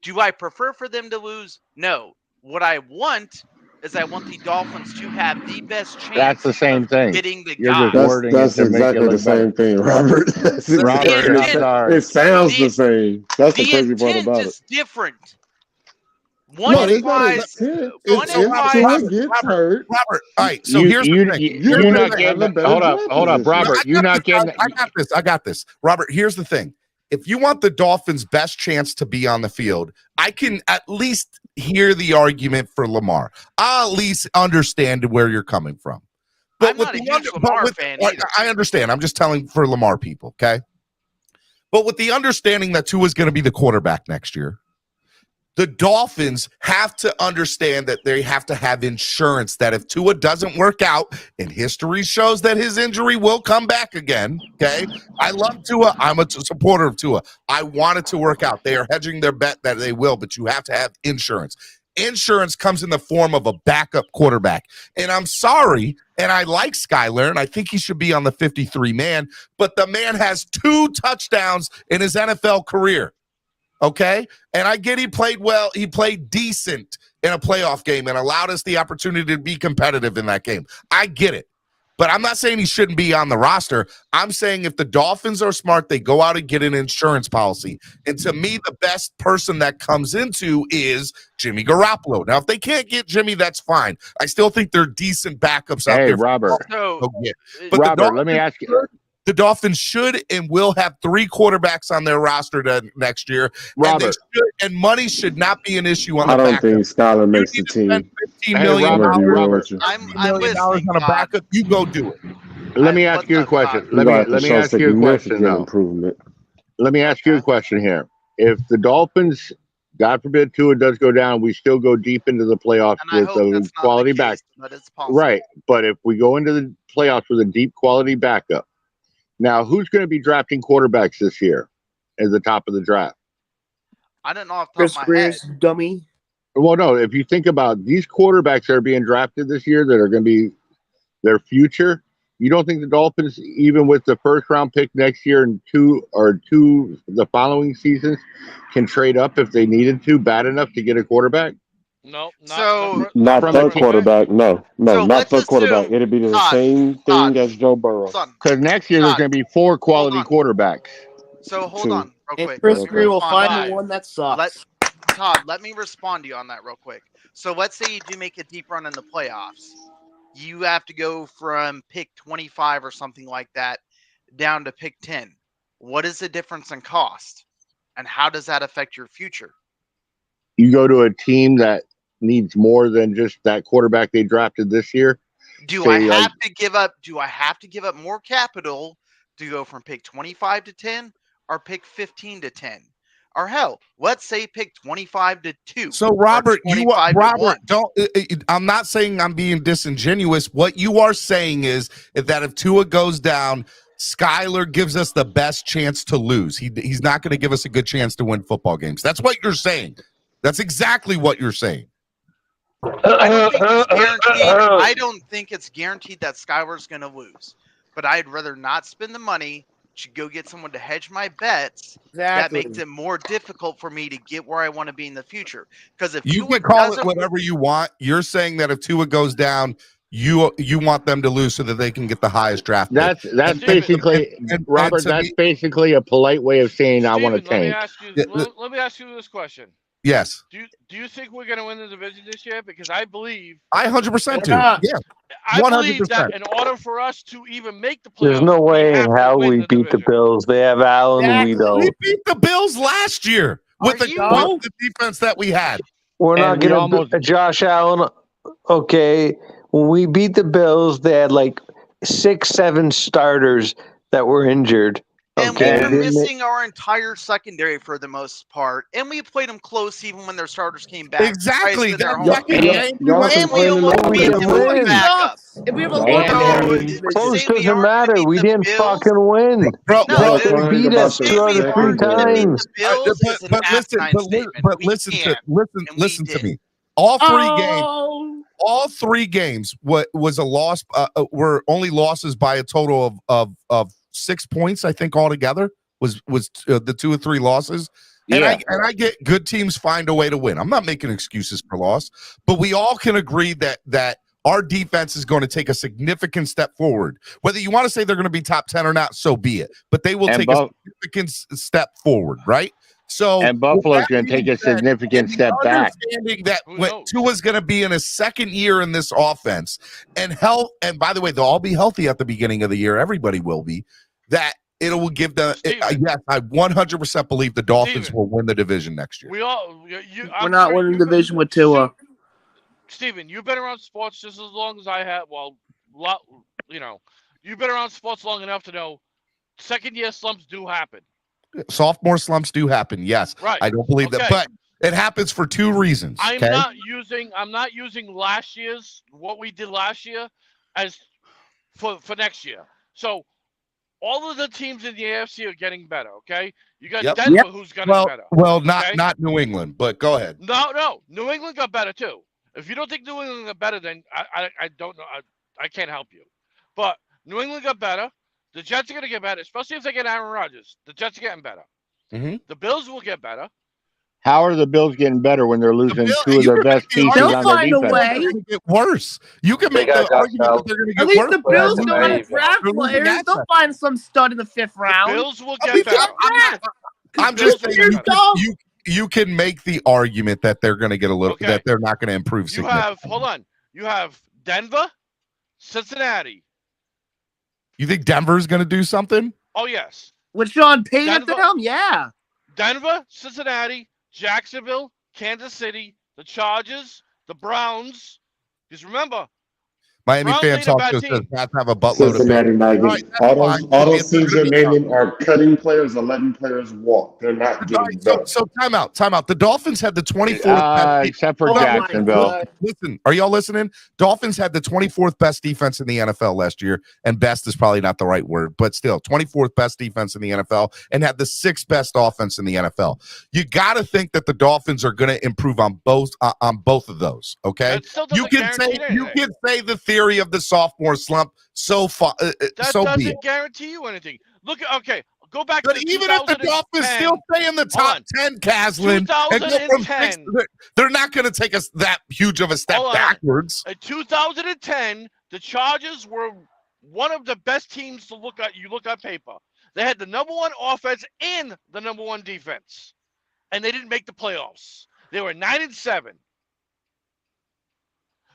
Do I prefer for them to lose? No. What I want is I want the Dolphins to have the best chance. That's the same thing. Getting the You're guy. That's exactly the same thing, Robert. Robert, I'm sorry. It sounds the same. That's the crazy part about it. It's different. One implies Robert, gets hurt. Robert, all right. So here's the thing. You're not getting. Hold up, Robert. You're not getting. I got this. Robert, here's the thing. If you want the Dolphins' best chance to be on the field, I can at least hear the argument for Lamar. I'll at least understand where you're coming from. But I'm not a huge Lamar fan either. I understand. I'm just telling for Lamar people, okay? But with the understanding that Tua is going to be the quarterback next year, the Dolphins have to understand that they have to have insurance that if Tua doesn't work out, and history shows that his injury will come back again, okay? I love Tua. I'm a supporter of Tua. I want it to work out. They are hedging their bet that they will, but you have to have insurance. Insurance comes in the form of a backup quarterback. And I'm sorry, and I like Skyler, and I think he should be on the 53-man, but the man has 2 touchdowns in his NFL career. Okay, and I get he played well. He played decent in a playoff game and allowed us the opportunity to be competitive in that game. I get it, but I'm not saying he shouldn't be on the roster. I'm saying if the Dolphins are smart, they go out and get an insurance policy. And to me, the best person that comes into is Jimmy Garoppolo. Now, if they can't get Jimmy, that's fine. I still think they're decent backups out there. Hey, Robert. But Robert, let me ask you. The Dolphins should and will have 3 quarterbacks on their roster next year. Robert. And money should not be an issue on the I don't backup. think Skyler makes the team. $15 million Robert. I'm listening, on a backup. You go do it. Let me ask you a question. Let me ask you a question now. Let me ask you a question here. If the Dolphins, God forbid, Tua does go down, we still go deep into the playoffs with a quality back. Right. But if we go into the playoffs with a deep quality backup, now, who's going to be drafting quarterbacks this year at the top of the draft? I don't know off the top of my head. Dummy. Well, no, if you think about these quarterbacks that are being drafted this year that are going to be their future, you don't think the Dolphins, even with the first-round pick next year and two the following seasons, can trade up if they needed to, bad enough to get a quarterback? No, not the quarterback. No, not the quarterback. It'd be the same thing as Joe Burrow. Because next year there's going to be 4 quality quarterbacks. So hold on, real quick. Chris Greer will find the one that sucks. Todd, let me respond to you on that real quick. So let's say you do make a deep run in the playoffs. You have to go from pick 25 or something like that down to pick 10. What is the difference in cost? And how does that affect your future? You go to a team that needs more than just that quarterback they drafted this year. Do I have to give up more capital to go from pick 25 to 10 or pick 15 to 10? Or hell, let's say pick 25 to 2. So Robert, I'm not saying I'm being disingenuous. What you are saying is that if Tua goes down, Skyler gives us the best chance to lose. He's not going to give us a good chance to win football games. That's what you're saying. That's exactly what you're saying. I don't think it's guaranteed that Skyler's going to lose. But I'd rather not spend the money to go get someone to hedge my bets. That makes it more difficult for me to get where I want to be in the future. Because if you can call it whatever you want, you're saying that if Tua goes down, you want them to lose so that they can get the highest draft. That's basically Robert. That's basically a polite way of saying I want to tank. Let me ask you this question. Yes. Do you think we're going to win the division this year? Because I believe I 100% do. Yeah. I believe that in order for us to even make the playoffs, There's no way in hell we beat the division. Bills. They have Allen and we don't. We beat the Bills last year with the defense that we had. We're not going to Josh Allen. Okay, when we beat the Bills, they had like 6-7 starters that were injured. And Okay, we were missing our entire secondary for the most part, and we played them close even when their starters came back. Exactly. And we almost beat them with backups. Close doesn't matter. We didn't fucking win. Bro, they beat us 2 out of 3 times. But listen to me. All three games was a loss. Were only losses by a total of 6 points. I think altogether was the 2 or 3 losses. And I get good teams find a way to win. I'm not making excuses for loss, but we all can agree that our defense is going to take a significant step forward. Whether you want to say they're going to be top 10 or not, so be it. But they will take a significant step forward, right? So and Buffalo's going to take a significant step back. Understanding that Tua's going to be in his second year in this offense, and by the way, they'll all be healthy at the beginning of the year. Everybody will be. That it will give them. Yes, I 100% believe the Dolphins will win the division next year. We're not winning the division with Tua. Steven, you've been around sports just as long as I have. Well, you've been around sports long enough to know second-year slumps do happen. Sophomore slumps do happen. Yes, right. I don't believe that, but it happens for 2 reasons. I'm not using what we did last year as for next year. So all of the teams in the AFC are getting better. Okay, you got Denver, who's getting better. Well, not New England, but go ahead. No, New England got better too. If you don't think New England got better, then I don't know. I can't help you. But New England got better. The Jets are going to get better, especially if they get Aaron Rodgers. The Jets are getting better. Mm-hmm. The Bills will get better. How are the Bills getting better when they're losing 2 of their best pieces on their defense? They'll find a way. Get worse. You can make the argument that they're going to get worse. At least the Bills don't have draft players. They'll find some stud in the 5th round. The Bills will get better. I'm just saying you can make the argument that they're going to get a little that they're not going to improve significantly. You have Denver, Cincinnati. You think Denver's going to do something? Oh, yes. With Sean Payton at the helm? Yeah. Denver, Cincinnati, Jacksonville, Kansas City, the Chargers, the Browns. Because remember, Miami fans also says Pats have a buttload Cincinnati of Bengals. All those teams are naming are cutting players, 11 players walk. They're not getting better. So time out. The Dolphins had the 24th except for Jacksonville. Listen, are y'all listening? Dolphins had the 24th best defense in the NFL last year, and best is probably not the right word, but still 24th best defense in the NFL, and had the 6th best offense in the NFL. You got to think that the Dolphins are going to improve on both of those. Okay, you can say the theory of the sophomore slump so far. That doesn't guarantee you anything. Look, go back. But even if the Dolphins still stay in the top 10, Caslin, they're not going to take us that huge of a step backwards. In 2010, the Chargers were one of the best teams to look at. You look at paper. They had the number 1 offense and the number 1 defense, and they didn't make the playoffs. They were 9-7.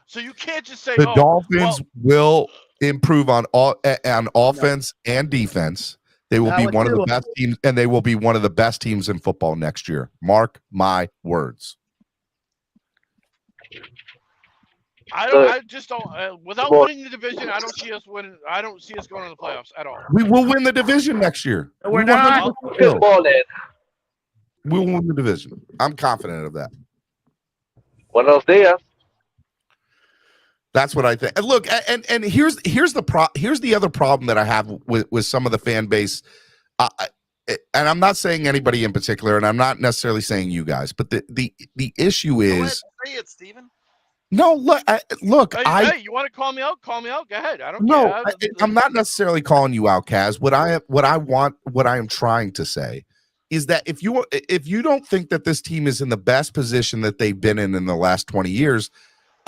So you can't just say the Dolphins will improve on offense and defense. They will be one of the best teams, and they will be one of the best teams in football next year. Mark my words. I just don't. Without winning the division, I don't see us winning. I don't see us going to the playoffs at all. We will win the division next year. We're not. We will win the division. I'm confident of that. Buenos dias. That's what I think. And look, and here's the other problem that I have with some of the fan base, and I'm not saying anybody in particular, and I'm not necessarily saying you guys, but the issue is. Say it, Steven. No, look. Hey, you want to call me out? Call me out. Go ahead. I don't care. I'm not necessarily calling you out, Kaz. What I am trying to say is that if you don't think that this team is in the best position that they've been in the last 20 years.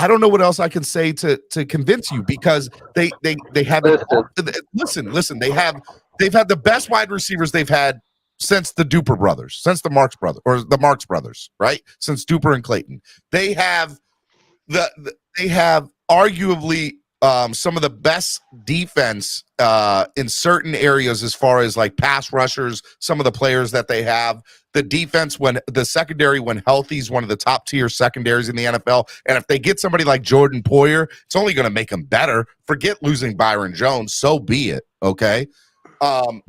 I don't know what else I can say to convince you, because they have listen. They've had the best wide receivers they've had since the Duper brothers, since the Marx brothers, right? Since Duper and Clayton, they have arguably some of the best defense in certain areas as far as like pass rushers, some of the players that they have. The defense, when the secondary, when healthy, is one of the top tier secondaries in the NFL. And if they get somebody like Jordan Poyer, it's only going to make them better. Forget losing Byron Jones. So be it. Okay. And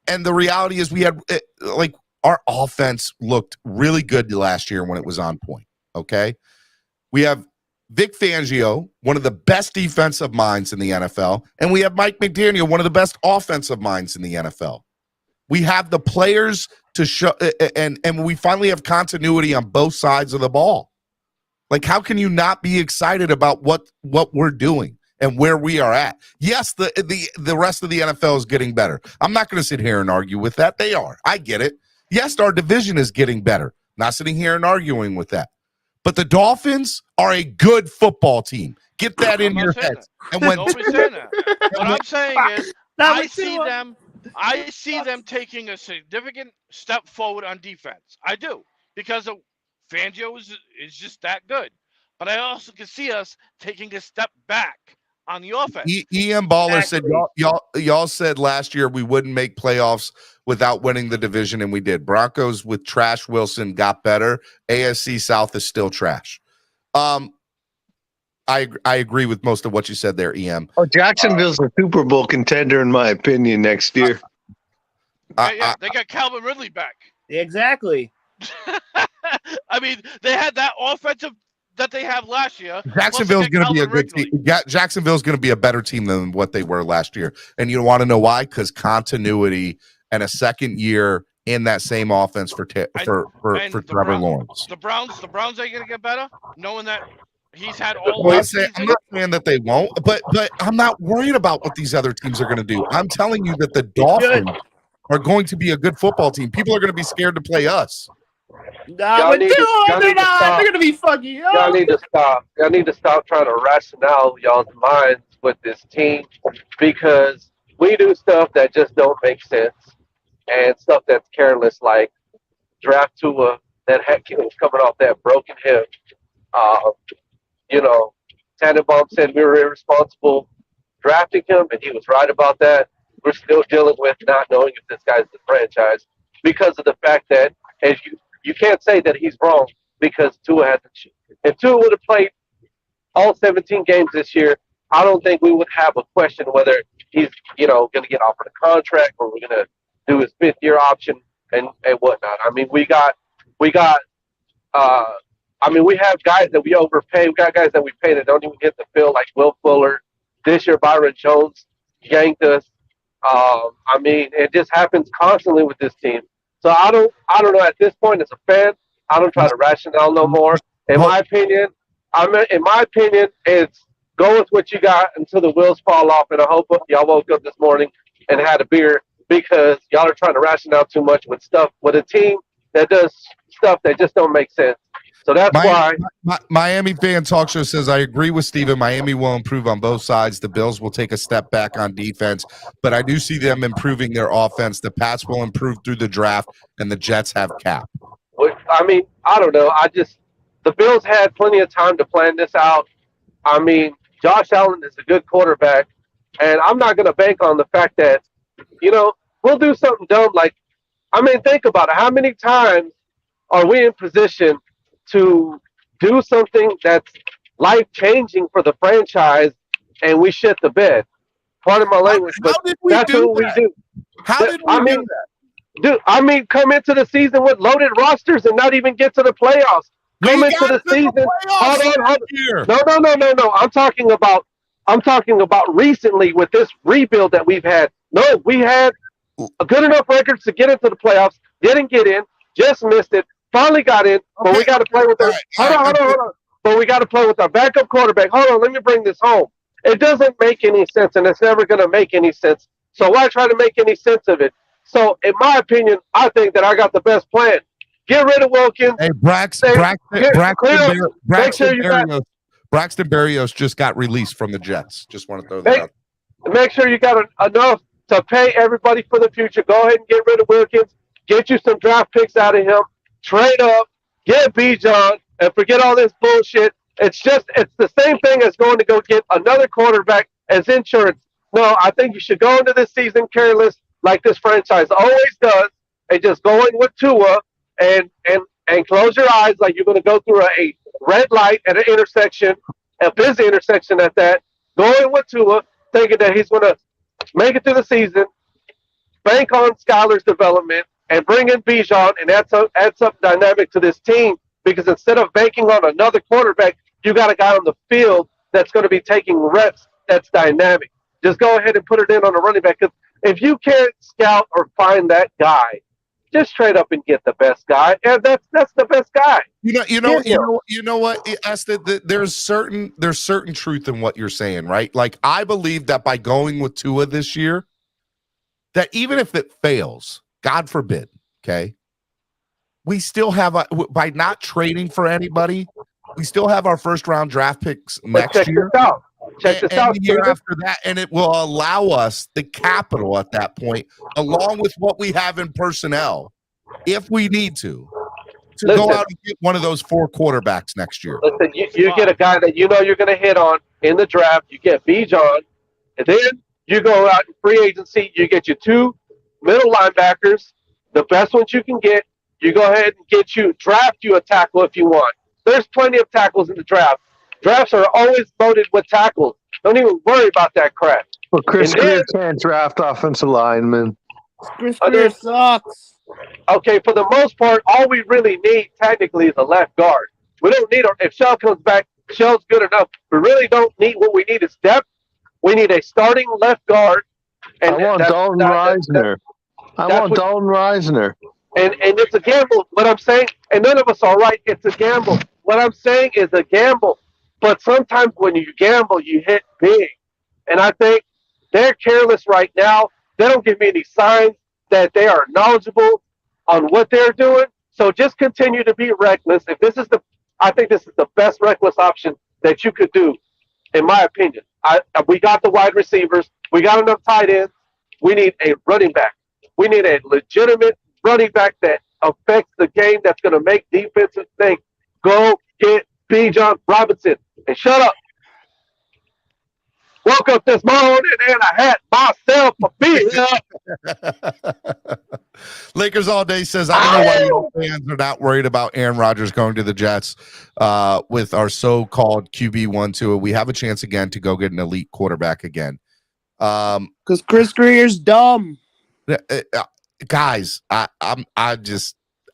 the reality is we had like our offense looked really good last year when it was on point. Okay. We have Vic Fangio, one of the best defensive minds in the NFL, and we have Mike McDaniel, one of the best offensive minds in the NFL. We have the players to show, and we finally have continuity on both sides of the ball. Like, how can you not be excited about what we're doing and where we are at? Yes, the rest of the NFL is getting better. I'm not going to sit here and argue with that. They are. I get it. Yes, our division is getting better. Not sitting here and arguing with that. But the Dolphins are a good football team. Get that in your heads. And when nobody's saying that. What I'm saying is, I see them taking a significant step forward on defense. I do, because Fangio is just that good. But I also can see us taking a step back on the offense. EM Baller said y'all said last year we wouldn't make playoffs without winning the division, and we did. Broncos with Trash Wilson got better. AFC South is still trash. I agree with most of what you said there, EM. Oh, Jacksonville's a Super Bowl contender, in my opinion, next year. They got Calvin Ridley back. Exactly. I mean, they had that offensive that they have last year. Jacksonville's going to be a good team. Jacksonville's going to be a better team than what they were last year. And you want to know why? Because continuity and a second year in that same offense for Trevor Lawrence. The Browns are going to get better, knowing that he's had all. I'm not saying that they won't, but I'm not worried about what these other teams are going to do. I'm telling you that the Dolphins are going to be a good football team. People are going to be scared to play us. They're going to be fucking up. Y'all need to stop. Y'all need to stop trying to rationale y'all's minds with this team, because we do stuff that just don't make sense and stuff that's careless, like draft Tua that was coming off that broken hip. Tannenbaum said we were irresponsible drafting him, and he was right about that. We're still dealing with not knowing if this guy's the franchise because of the fact that, as you can't say that he's wrong, because Tua hasn't. If Tua would have played all 17 games this year, I don't think we would have a question whether he's, going to get offered a contract or we're going to do his fifth-year option and whatnot. I mean, we have guys that we overpay. We got guys that we pay that don't even get the field, like Will Fuller. This year, Byron Jones yanked us. It just happens constantly with this team. So I don't know. At this point, as a fan, I don't try to rationale no more. In my opinion, it's go with what you got until the wheels fall off. And I hope y'all woke up this morning and had a beer, because y'all are trying to rationale too much with a team that does stuff that just don't make sense. So that's why Miami Fan Talk Show says, I agree with Steven. Miami will improve on both sides. The Bills will take a step back on defense, but I do see them improving their offense. The Pats will improve through the draft, and the Jets have cap. I don't know. The Bills had plenty of time to plan this out. Josh Allen is a good quarterback, and I'm not going to bank on the fact that, we'll do something dumb. Think about it. How many times are we in position to do something that's life-changing for the franchise, and we shit the bed? Pardon my language, but that's what we do. How did we do that? Dude, come into the season with loaded rosters and not even get to the playoffs. Come into the season. Hold on. No. I'm talking about recently with this rebuild that we've had. No, we had a good enough record to get into the playoffs. Didn't get in. Just missed it. Finally got in, but we got to play with our. Hold on. But we got to play with our backup quarterback. Hold on, let me bring this home. It doesn't make any sense, and it's never going to make any sense. So why try to make any sense of it? So, in my opinion, I think that I got the best plan. Get rid of Wilkins. Hey, Braxton Berrios just got released from the Jets. Just want to throw that out. Make sure you got enough to pay everybody for the future. Go ahead and get rid of Wilkins. get you some draft picks out of him, trade up, get Bijan, and forget all this bullshit. It's the same thing as going to go get another quarterback as insurance. No, I think you should go into this season careless like this franchise always does, and just go in with Tua and close your eyes like you're going to go through a red light at an intersection, a busy intersection at that. Go in with Tua, thinking that he's going to make it through the season, bank on Skyler's development, and bring in Bijan and add some dynamic to this team. Because instead of banking on another quarterback, you got a guy on the field that's going to be taking reps that's dynamic. Just go ahead and put it in on a running back. Because if you can't scout or find that guy, just trade up and get the best guy, and that's the best guy. You know what, Esther, there's certain truth in what you're saying, right? Like, I believe that by going with Tua this year, that even if it fails, God forbid, okay, we still have by not trading for anybody, we still have our first round draft picks next year. Check this out. The year after that, and it will allow us the capital at that point, along with what we have in personnel, if we need to go out and get one of those 4 quarterbacks next year. Listen, you get a guy that you know you're going to hit on in the draft. You get Bijan, and then you go out in free agency. You get your 2 middle linebackers, the best ones you can get. You go ahead and draft you a tackle if you want. There's plenty of tackles in the draft. Drafts are always loaded with tackles. Don't even worry about that crap. Well, Chris Greer can't draft offensive linemen. Chris Greer sucks. Okay, for the most part, all we really need technically is a left guard. We don't need if Shell comes back, Shell's good enough. We really don't need. What we need is depth. We need a starting left guard. And I want Dalton Reisner. And it's a gamble. What I'm saying, and none of us are right. It's a gamble. What I'm saying is a gamble. But sometimes when you gamble, you hit big. And I think they're careless right now. They don't give me any signs that they are knowledgeable on what they're doing. So just continue to be reckless. I think this is the best reckless option that you could do, in my opinion. We got the wide receivers. We got enough tight ends. We need a running back. We need a legitimate running back that affects the game, that's going to make defenses think. Go get Bijan Robinson and shut up. Woke up this morning and I had myself a beer. Lakers all day says, I don't know why the fans are not worried about Aaron Rodgers going to the Jets with our so-called QB 1-2. We have a chance again to go get an elite quarterback again. Because Chris Greer's dumb. Guys, I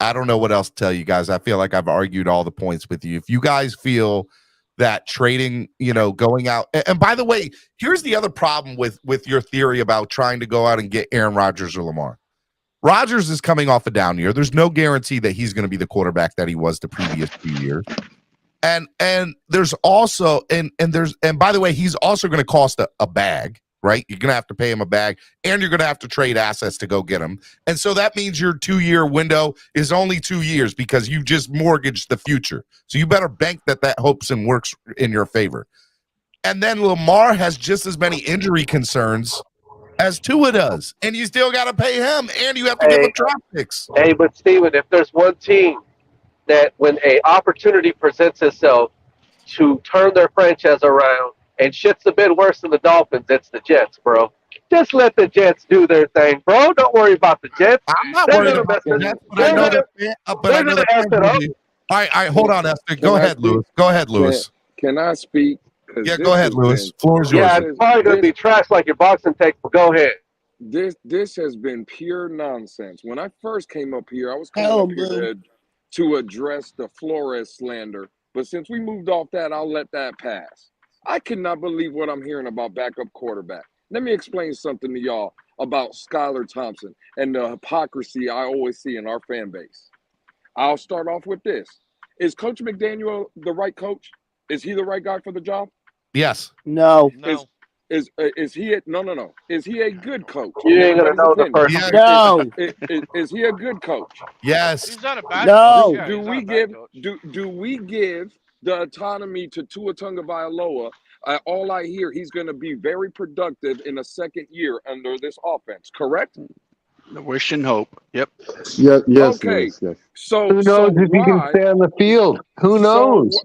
don't know what else to tell you guys. I feel like I've argued all the points with you. If you guys feel that trading, going out, and by the way, here's the other problem with your theory about trying to go out and get Aaron Rodgers or Lamar. Rodgers is coming off a down year. There's no guarantee that he's going to be the quarterback that he was the previous 2 years. And there's also and by the way, he's also going to cost a bag. Right? You're going to have to pay him a bag, and you're going to have to trade assets to go get him. And so that means your 2-year window is only 2 years because you just mortgaged the future. So you better bank that hopes and works in your favor. And then Lamar has just as many injury concerns as Tua does, and you still got to pay him, and you have to give up draft picks. Hey, but Steven, if there's one team that when an opportunity presents itself to turn their franchise around, and shit's a bit worse than the Dolphins, it's the Jets, bro. Just let the Jets do their thing, bro. Don't worry about the Jets. I'm not worried about the Jets, but I know that. All right, hold on, Esther. Go ahead, Lewis. Can I speak? Yeah, go ahead, Lewis. Floor is yours. Yeah, it's probably going to be trash like your boxing take, but go ahead. This has been pure nonsense. When I first came up here, I was coming up here to address the Flores slander. But since we moved off that, I'll let that pass. I cannot believe what I'm hearing about backup quarterback. Let me explain something to y'all about Skylar Thompson and the hypocrisy I always see in our fan base. I'll start off with this. Is Coach McDaniel the right coach? Is he the right guy for the job? Yes. No. Is he no. Is he a good coach? You ain't gonna know the person. Yes. No. Is he a good coach? Yes. He's not a bad No. coach. Do we give the autonomy to Tua Tagovailoa? All I hear, he's going to be very productive in a second year under this offense. Correct? The wish and hope. Yep. Yes, Okay. Lewis, yes. So Who knows if he can stay on the field? Who knows?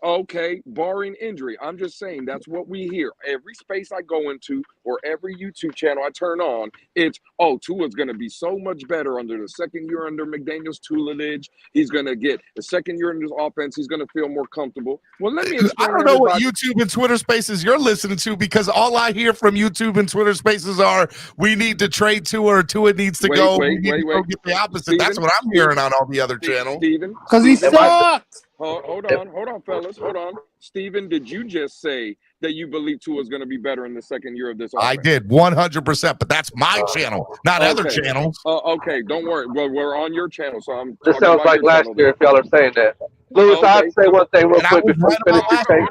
Okay, barring injury. I'm just saying that's what we hear. Every space I go into or every YouTube channel I turn on, it's, Tua's going to be so much better under the second year under McDaniel's tutelage. He's going to get the second year in his offense. He's going to feel more comfortable. Well, let me explain. I don't know what YouTube and Twitter spaces you're listening to, because all I hear from YouTube and Twitter spaces are, we need to trade Tua, or Tua needs to go. We need to go get the opposite. Steven, That's what I'm hearing on all the other channels. Because he sucked. Hold on, fellas. Hold on. Steven, did you just say that you believe Tua is going to be better in the second year of this offense? I did, 100%, but that's my channel, not other channels. Okay, don't worry. Well, we're on your channel, so I'm. This sounds like last year if y'all are saying that. Lewis, I'll say one thing real quick before you finish your take.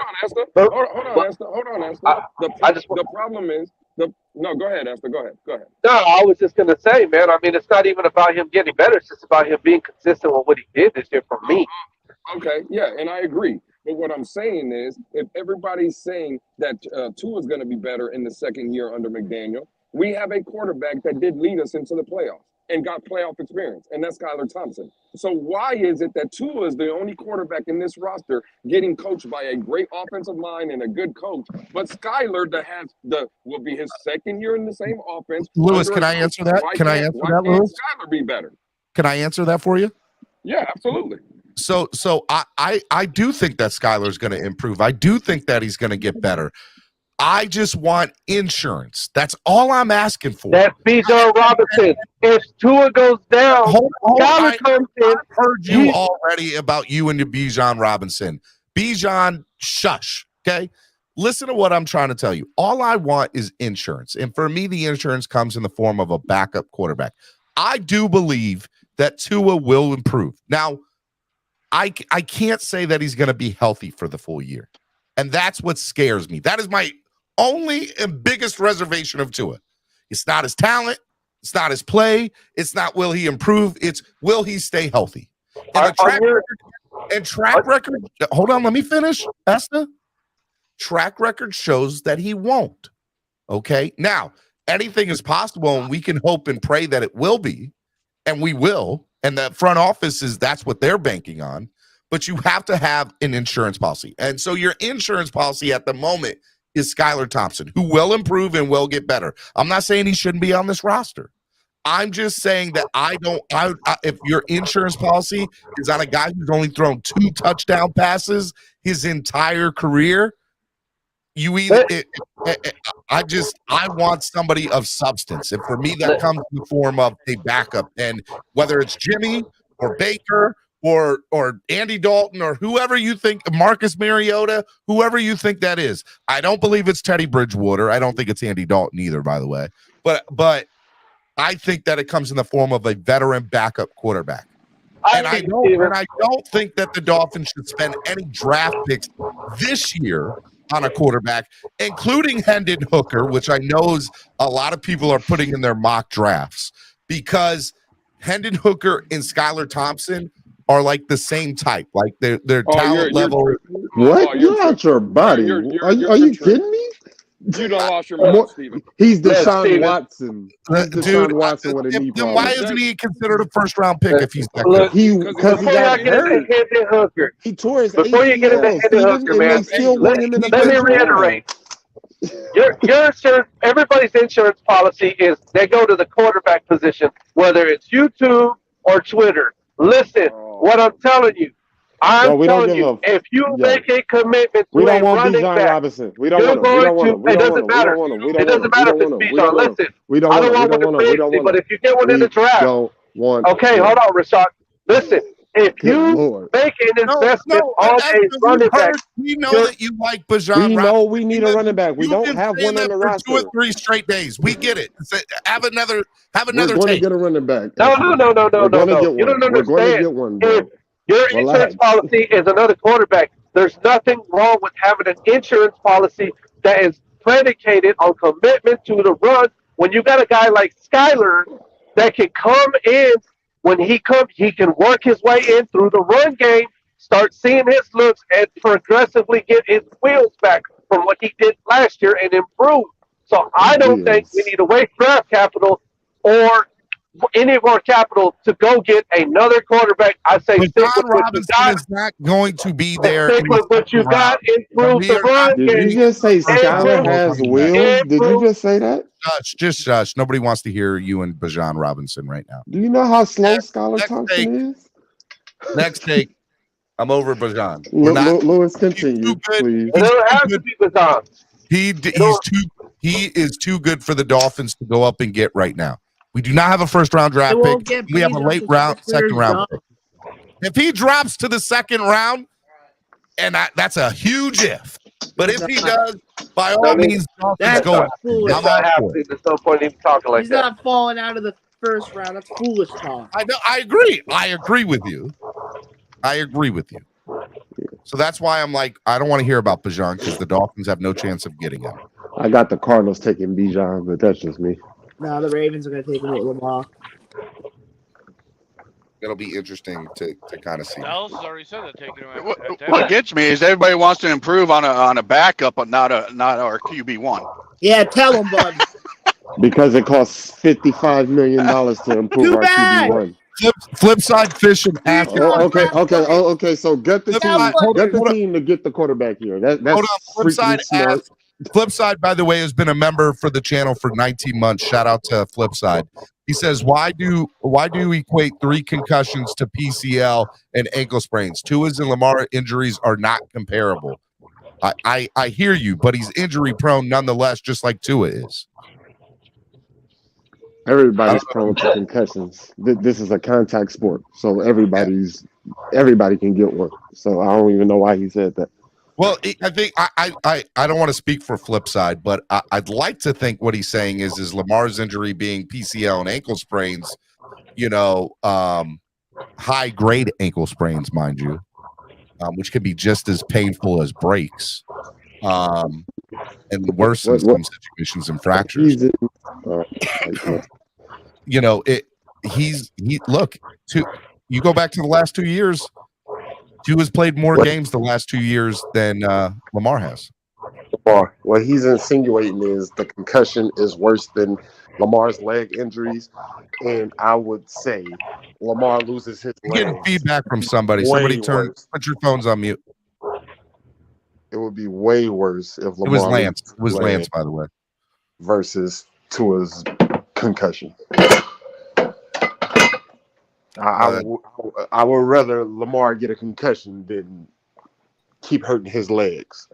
Hold on, Esther. The problem is no. Go ahead, Esther. Go ahead. No, I was just gonna say, man. I mean, it's not even about him getting better. It's just about him being consistent with what he did this year for me. Okay, yeah, and I agree. But what I'm saying is, if everybody's saying that Tua is going to be better in the second year under McDaniel, we have a quarterback that did lead us into the playoffs and got playoff experience, and that's Skylar Thompson. So why is it that Tua is the only quarterback in this roster getting coached by a great offensive mind and a good coach, but Skylar will be his second year in the same offense? Lewis, can I answer that? Can I answer that, Lewis? Skylar be better? Can I answer that for you? Yeah, absolutely. So I do think that Skylar's going to improve. I do think that he's going to get better. I just want insurance. That's all I'm asking for. That's Bijan Robinson. If Tua goes down, Skylar comes in. I've heard you already about you and the Bijan Robinson. Bijan, shush, okay? Listen to what I'm trying to tell you. All I want is insurance. And for me, the insurance comes in the form of a backup quarterback. I do believe that Tua will improve. Now, I can't say that he's going to be healthy for the full year. And that's what scares me. That is my only and biggest reservation of Tua. It's not his talent. It's not his play. It's not will he improve. It's will he stay healthy. And track record. Hold on, let me finish, Esther. Track record shows that he won't. Okay? Now, anything is possible, and we can hope and pray that it will be, and we will. And the front office that's what they're banking on. But you have to have an insurance policy. And so your insurance policy at the moment is Skylar Thompson, who will improve and will get better. I'm not saying he shouldn't be on this roster. I'm just saying that if your insurance policy is on a guy who's only thrown 2 touchdown passes his entire career, I want somebody of substance. And for me, that comes in the form of a backup. And whether it's Jimmy or Baker or Andy Dalton or whoever you think, Marcus Mariota, whoever you think that is. I don't believe it's Teddy Bridgewater. I don't think it's Andy Dalton either, by the way. But I think that it comes in the form of a veteran backup quarterback. And I don't think that the Dolphins should spend any draft picks this year on a quarterback, including Hendon Hooker, which I know a lot of people are putting in their mock drafts, because Hendon Hooker and Skylar Thompson are like the same type, like their talent level. What? You're out your body. Are you kidding me? You don't lost your mind, Steven. He's Deshaun Watson. He's Deshaun Watson with a knee problem. Then why isn't he considered a first-round pick if he's that good? Because he got hurt. He tore his ACL. Before you get into Hendon Hooker, man, let me reiterate. Your insurance, everybody's insurance policy is they go to the quarterback position, whether it's YouTube or Twitter. Listen, what I'm telling you. I'm telling you, if you make a commitment to a running back, Robinson. We don't want him. It doesn't matter. It doesn't matter if it's Bijan. Listen, I don't want one to fix but if you get one in the draft, okay, hold on, Rashad. Listen, if you make an investment on a running back, we know that you like Bijan. We know we need a running back. We don't have one on the roster. 2 or 3 straight days. We get it. Have another. We're going to get a running back. No. You don't understand. We're going to get one. Your insurance policy is another quarterback. There's nothing wrong with having an insurance policy that is predicated on commitment to the run. When you got a guy like Skylar that can come in, when he comes, he can work his way in through the run game, start seeing his looks, and progressively get his wheels back from what he did last year and improve. So I don't think we need to waste draft capital or any more capital to go get another quarterback, I say But stick John with what you Robinson got. is not going to be there. Stick with what you got. Improve the run Did you game. just say Skyler has wheels? Did you just say that? Just shush. Nobody wants to hear you and Bijan Robinson right now. Do you know how slow Skylar Thompson is? Next take. I'm over Bijan. We're Lewis, continue, please. It doesn't have to be Bijan. He is too good for the Dolphins to go up and get right now. We do not have a first round draft pick. We have a late round, second round pick. If he drops to the second round, and that's a huge if. But if he does, by all means, Dolphins go. I'm not happy. There's no point even talking like He's that. not falling out of the first round. That's foolish talk. I know. I agree. I agree with you. So that's why I'm like, I don't want to hear about Bijan because the Dolphins have no chance of getting him. I got the Cardinals taking Bijan, but that's just me. No, the Ravens are going to take him with Lamar. It'll be interesting to kind of see. Dallas already said they're taking him. What gets me is everybody wants to improve on a backup, but not our QB1. Yeah, tell him, bud. Because it costs $55 million to improve our QB1. Flip side fishing after. Okay. So get the team to get the quarterback here. That's Flip side smart. Flip side, by the way, has been a member for the channel for 19 months. Shout out to Flip side. He says, why do you equate 3 concussions to PCL and ankle sprains? Tua's and Lamar injuries are not comparable. I hear you, but he's injury prone nonetheless, just like Tua is. Everybody's prone to concussions. This is a contact sport, so everybody can get one. So I don't even know why he said that. Well, I think I don't want to speak for Flip side, but I'd like to think what he's saying is Lamar's injury being PCL and ankle sprains, high grade ankle sprains, mind you, which can be just as painful as breaks, and worse in some situations and fractures. You go back to the last 2 years. Tua's played more games the last 2 years than Lamar has. What he's insinuating is the concussion is worse than Lamar's leg injuries, and I would say Lamar loses his leg. Getting feedback from somebody. Somebody put your phones on mute. It would be way worse if Lamar. It was Lance. It was Lance, by the way. Versus Tua's concussion. I would rather Lamar get a concussion than keep hurting his legs.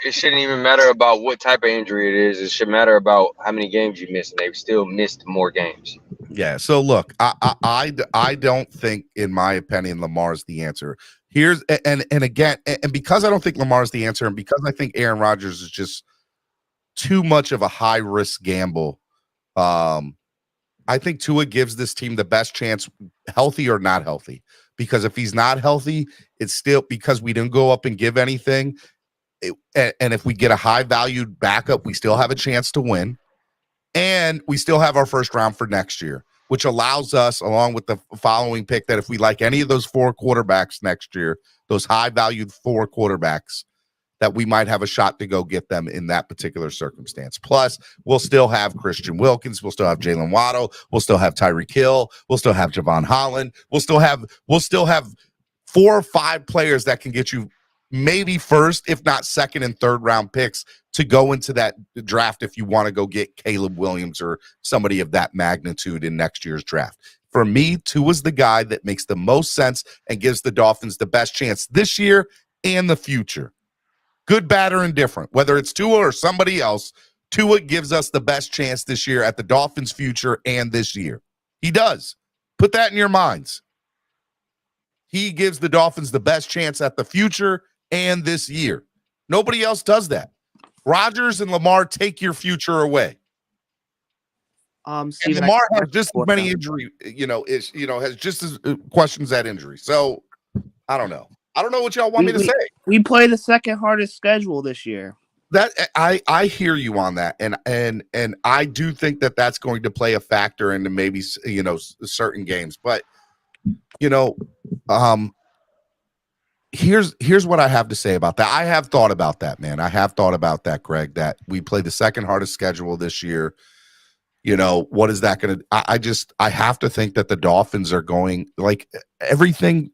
It shouldn't even matter about what type of injury it is. It should matter about how many games you missed, and they've still missed more games. Yeah. So look, I don't think, in my opinion, Lamar's the answer. Here's and again, and because I don't think Lamar's the answer, and because I think Aaron Rodgers is just too much of a high risk gamble. I think Tua gives this team the best chance, healthy or not healthy. Because if he's not healthy, it's still because we didn't go up and give anything. And if we get a high-valued backup, we still have a chance to win. And we still have our first round for next year, which allows us, along with the following pick, that if we like any of those 4 quarterbacks next year, those high-valued 4 quarterbacks, that we might have a shot to go get them in that particular circumstance. Plus, we'll still have Christian Wilkins. We'll still have Jalen Waddle. We'll still have Tyreek Hill. We'll still have Javon Holland. We'll still have 4 or 5 players that can get you maybe first, if not second and third round picks to go into that draft if you want to go get Caleb Williams or somebody of that magnitude in next year's draft. For me, Tua's the guy that makes the most sense and gives the Dolphins the best chance this year and the future. Good, bad, or indifferent, whether it's Tua or somebody else, Tua gives us the best chance this year at the Dolphins' future and this year. He does. Put that in your minds. He gives the Dolphins the best chance at the future and this year. Nobody else does that. Rodgers and Lamar take your future away. Steven, and Lamar has just as many injury, has just as questions at injury. So I don't know. I don't know what y'all want me to say. We play the second hardest schedule this year. That I hear you on that, and I do think that that's going to play a factor into maybe certain games. But here's what I have to say about that. I have thought about that, man. I have thought about that, Greg. That we play the second hardest schedule this year. what is that going to? I have to think that the Dolphins are going like everything.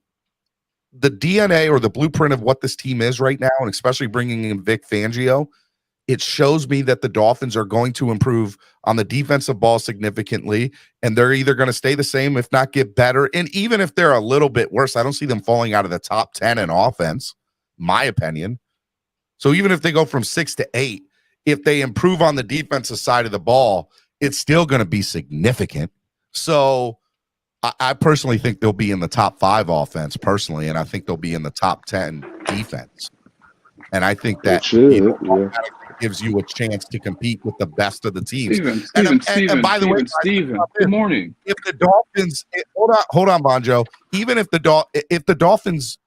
The DNA or the blueprint of what this team is right now, and especially bringing in Vic Fangio, it shows me that the Dolphins are going to improve on the defensive ball significantly, and they're either going to stay the same, if not get better. And even if they're a little bit worse, I don't see them falling out of the top 10 in offense, my opinion. So even if they go from 6 to 8, if they improve on the defensive side of the ball, it's still going to be significant. So I personally think they'll be in the top 5 offense personally, and I think they'll be in the top 10 defense. And I think that gives you a chance to compete with the best of the teams. Steven, by the way, good morning. If the Dolphins, hold on, Bonjo. Even if the Dolphins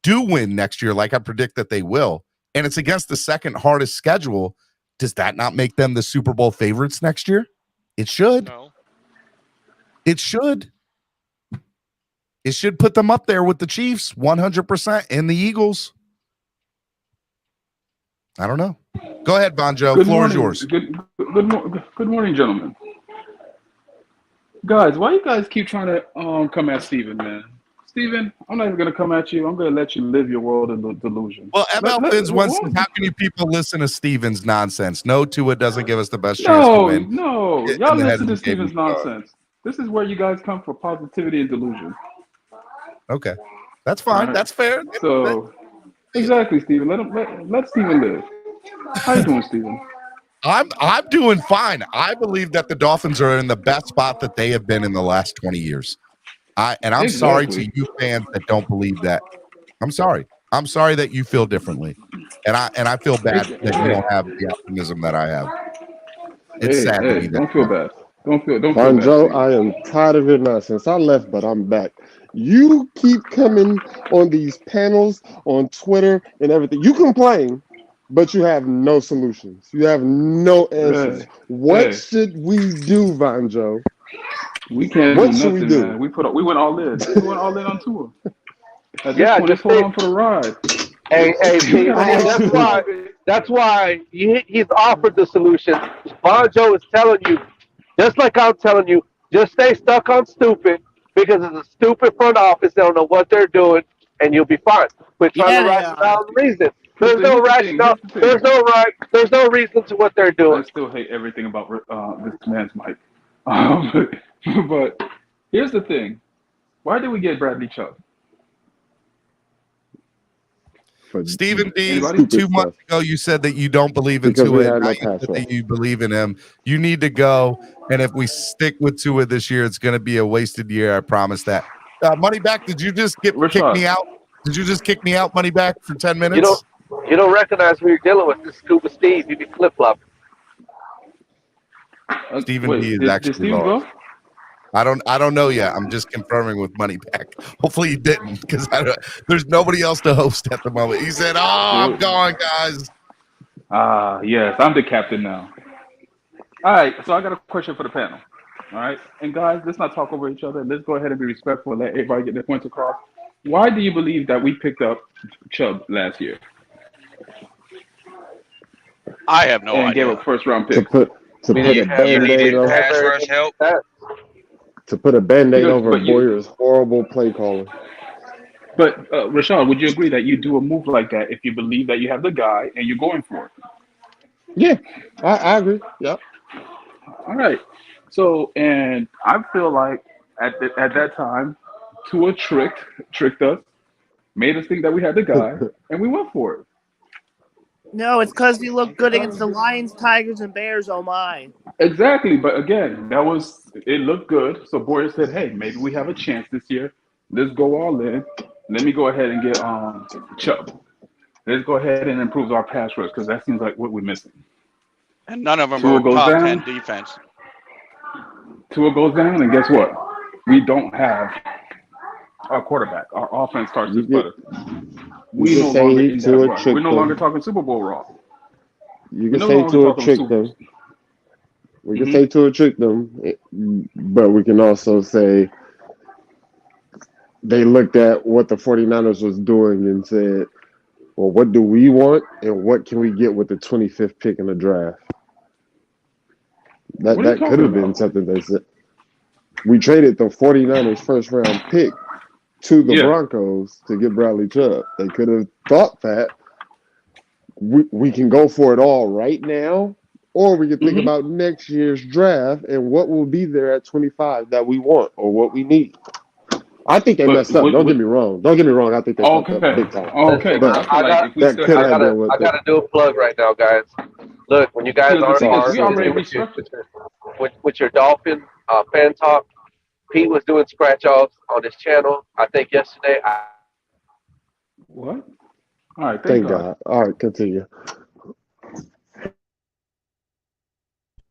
do win next year, like I predict that they will, and it's against the second hardest schedule, does that not make them the Super Bowl favorites next year? It should. No. It should. It should put them up there with the Chiefs 100% and the Eagles. I don't know. Go ahead, Bonjo. Floor is yours. Good morning, gentlemen. Guys, why you guys keep trying to come at Steven, man? Steven, I'm not even going to come at you. I'm going to let you live your world of delusion. Well, Phins once, how can you people listen to Steven's nonsense? No, Tua doesn't give us the best chance to win. No, y'all listen to Steven's nonsense. This is where you guys come for positivity and delusion. Okay, that's fine. Right. That's fair. So, exactly, Steven. Let Steven live. How you doing, Steven? I'm doing fine. I believe that the Dolphins are in the best spot that they have been in the last 20 years. I'm sorry to you fans that don't believe that. I'm sorry. I'm sorry that you feel differently, and I feel bad that you don't have the optimism that I have. It's sad to me. Don't feel bad. Don't feel bad. Bonjo, I am tired of your nonsense. I left, but I'm back. You keep coming on these panels on Twitter and everything. You complain, but you have no solutions. You have no answers. What should we do, Bonjo? We can't do nothing, man. We went all in. We went all in on tour. At this point, just hold on for the ride. Hey, that's why he's offered the solution. Bonjo is telling you, just like I'm telling you, just stay stuck on stupid, because it's a stupid front office. They don't know what they're doing, and you'll be fine. We're trying to rationale and reason. There's no rationale. There's no reason to what they're doing. I still hate everything about this man's mic. But here's the thing: why did we get Bradley Chubb? Stephen D, 2 months ago, you said that you don't believe in Tua. Now you said that you believe in him. You need to go. And if we stick with Tua this year, it's going to be a wasted year. I promise that. Money back. Did you just kick me out? Did you just kick me out, Money back, for 10 minutes? You don't recognize who you're dealing with. This Scuba Steve. You be flip flopping. Stephen D is actually lost. I don't know yet. I'm just confirming with Money back. Hopefully he didn't, because there's nobody else to host at the moment. He said, I'm going, guys. Yes, I'm the captain now. All right, so I got a question for the panel. All right, and guys, let's not talk over each other. Let's go ahead and be respectful and let everybody get their points across. Why do you believe that we picked up Chubb last year? I have no idea. And gave up first-round pick. To put a Band-Aid over Boyer's horrible play calling. But, Rashad, would you agree that you do a move like that if you believe that you have the guy and you're going for it? Yeah, I agree. Yep. All right. So, and I feel like at that time, Tua tricked us, made us think that we had the guy, and we went for it. No, it's because we look good against the Lions, Tigers, and Bears. Oh my! Exactly, but again, it looked good. So Boyer said, "Hey, maybe we have a chance this year. Let's go all in. Let me go ahead and get Chubb. Let's go ahead and improve our pass rush, because that seems like what we're missing." And none of them are top 10 defense. Tua goes down, and guess what? We don't have our quarterback. Our offense starts to sputter. We're no longer talking Super Bowl raw. You can say Tua tricked them. We can say Tua tricked them, but we can also say they looked at what the 49ers was doing and said, well, what do we want and what can we get with the 25th pick in the draft? That could have been something they said. We traded the 49ers first round pick to the Broncos to get Bradley Chubb. They could have thought that we can go for it all right now, or we can think about next year's draft and what will be there at 25 that we want or what we need. I think they messed up. Don't get me wrong. I think they fucked up big time. Okay, but I gotta do a plug right now, guys. Look, when you guys with your Dolphin fan talk, Pete was doing scratch offs on his channel. I think yesterday. What? All right, thank God. All right, continue.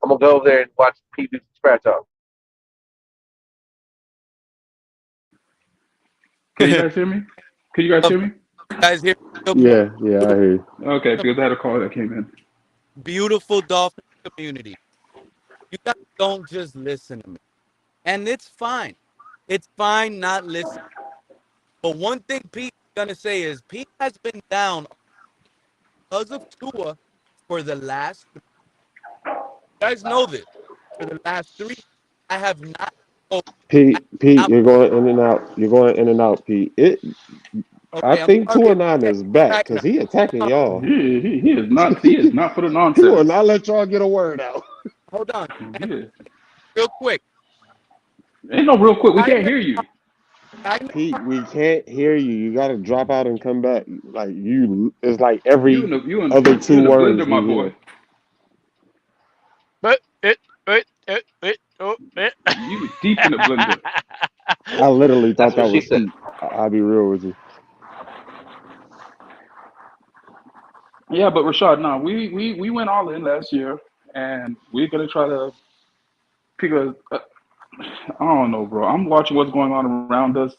I'm gonna go over there and watch Pete do scratch off. Can you guys hear me? Can you guys hear me? Guys hear? Yeah, I hear you. Okay, because I had a call that came in. Beautiful Dolphin community. You guys don't just listen to me. And it's fine. It's fine not listening. But one thing Pete's going to say is Pete has been down because of Tua for the last 3. You guys know this. For the last 3, I have not. Pete, you're going in and out. You're going in and out, Pete. I think 209 is back because he attacking y'all. He is not. He is not for the nonsense. He will not let y'all get a word out. Hold on. Real quick. Ain't no real quick. We can't hear you. Pete, we can't hear you. You got to drop out and come back. Like it's like every other 2 words. Blender, my boy. You deep in the blender. I literally thought that was Pete. I'll be real with you. Yeah, but Rashad, no, we went all in last year, and we're gonna try to figure. I don't know, bro. I'm watching what's going on around us,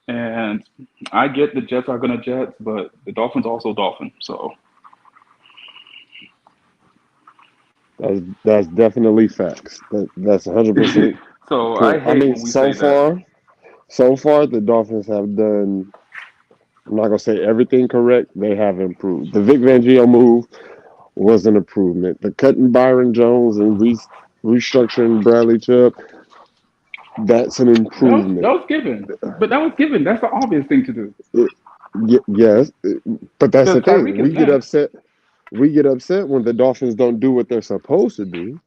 and I get the Jets are gonna Jets, but the Dolphins also Dolphin. So that's definitely facts. That's 100%. So I mean, so far the Dolphins have done. I'm not gonna say everything correct. They have improved. The Vic Fangio move was an improvement. The cutting Byron Jones and restructuring Bradley Chubb, that's an improvement. That was given, but that was given. That's the obvious thing to do. Yes, but that's the thing. We get upset. We get upset when the Dolphins don't do what they're supposed to do.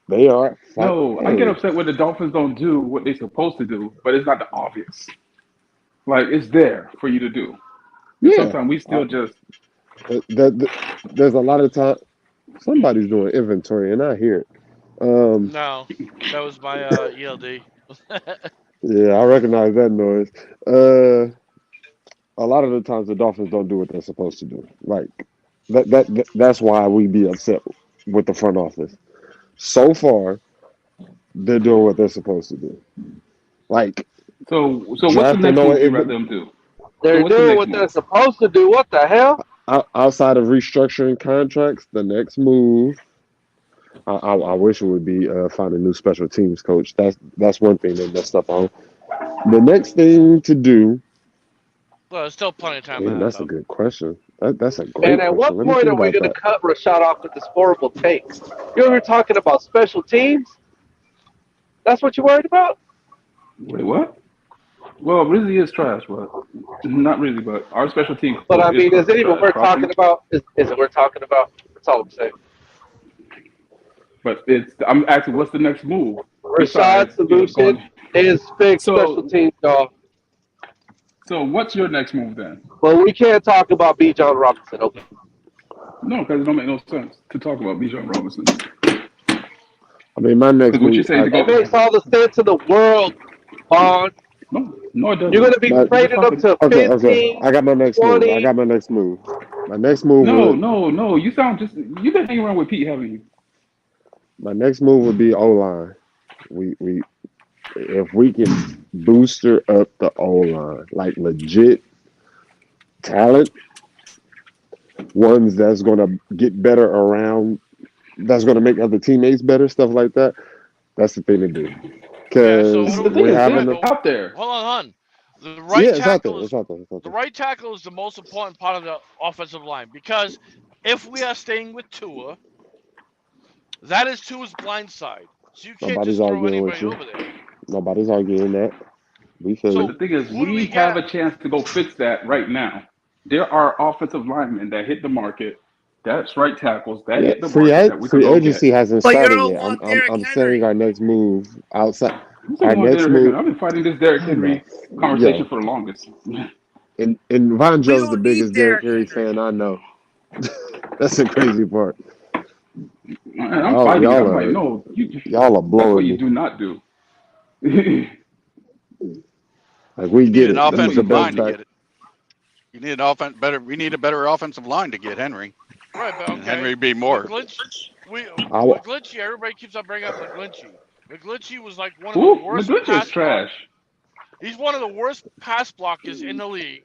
They are. I get upset when the Dolphins don't do what they're supposed to do, but it's not the obvious. Like, it's there for you to do. And sometimes we still just. There's a lot of time. Somebody's doing inventory, and I hear it. No, that was my ELD. Yeah, I recognize that noise. A lot of the times the Dolphins don't do what they're supposed to do. Like that's why we be upset with the front office. So far, they're doing what they're supposed to do. Like. So what's the next move you let them do? They're doing what they're supposed to do. What the hell? Outside of restructuring contracts, the next move, I wish it would be find a new special teams coach. That's one thing they messed up on. The next thing to do. Well, there's still plenty of time. Man, that's a good question. That's a great question. And at what point are we going to cut Rashad off with this horrible takes? You were talking about special teams? That's what you're worried about? Wait, what? Well, Rizzy is trash, but not really. But our special team. But I mean, is it even worth talking about? Is it worth talking about? That's all I'm saying. But I'm asking, what's the next move? Rashad's solution is fix special teams, dog. So what's your next move then? Well, we can't talk about B. John Robinson, okay? No, because it don't make no sense to talk about B. John Robinson. I mean, my next move. It makes all the sense in the world, Bond. No, it doesn't. You're going to be traded up to 15. Okay. I got my next 20. move. I got my next move. My next move. No. You sound just. You've been hanging around with Pete, haven't you? My next move would be O-line. If we can booster up the O-line, like legit talent, ones that's going to get better around, that's going to make other teammates better, stuff like that. That's the thing to do. Because we're having out there. Hold on. The right tackle it's out there. The right tackle is the most important part of the offensive line because if we are staying with Tua, That is Tua's blind side. So you can't Nobody's just throw arguing with anybody you. over there. Nobody's arguing that. We feel But you. the thing is, who do we we have get? a chance to go fix that right now. There are offensive linemen that hit the market. That's right tackles that Yeah, hit the market that we could free go get. agency hasn't But you started don't yet. want Derrick I'm Henry. saying our next move outside. Who said Our you want next Derrick Henry? move. I've been fighting this Derrick I Henry know. conversation Yo, for the longest. and Von We Joe's the don't need biggest Derrick Derrick Henry Henry. fan I know. That's the crazy part. And I'm fighting it. I'm like, Y'all no, are that's what blowing you me. do not do. Like we You need get an it. He's the offensive line best to back. get it. You need We need a better offensive line to get Henry. Right, but And okay. Henry be more. McGlinchey, everybody keeps on bringing up McGlinchey. McGlinchey was like one of Ooh, the worst McGlinchey is pass trash. He's one of the worst pass blockers in the league,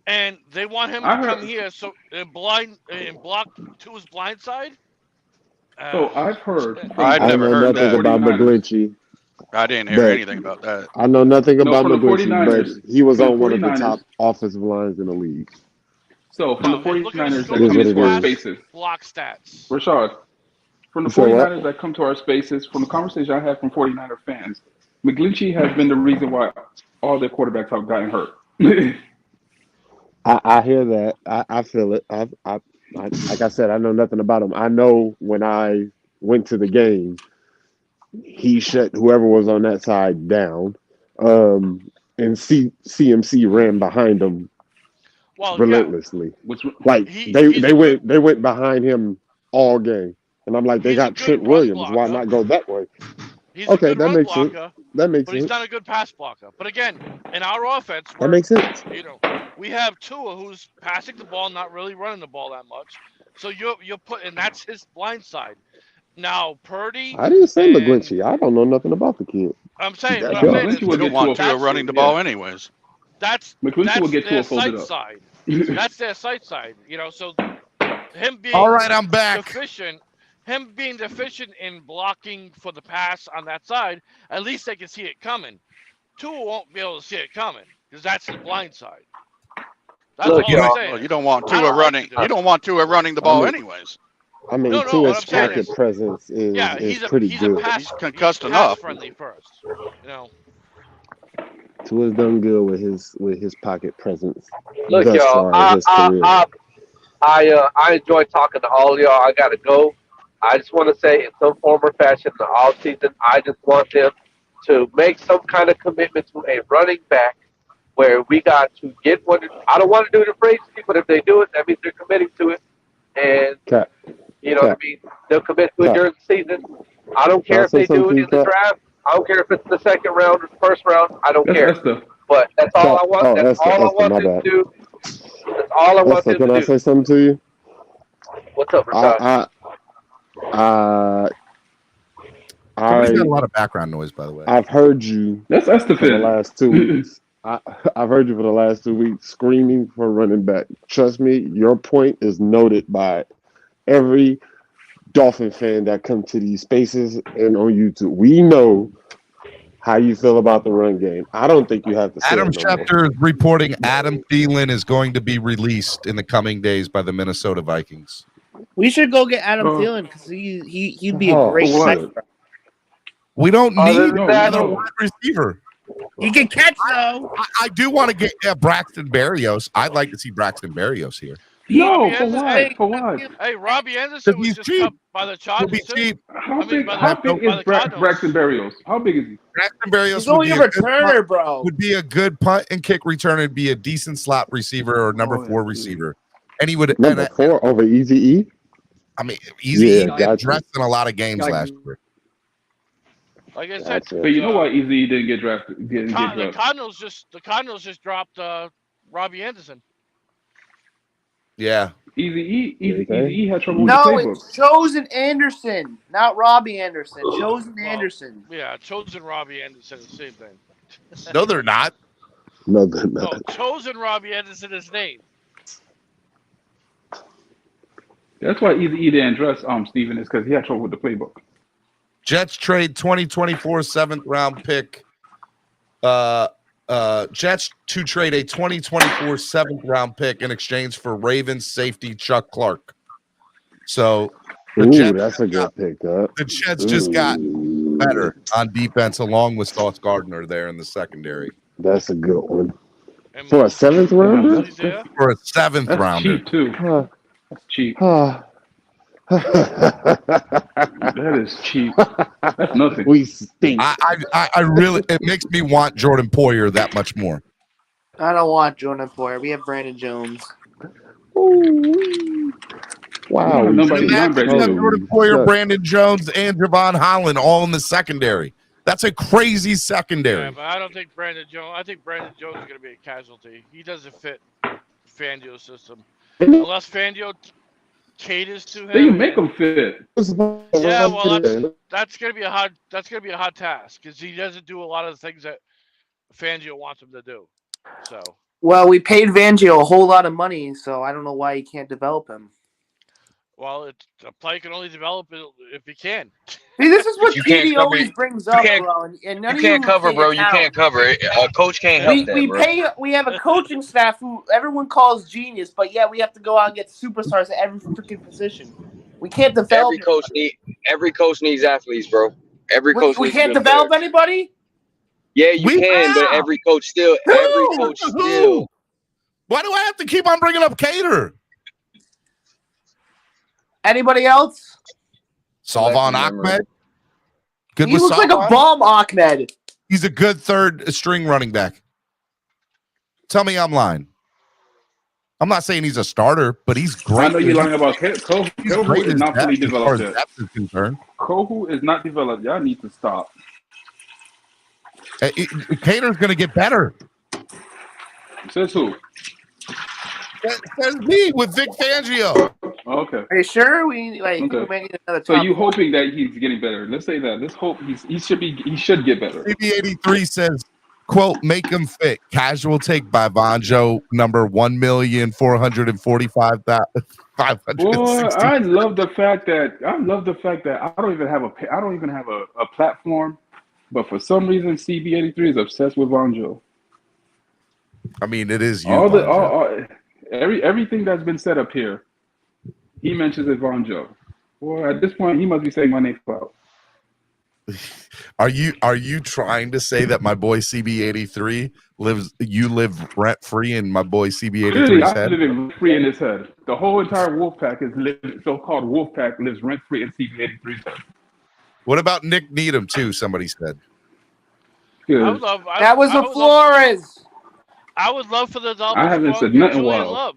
and they want him I to come heard. here so and block to his blind side. So I've heard from I'd I never know heard nothing that. 49ers. about McGlinchey, I didn't hear but anything about that. I know nothing No, about from the McGlinchey, but 49ers. he was From the on one of the 49ers. top offensive lines in the league. So from the No, look at his 49ers It that is come what it into our is. spaces, block stats. Rashad, from the You said what? 49ers that come to our spaces, from the conversation I had from 49er fans, McGlinchey has been the reason why all their quarterbacks have gotten hurt. I hear that. I feel it. I like I said, I know nothing about him. I know when I went to the game, he shut whoever was on that side down, and CMC ran behind him Well, yeah, relentlessly. Which Like he's they a good went behind him all game, and I'm like, they he's a got good Trent run Williams. Why blocker. not go that way? He's a Okay, good that run makes sense. blocker, That makes but he's sense. not a good pass blocker. But again, in our offense, That makes sense. we have Tua who's passing the ball, not really running the ball that much. So you're putting that's his blind side. Now Purdy I didn't say and McGlinchey. I don't know nothing about the kid. I'm saying That what I'm young. saying is McGlinchey will You don't get want to a Tua running the ball anyways. that's McGlinchey will get to their a folded sight up. side. That's their sight side. So him being All right, I'm back. him being deficient in blocking for the pass on that side, at least they can see it coming. Tua won't be able to see it coming because that's his blind side. That's Look, all I'm y'all. saying. Well, you don't want I Tua don't like running. to do You it. don't want Tua running the I ball mean, anyways. I mean, No, what Tua's I'm saying pocket is, presence yeah, is pretty he's a good. pass He's concussed pass enough. friendly first. Tua's done good with his pocket presence Look, thus y'all. far in his career. I enjoy talking to all of y'all. I gotta go. I just want to say, in some form or fashion, in the off season, I just want them to make some kind of commitment to a running back, where we got to get one. I don't want to do it in free agency, but if they do it, that means they're committing to it, and Cap, you know what I mean. They'll commit to it Cap. during the season. I don't Can I care if say they do something it to in you, the Cap? draft. I don't care if it's the second round or the first round. I don't That's care. Esther. But that's all Cap. I want. Oh, That's Esther, all I want my them bad. to do. That's all I want Esther, them can to I do. say something to you? What's up, Rashad? Somebody's got a lot of background noise, by the way. I've heard you That's Esther for the Phins. last 2 weeks. I've heard you for the last 2 weeks screaming for running back. Trust me, your point is noted by every Dolphin fan that comes to these spaces and on YouTube. We know how you feel about the run game. I don't think you have to say Adam it no more. Schefter is reporting Adam Thielen is going to be released in the coming days by the Minnesota Vikings. We should go get Adam Thielen because he'd be a Oh, great what? second. We don't Other need than that, another wide receiver. He can catch though. I do want to get Braxton Berrios. I'd like to see Braxton Berrios here. No, Robbie for Anderson, what? For what? Hey, Robbie Anderson was he's just cheap. cut by the He'll be Chargers too. cheap. How I mean, big? by How the- big by is the Cardinals. Braxton Berrios? How big is he? Braxton Berrios He's only a returner, bro. would be a good punt and kick returner and be a decent slot receiver or number 4 receiver. And he would Number 4 over Easy E. I mean, Easy Yeah, got gotcha. dressed in a lot of games last year. Like I said, But you know why Easy didn't get drafted? the Cardinals just dropped Robbie Anderson. Yeah. Easy E had trouble with No, the playbook. it's Chosen Anderson, not Robbie Anderson. Chosen Anderson. Yeah, Chosen Robbie Anderson is the same thing. No, they're not. No, they're No, not. Chosen Robbie Anderson is name. That's why Easy E didn't dress Steven is because he had trouble with the playbook. Jets trade 2024 7th round pick. Jets to trade a 2024 7th round pick in exchange for Ravens safety Chuck Clark. So Ooh, that's a good pickup. The Jets just got better on defense, along with Sauce Gardner there in the secondary. That's a good one. For a 7th rounder? For a 7th That's rounder. cheap too. That's cheap. That is cheap. That's nothing. We stink. I really, it makes me want Jordan Poyer that much more. I don't want Jordan Poyer. We have Brandon Jones. Wow. Imagine Jordan Poyer, Brandon Jones, and Javon Holland all in the secondary. That's a crazy secondary. Yeah, but I don't think Brandon Jones. I think Brandon Jones is going to be a casualty. He doesn't fit Fangio's system unless Fangio caters to him. They can make him fit. Yeah, well, that's going to be a hard. That's going to be a hard task because he doesn't do a lot of the things that Fangio wants him to do. So. Well, we paid Fangio a whole lot of money, so I don't know why he can't develop him. Well, a player can only develop it if he can. See, this is what You can't PD cover always it. brings You up, can't- bro. And none You of can't cover, bro. You account. can't cover it. A coach can't help that, bro. We have a coaching staff who everyone calls genius, but yeah, we have to go out and get superstars at every freaking position. We can't develop. Every coach needs athletes, bro. Every coach. We needs can't good develop players. anybody. Yeah, you can, but every coach still. Why do I have to keep on bringing up Cater? Anybody else? Salvon Ahmed. Good He with looks like a Salvon? bomb, Ahmed. He's a good third string running back. Tell me I'm lying. I'm not saying he's a starter, but he's great. I know you're lying about Kohu. He's Kohu great is as not depth fully as far developed as yet. depth is concerned. Kohu is not developed. Y'all need to stop. Cater's going to get better. Says who? Says me with Vic Fangio. Okay. Are you sure we Okay. may need another? So top you four? hoping that he's getting better? Let's say that. Let's hope he should get better. CB83 says, quote, make him fit. Casual take by Vonjo, number 1,445,560. Boy, I love the fact that I don't even have a platform, but for some reason CB83 is obsessed with Vonjo. I mean, it is you. Everything that's been set up here, he mentions it Vonjo. Boy, at this point, he must be saying my name out. Are you trying to say that my boy CB83 live rent free in my boy Clearly, CB83's I'm head? living free in his head. The whole entire Wolfpack so-called Wolfpack lives rent free in CB83's head. What about Nick Needham too? Somebody said. That was a Flores. I would love for the Dolphins. I haven't to said get nothing Julian wild. Love.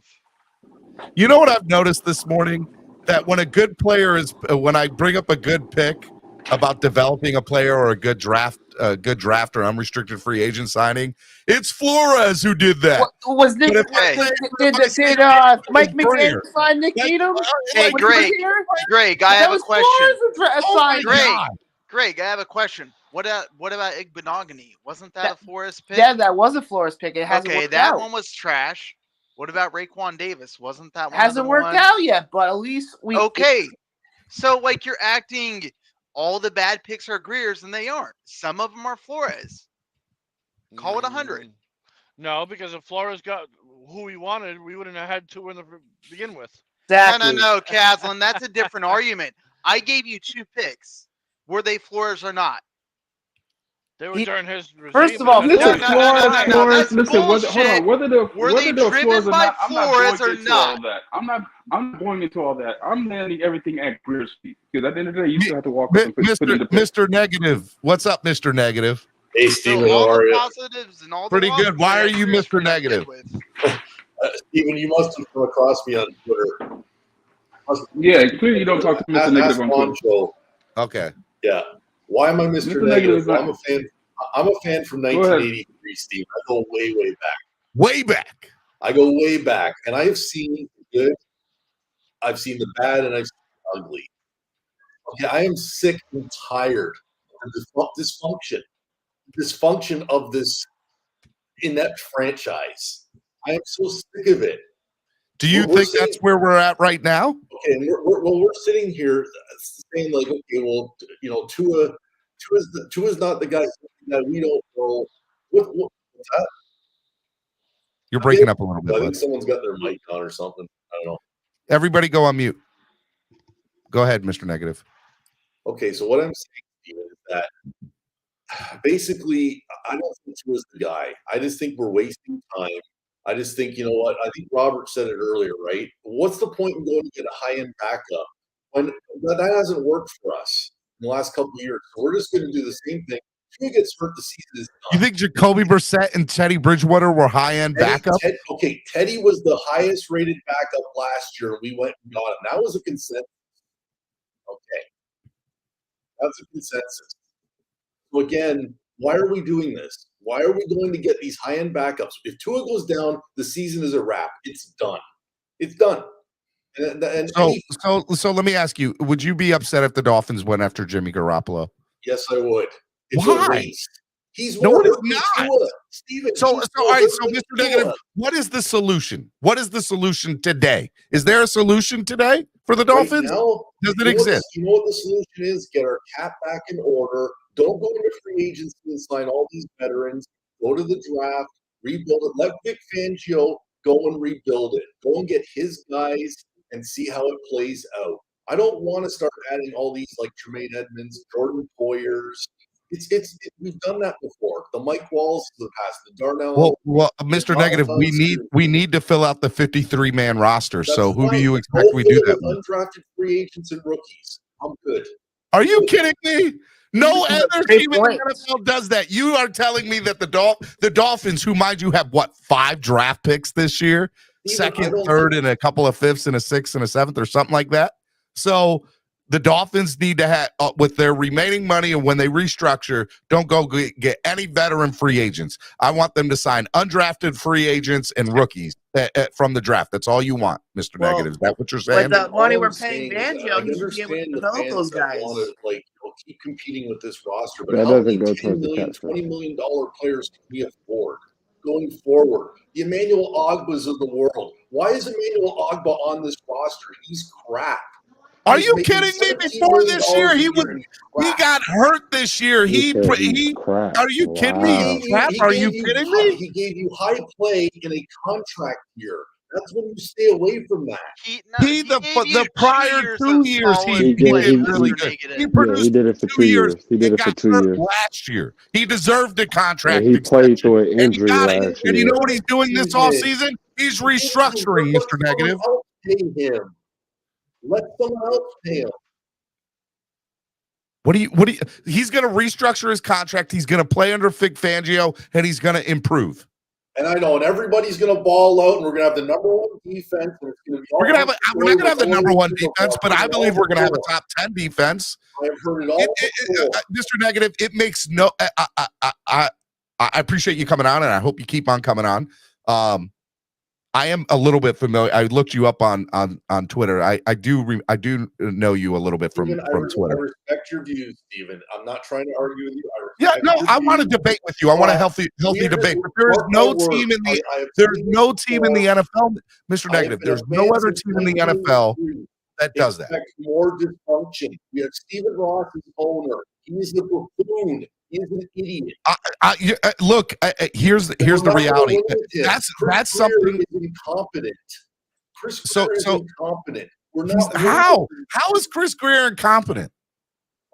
You know what I've noticed this morning? That when a good player is, when I bring up a good pick about developing a player or a good draft or unrestricted free agent signing, it's Flores who did that. Was Nick? Did Mike McDaniel sign Nick Needham? Hey, Greg. Greg, I have a question. Greg, I have a question. What about Igbenogany? Wasn't that a Flores pick? Yeah, that was a Flores pick. It hasn't worked that out. one was trash. What about Raekwon Davis? Wasn't that one? Hasn't worked out yet, but at least we. Okay, so like you're acting, all the bad picks are Greers, and they aren't. Some of them are Flores. Call it 100. No, because if Flores got who he wanted, we wouldn't have had two in the begin with. Exactly. No, Caslin, that's a different argument. I gave you two picks. Were they Flores or not? They were during his regime. First of all, Listen, Flores. Listen, hold on. Whether they're driven Flores or by not, I'm not Flores going or into not? all that. I'm going into all that. I'm landing everything at Greer's feet because at the end of the day, you still have to walk up and put in the pick. Mr. Negative, what's up, Mr. Negative? Hey, Steven, how are you? Pretty good. Why are you Mr. Negative? Steven, you must have come across me on Twitter. Yeah, clearly you don't talk to Mr. Negative on Twitter. Okay. Yeah. Why am I Mr. Negative? I'm a fan. I'm a fan from 1983, Steve. I go way, way back. Way back. I go way back, and I have seen the good, I've seen the bad, and I've seen the ugly. Okay, I am sick and tired of the dysfunction of this in that franchise. I am so sick of it. Do you think that's where we're at right now? Okay, and we're sitting here saying like, okay, well, you know, Tua's not the guy that we don't know. What's that? You're breaking up a little bit. I think someone's got their mic on or something. I don't know. Everybody go on mute. Go ahead, Mr. Negative. Okay, so what I'm saying, Steven, is that basically I don't think Tua's the guy. I just think we're wasting time. I just think, you know what? I think Robert said it earlier, right? What's the point in going to get a high-end backup when that hasn't worked for us in the last couple of years? So we're just going to do the same thing. Tua gets hurt, the season is done. You think Jacoby Brissett and Teddy Bridgewater were high-end backup? Teddy was the highest-rated backup last year. We went and got him. That was a consensus. Okay. That's a consensus. So again, why are we doing this? Why are we going to get these high-end backups? If Tua goes down, the season is a wrap. It's done. It's done. So let me ask you, would you be upset if the Dolphins went after Jimmy Garoppolo? Yes, I would. It's Why? a race. He's No, it is not. not. Steven, So all right, so Mr. Negative, what is the solution? What is the solution today? Is there a solution today for the Dolphins? Right now, Does it exist? You know what the solution is? Get our cap back in order. Don't go into free agency and sign all these veterans. Go to the draft, rebuild it. Let Vic Fangio go and rebuild it. Go and get his guys and see how it plays out. I don't want to start adding all these like Tremaine Edmonds, Jordan Poyers. We've done that before. The Mike Walls of the past, the Darnell. Well, Mr. Negative, we need to fill out the 53-man roster. So who do you expect we do that with? Undrafted free agents and rookies. I'm good. Are you kidding me? No other team in the NFL does that. You are telling me that the Dolphins, who mind you have what, 5 draft picks this year, second, third, and a couple of fifths and a sixth and a seventh or something like that. So the Dolphins need to have with their remaining money, and when they restructure, don't go get any veteran free agents. I want them to sign undrafted free agents and rookies from the draft. That's all you want, Mr. Negative. Is that what you're saying? But the money we're paying Fangio, he should be able to develop those guys. Keep competing with this roster, but that how doesn't many go towards the cap $20 million players can we afford going forward? The Emmanuel Ogba's of the world. Why is Emmanuel Ogba on this roster? He's crap. Are you kidding me? Before this year, he got hurt this year. Are you kidding me? Are you kidding me? He gave you high play in a contract year. That's when you stay away from that. The prior 2 years he did really good. He did it for 2 years. He did it for 2 years. Last year, he deserved a contract. And he played through an injury last year. And you know what he's doing this offseason? He's restructuring, Mr. Negative. Pay him. Let someone else pay him. What do you? He's going to restructure his contract. He's going to play under Vic Fangio, and he's going to improve. And I know, and everybody's going to ball out, and we're going to have the number 1 defense. And it's going to be we're not going to have the number 1 defense, but I believe we're going to have a top 10 defense. I've heard it all. Mr. Negative, it makes no. I appreciate you coming on, and I hope you keep on coming on. I am a little bit familiar. I looked you up on Twitter. I do know you a little bit from Twitter. I respect your views, Steven. I'm not trying to argue with you. I want to debate with you. I want a healthy debate. But there is no team in the NFL, Mr. Negative. There's no other team in the NFL that does that. More dysfunction. We have Stephen Ross as owner. He's the buffoon. He's an idiot. Look, here's the reality. That's something. Is incompetent. Chris Greer is incompetent. We're not. How is Chris Greer incompetent?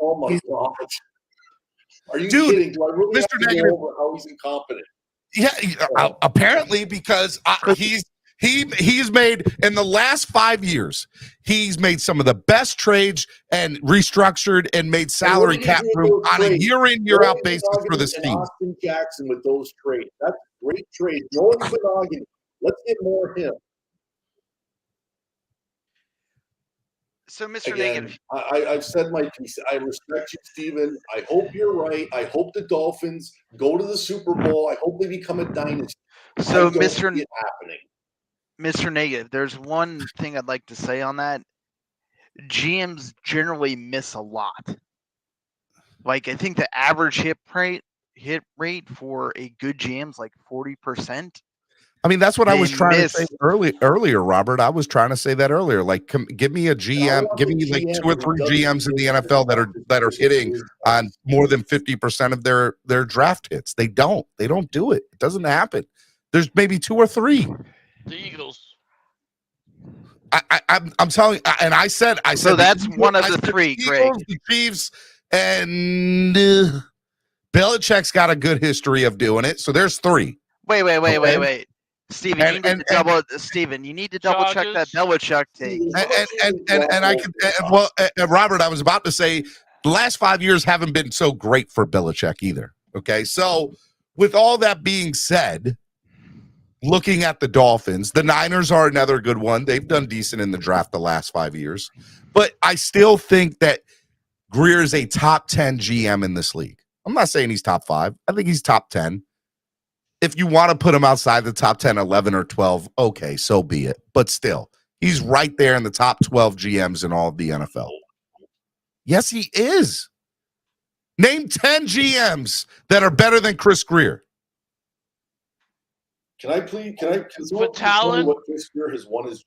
Oh my God! Are you kidding? Do I really have to go over how he's incompetent? Yeah, apparently because he's made in the last 5 years, he's made some of the best trades and restructured and made salary cap room on a year in, year out basis for this team. Austin Jackson with those trades. That's a great trade. No one's been arguing. Let's get more of him. So, Mr. Again, Negative, I've said my piece. I respect you, Steven. I hope you're right. I hope the Dolphins go to the Super Bowl. I hope they become a dynasty. So, Mr. Negative, there's one thing I'd like to say on that. GMs generally miss a lot. Like, I think the average hit rate for a good GM is like 40%. I mean, that's what I was trying to say earlier, Robert. I was trying to say that earlier. Like, give me a GM, give me like 2 or 3 GMs in the NFL that are hitting on more than 50% of their draft hits. They don't do it. It doesn't happen. There's maybe 2 or 3. The Eagles. I'm telling you, and I said So that's one of the three, Greg. The Chiefs, and Belichick's got a good history of doing it. So there's 3. Wait. Steven, you need to double check that Belichick take. And I could, Robert, I was about to say the last 5 years haven't been so great for Belichick either. Okay, so with all that being said, looking at the Dolphins, the Niners are another good one. They've done decent in the draft the last 5 years, but I still think that Greer is a top 10 GM in this league. I'm not saying he's top 5. I think he's top 10. If you want to put him outside the top 10, 11, or 12, okay, so be it. But still, he's right there in the top 12 GMs in all of the NFL. Yes, he is. Name 10 GMs that are better than Chris Greer. Can I for talent? What Chris Greer has won his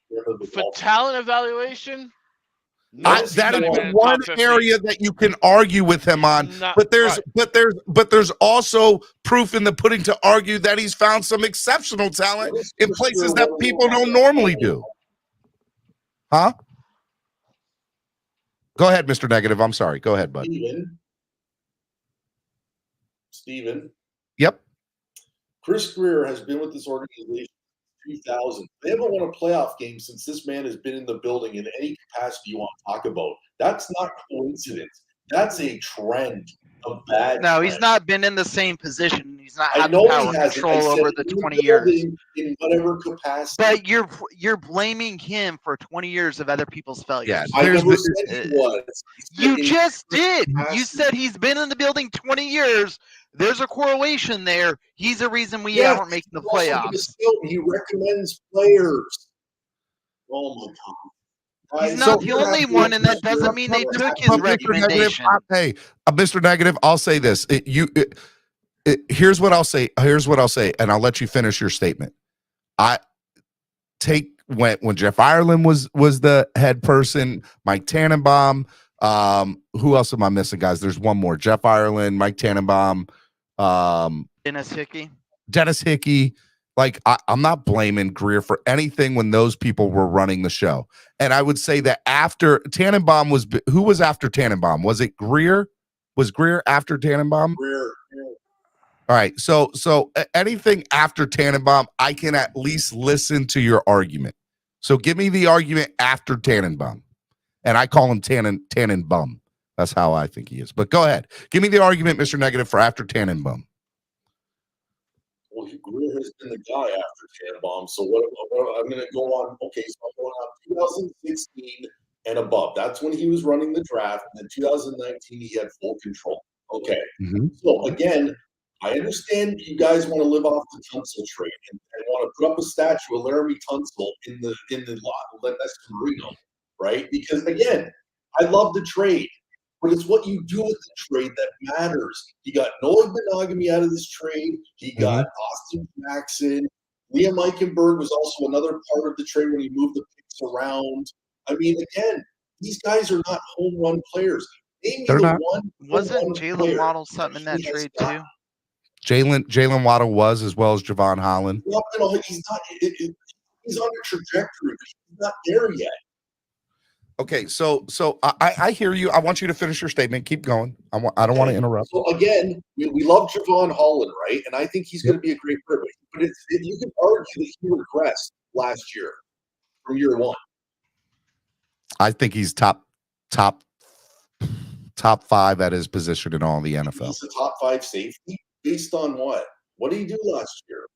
for talent evaluation? That is one area that you can argue with him on, but there's also proof in the pudding to argue that he's found some exceptional talent in places that people don't normally do. Huh? Go ahead, Mr. Negative. I'm sorry. Go ahead, bud. Steven. Yep. Chris Greer has been with this organization since 2000. They haven't won a playoff game since this man has been in the building in any capacity you want to talk about. That's not coincidence. That's a trend. No, he's not been in the same position. He's not had the power and control over the 20 years. In whatever capacity. But you're blaming him for 20 years of other people's failures. Yeah, I never said he was. You just did. You said he's been in the building 20 years. There's a correlation there. He's the reason we aren't making the playoffs. He recommends players. Oh my God. He's not the only one, and that doesn't mean they took his recommendation. Hey, Mr. Negative, I'll say this. Here's what I'll say. And I'll let you finish your statement. When Jeff Ireland was the head person, Mike Tannenbaum. Who else am I missing, guys? There's one more. Jeff Ireland, Mike Tannenbaum, Dennis Hickey. Like, I'm not blaming Greer for anything when those people were running the show. And I would say that after Tannenbaum who was after Tannenbaum? Was it Greer? Was Greer after Tannenbaum? Greer. All right. So anything after Tannenbaum, I can at least listen to your argument. So give me the argument after Tannenbaum. And I call him Tannenbaum. That's how I think he is. But go ahead. Give me the argument, Mr. Negative, for after Tannenbaum. Well, Greer has been the guy after Tannenbaum. So what I'm going to go on. Okay, so I'm going on 2016 and above. That's when he was running the draft. And in 2019, he had full control. Okay. Mm-hmm. So again, I understand you guys want to live off the Tunsil trade and want to put up a statue of Laramie Tunsil in the lot next to Marino, right? Because again, I love the trade. But it's what you do with the trade that matters. He got Noah Benogamy out of this trade. He got Austin Jackson. Liam Eichenberg was also another part of the trade when he moved the picks around. I mean, again, these guys are not home run players. They're not. Wasn't Jalen Waddle something in that trade too? Jalen Waddle was, as well as Javon Holland. Well, he's not. He's on a trajectory, but he's not there yet. Okay, so I hear you. I want you to finish your statement. Keep going. I don't want to interrupt. So again, we love Javon Holland, right? And I think he's going to be a great player. But you can argue that he regressed last year from year one. I think he's top 5 at his position in all the NFL. He's a top 5 safety based on what? What did he do last year?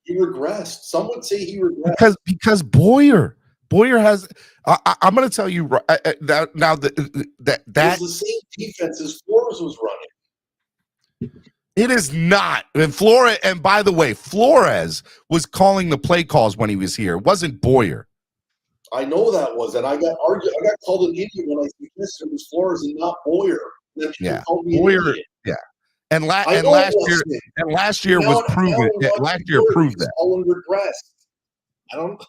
He regressed. Some would say he regressed because Boyer has. I'm going to tell you that now that the same defense as Flores was running. It is not. And Flores, and by the way, Flores was calling the play calls when he was here. It wasn't Boyer. I know that was, and I got called an idiot when I suggested it was Flores and not Boyer. Yeah, Boyer. Yeah, and last year was proven. Last year proved that. All in regress. I don't.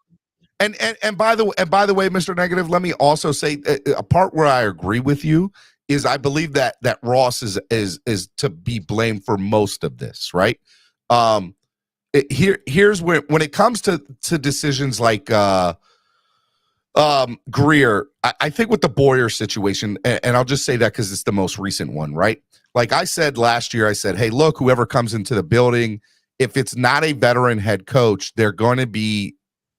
And by the way, Mr. Negative, let me also say a part where I agree with you is I believe that Ross is to be blamed for most of this, right? Here's where when it comes to decisions like Greer, I think with the Boyer situation, and I'll just say that because it's the most recent one, right? Like I said last year, I said, hey, look, whoever comes into the building, if it's not a veteran head coach, they're going to be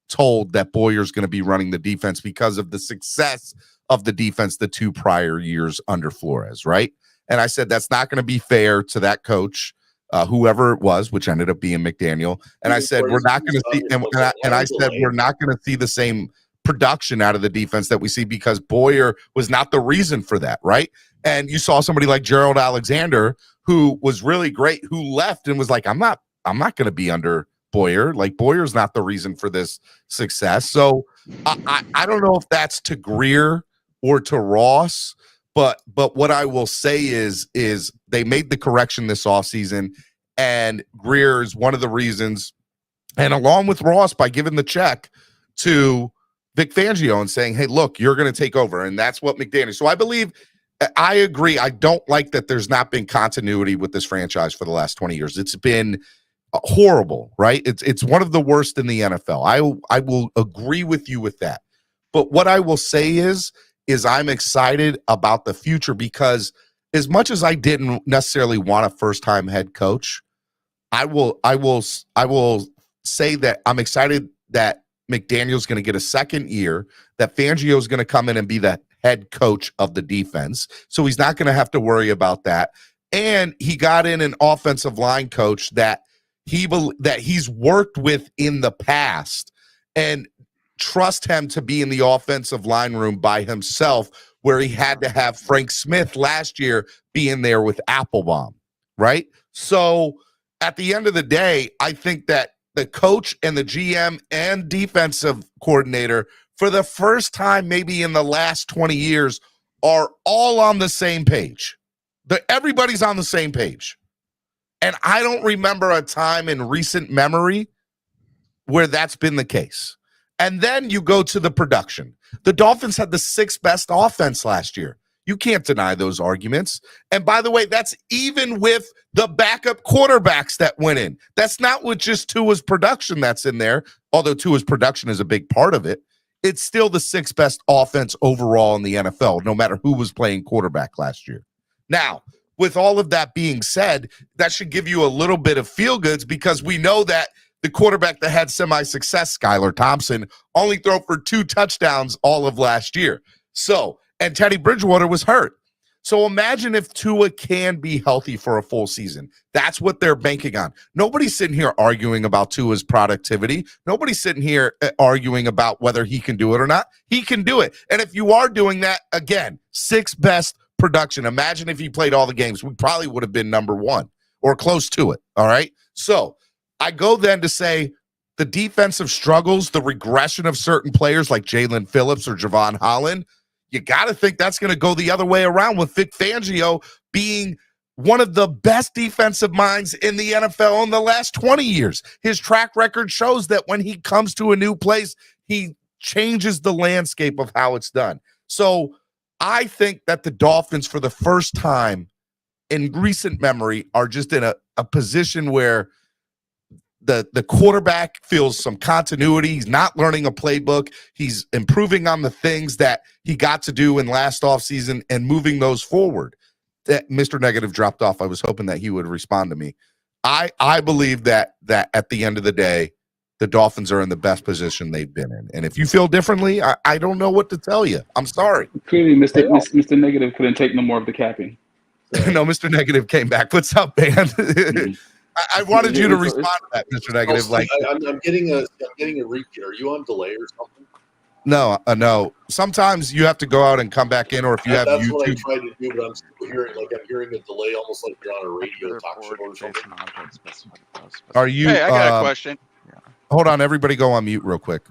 told that Boyer's going to be running the defense because of the success of the defense the 2 prior years under Flores, right? And I said that's not going to be fair to that coach, whoever it was, which ended up being McDaniel. And I said we're not going to see, and I said we're not going to see the same production out of the defense that we see because Boyer was not the reason for that, right? And you saw somebody like Gerald Alexander, who was really great, who left and was like, I'm not going to be under Boyer. Like Boyer's not the reason for this success. So I don't know if that's to Greer or to Ross, but what I will say is they made the correction this offseason, and Greer is one of the reasons, and along with Ross, by giving the check to Vic Fangio and saying, hey, look, you're going to take over. And that's what McDaniel. So I agree. I don't like that there's not been continuity with this franchise for the last 20 years. It's been horrible, right? It's one of the worst in the NFL. I will agree with you with that. But what I will say is I'm excited about the future because as much as I didn't necessarily want a first-time head coach, I will say that I'm excited that McDaniel's going to get a second year, that Fangio is going to come in and be the head coach of the defense. So he's not going to have to worry about that. And he got in an offensive line coach that he's worked with in the past, and trust him to be in the offensive line room by himself, where he had to have Frank Smith last year be in there with Applebaum, right? So at the end of the day, I think that the coach and the GM and defensive coordinator, for the first time maybe in the last 20 years, are all on the same page. Everybody's on the same page. And I don't remember a time in recent memory where that's been the case. And then you go to the production. The Dolphins had the 6th best offense last year. You can't deny those arguments. And by the way, that's even with the backup quarterbacks that went in. That's not with just Tua's production that's in there, although Tua's production is a big part of it. It's still the 6th best offense overall in the NFL, no matter who was playing quarterback last year. Now, with all of that being said, that should give you a little bit of feel-goods because we know that the quarterback that had semi-success, Skylar Thompson, only threw for 2 touchdowns all of last year. So, and Teddy Bridgewater was hurt. So imagine if Tua can be healthy for a full season. That's what they're banking on. Nobody's sitting here arguing about Tua's productivity. Nobody's sitting here arguing about whether he can do it or not. He can do it. And if you are doing that, again, 6th best production. Imagine if he played all the games. We probably would have been number 1 or close to it. All right? So I go then to say the defensive struggles, the regression of certain players like Jalen Phillips or Javon Holland, you got to think that's going to go the other way around with Vic Fangio being one of the best defensive minds in the NFL in the last 20 years. His track record shows that when he comes to a new place, he changes the landscape of how it's done. So I think that the Dolphins, for the first time in recent memory, are just in a position where the quarterback feels some continuity. He's not learning a playbook. He's improving on the things that he got to do in last offseason and moving those forward. That Mr. Negative dropped off. I was hoping that he would respond to me. I believe that at the end of the day, the Dolphins are in the best position they've been in. And if you feel differently, I don't know what to tell you. I'm sorry. Clearly, Mr. Negative couldn't take no more of the capping. So. No, Mr. Negative came back. What's up, man? Mm-hmm. I wanted you to respond to that, Mr. Negative. I'm getting a repeat. Are you on delay or something? No. Sometimes you have to go out and come back in, or if you have that's YouTube. What I tried to do, but I'm still hearing a delay, almost like you're on a radio talk show or something. Are you? Hey, I got a question. Hold on, everybody, go on mute real quick.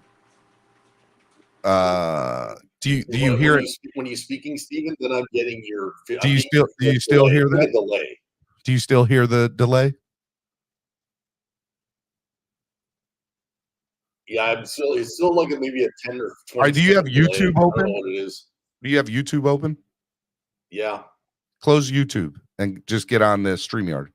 Do you hear it when you're speaking, Steven? Then I'm getting your. Do you still hear the delay? Do you still hear the delay? Yeah, it's still like maybe a 10 or 20. Do you have YouTube open? I don't know what it is. Do you have YouTube open? Yeah. Close YouTube and just get on the StreamYard.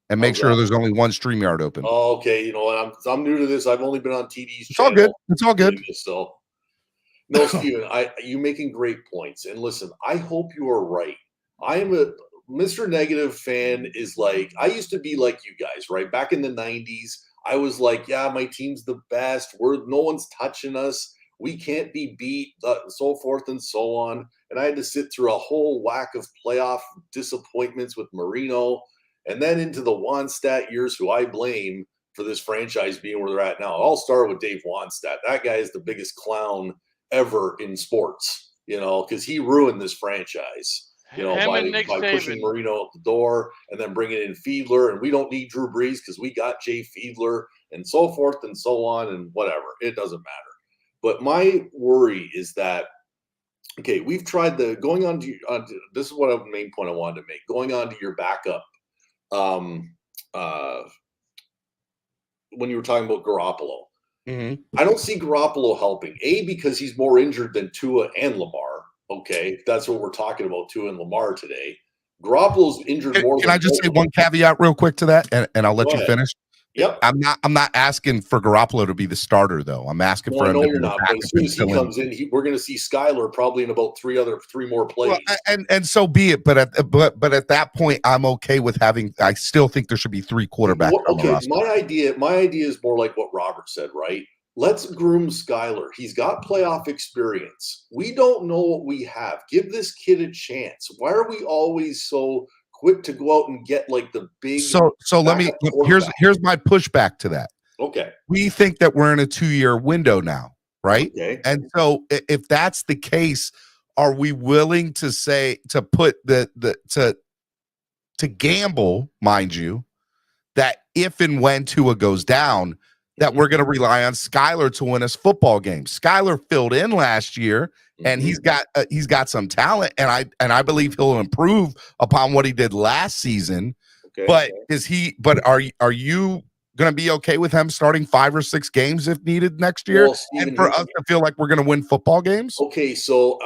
And make sure there's only one StreamYard open. Oh, okay. You know what? I'm new to this. I've only been on TD's channel. It's all good. So No, Steven, you making great points. And listen, I hope you are right. I am a Mr. Negative fan is like, I used to be like you guys, right? Back in the 90s, I was like, yeah, my team's the best. No one's touching us. We can't be beat, so forth and so on. And I had to sit through a whole whack of playoff disappointments with Marino and then into the Wannstedt years, who I blame for this franchise being where they're at now. It all started with Dave Wannstedt. That guy is the biggest clown ever in sports, because he ruined this franchise. By pushing Marino out the door and then bringing in Fiedler, and we don't need Drew Brees because we got Jay Fiedler and so forth and so on and whatever. It doesn't matter. But my worry is that, okay, we've tried going on to this is what a main point I wanted to make. Going on to your backup, when you were talking about Garoppolo, I don't see Garoppolo helping. Because he's more injured than Tua and Lamar. Okay, that's what we're talking about, Tua and Lamar today. Garoppolo's injured more. Can I just say one caveat real quick to that, and I'll let you finish? Yep. I'm not asking for Garoppolo to be the starter, though. I'm asking for him to be the backup. But as soon as he comes in, we're going to see Skyler probably in about three more plays. Well, and so be it. But at that point, I'm okay with having. I still think there should be 3 quarterbacks. Okay, my idea is more like what Robert said, right? Let's groom Skyler. He's got playoff experience. We don't know what we have. Give this kid a chance. Why are we always so quick to go out and get like the big? So here's my pushback to that. Okay. We think that we're in a 2-year window now, right? Okay. And so if that's the case, are we willing to put to gamble, mind you, that if and when Tua goes down, that we're going to rely on Skyler to win us football games? Skyler filled in last year, and he's got some talent, and I believe he'll improve upon what he did last season. Okay. But are you going to be okay with him starting 5 or 6 games if needed next year, and for us to feel like we're going to win football games? Okay, so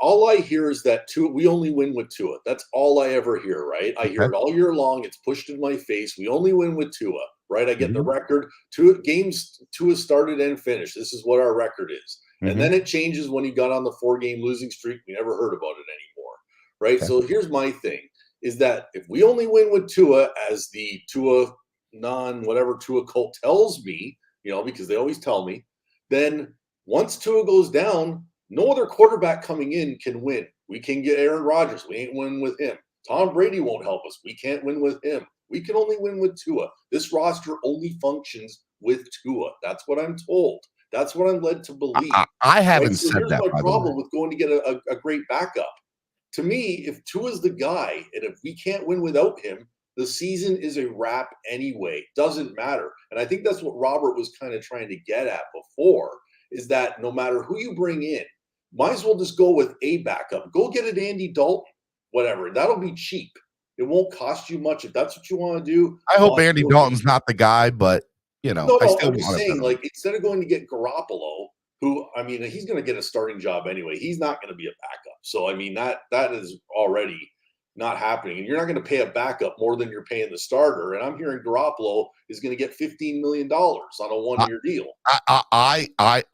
all I hear is that we only win with Tua. That's all I ever hear, right? I hear it all year long. It's pushed in my face. We only win with Tua, right? I get the record. 2 games Tua started and finished. This is what our record is. And then it changes when he got on the 4-game losing streak. We never heard about it anymore, right? Okay. So here's my thing. Is that if we only win with Tua, as the Tua whatever Tua cult tells me, because they always tell me, then once Tua goes down, no other quarterback coming in can win. We can get Aaron Rodgers. We ain't winning with him. Tom Brady won't help us. We can't win with him. We can only win with Tua. This roster only functions with Tua. That's what I'm told. That's what I'm led to believe. I haven't said that. Here's my problem with going to get a great backup. To me, if Tua's the guy, and if we can't win without him, the season is a wrap anyway. Doesn't matter. And I think that's what Robert was kind of trying to get at before, is that no matter who you bring in, might as well just go with a backup. Go get an Andy Dalton, whatever. That'll be cheap. It won't cost you much if that's what you want to do. I hope Andy Dalton's not the guy, but, I'm just saying, like, instead of going to get Garoppolo, who, I mean, he's going to get a starting job anyway. He's not going to be a backup. So, I mean, that is already not happening. And you're not going to pay a backup more than you're paying the starter. And I'm hearing Garoppolo is going to get $15 million on a 1-year deal.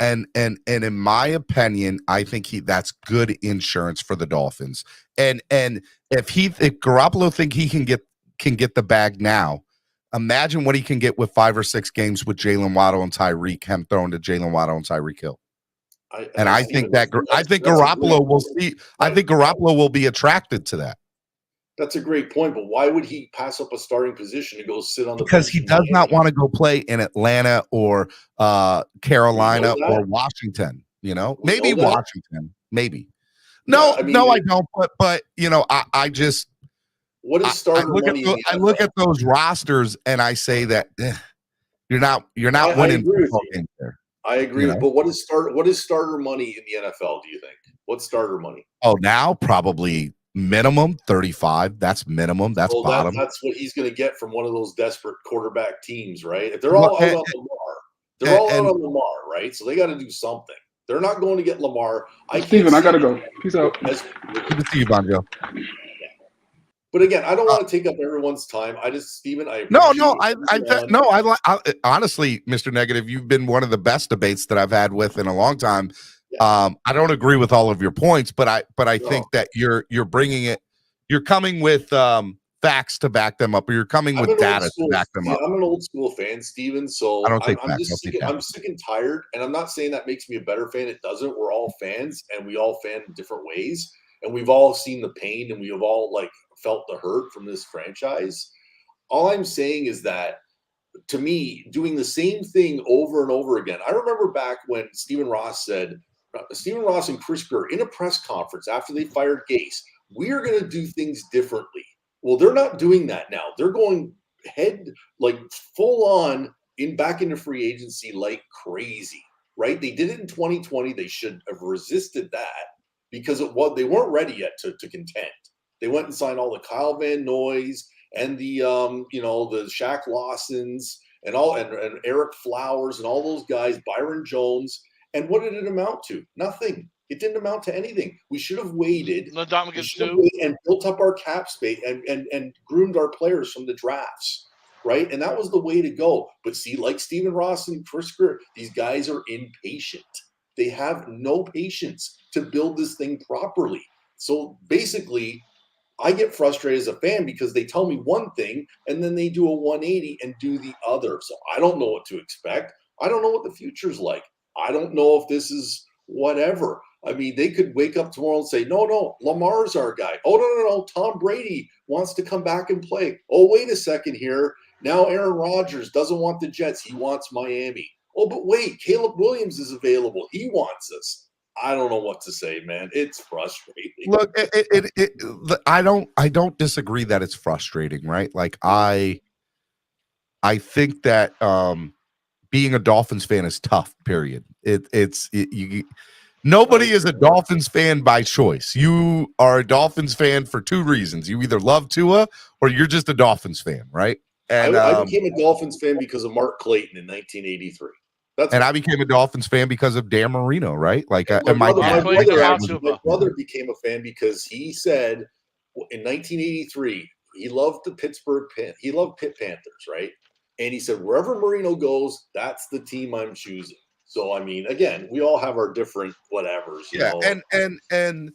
And in my opinion, I think that's good insurance for the Dolphins. And if Garoppolo think he can get the bag now, imagine what he can get with 5 or 6 games with Jalen Waddle and Tyreek, him throwing to Jalen Waddle and Tyreek Hill. I think Garoppolo will see. I think Garoppolo will be attracted to that. That's a great point, but why would he pass up a starting position to go sit on the bench? Because he does not want to go play in Atlanta or Carolina or Washington. Maybe Washington. Maybe. No, I don't. But I just. What is starter money? I look at those rosters and I say that you're not winning football games there. I agree, but what is starter money in the NFL? Do you think? What's starter money? Oh, now probably minimum 35. That's minimum. That's bottom. That's what he's going to get from one of those desperate quarterback teams, right? If they're all out on Lamar, right? So they got to do something. They're not going to get Lamar. Steven, I got to go. Peace out. Good to see you, Bonjo. But again, I don't want to take up everyone's time. Stephen, I honestly, Mr. Negative, you've been one of the best debates that I've had with in a long time. Yeah. I don't agree with all of your points, but I think that you're bringing it. You're coming with facts to back them up, or you're coming with data to back them up. I'm an old school fan, Steven. So I don't take I'm sick and tired, and I'm not saying that makes me a better fan. It doesn't. We're all fans, and we all fan in different ways, and we've all seen the pain, and we have all felt the hurt from this franchise. All I'm saying is that, to me, doing the same thing over and over again. I remember back when Stephen Ross and Chris Greer in a press conference after they fired Gase, we are going to do things differently. Well, they're not doing that now. They're going full on back into free agency like crazy, right? They did it in 2020. They should have resisted that because they weren't ready yet to contend. They went and signed all the Kyle Van Noys and the the Shaq Lawsons and Eric Flowers and all those guys, Byron Jones. And what did it amount to? Nothing. It didn't amount to anything. We should have waited and built up our cap space and groomed our players from the drafts, right? And that was the way to go. But see, like Stephen Ross and Chris Greer, these guys are impatient. They have no patience to build this thing properly. So basically, I get frustrated as a fan because they tell me one thing and then they do a 180 and do the other. So I don't know what to expect. I don't know what the future's like. I don't know if this is whatever. I mean, they could wake up tomorrow and say, no, Lamar's our guy. Oh, no, Tom Brady wants to come back and play. Oh, wait a second here. Now Aaron Rodgers doesn't want the Jets. He wants Miami. Oh, but wait, Caleb Williams is available. He wants us. I don't know what to say, man. It's frustrating. Look, I don't disagree that it's frustrating, right? Like I think that being a Dolphins fan is tough. Period. Nobody is a Dolphins fan by choice. You are a Dolphins fan for two reasons. You either love Tua or you're just a Dolphins fan, right? And I became a Dolphins fan because of Mark Clayton in 1983. I became a Dolphins fan because of Dan Marino, right? Like, my brother became a fan because he said in 1983 he loved the Pitt Panthers, right? And he said wherever Marino goes, that's the team I'm choosing. So I mean, again, we all have our different whatevers. Yeah, and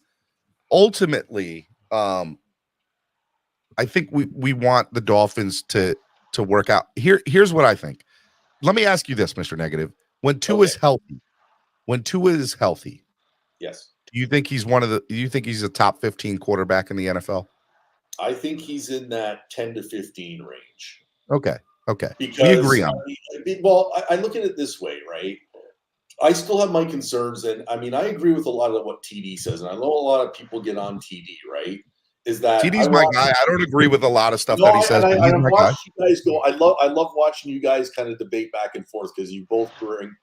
ultimately, I think we want the Dolphins to work out. Here's what I think. Let me ask you this, Mr. Negative. When Tua is healthy, yes. Do you think he's he's a top 15 quarterback in the NFL? I think he's in that 10 to 15 range. Okay. Because we agree on it. Well, I look at it this way, right? I still have my concerns, and I mean, I agree with a lot of what TD says, and I know a lot of people get on TD, right? Is that TD's my guy? I don't agree with a lot of stuff that he says, but he's my guy. You guys go. I love watching you guys kind of debate back and forth because you both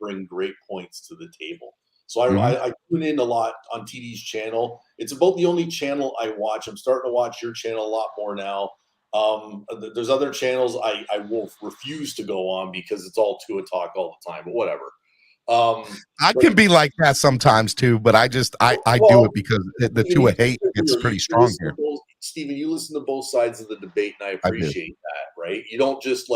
bring great points to the table. So I tune in a lot on TD's channel. It's about the only channel I watch. I'm starting to watch your channel a lot more now. There's other channels I will refuse to go on because it's all Tua talk all the time, but whatever. I can be like that sometimes too, but I do it because the Tua hate gets pretty strong here. Steven, you listen to both sides of the debate, and I appreciate that, right? You don't just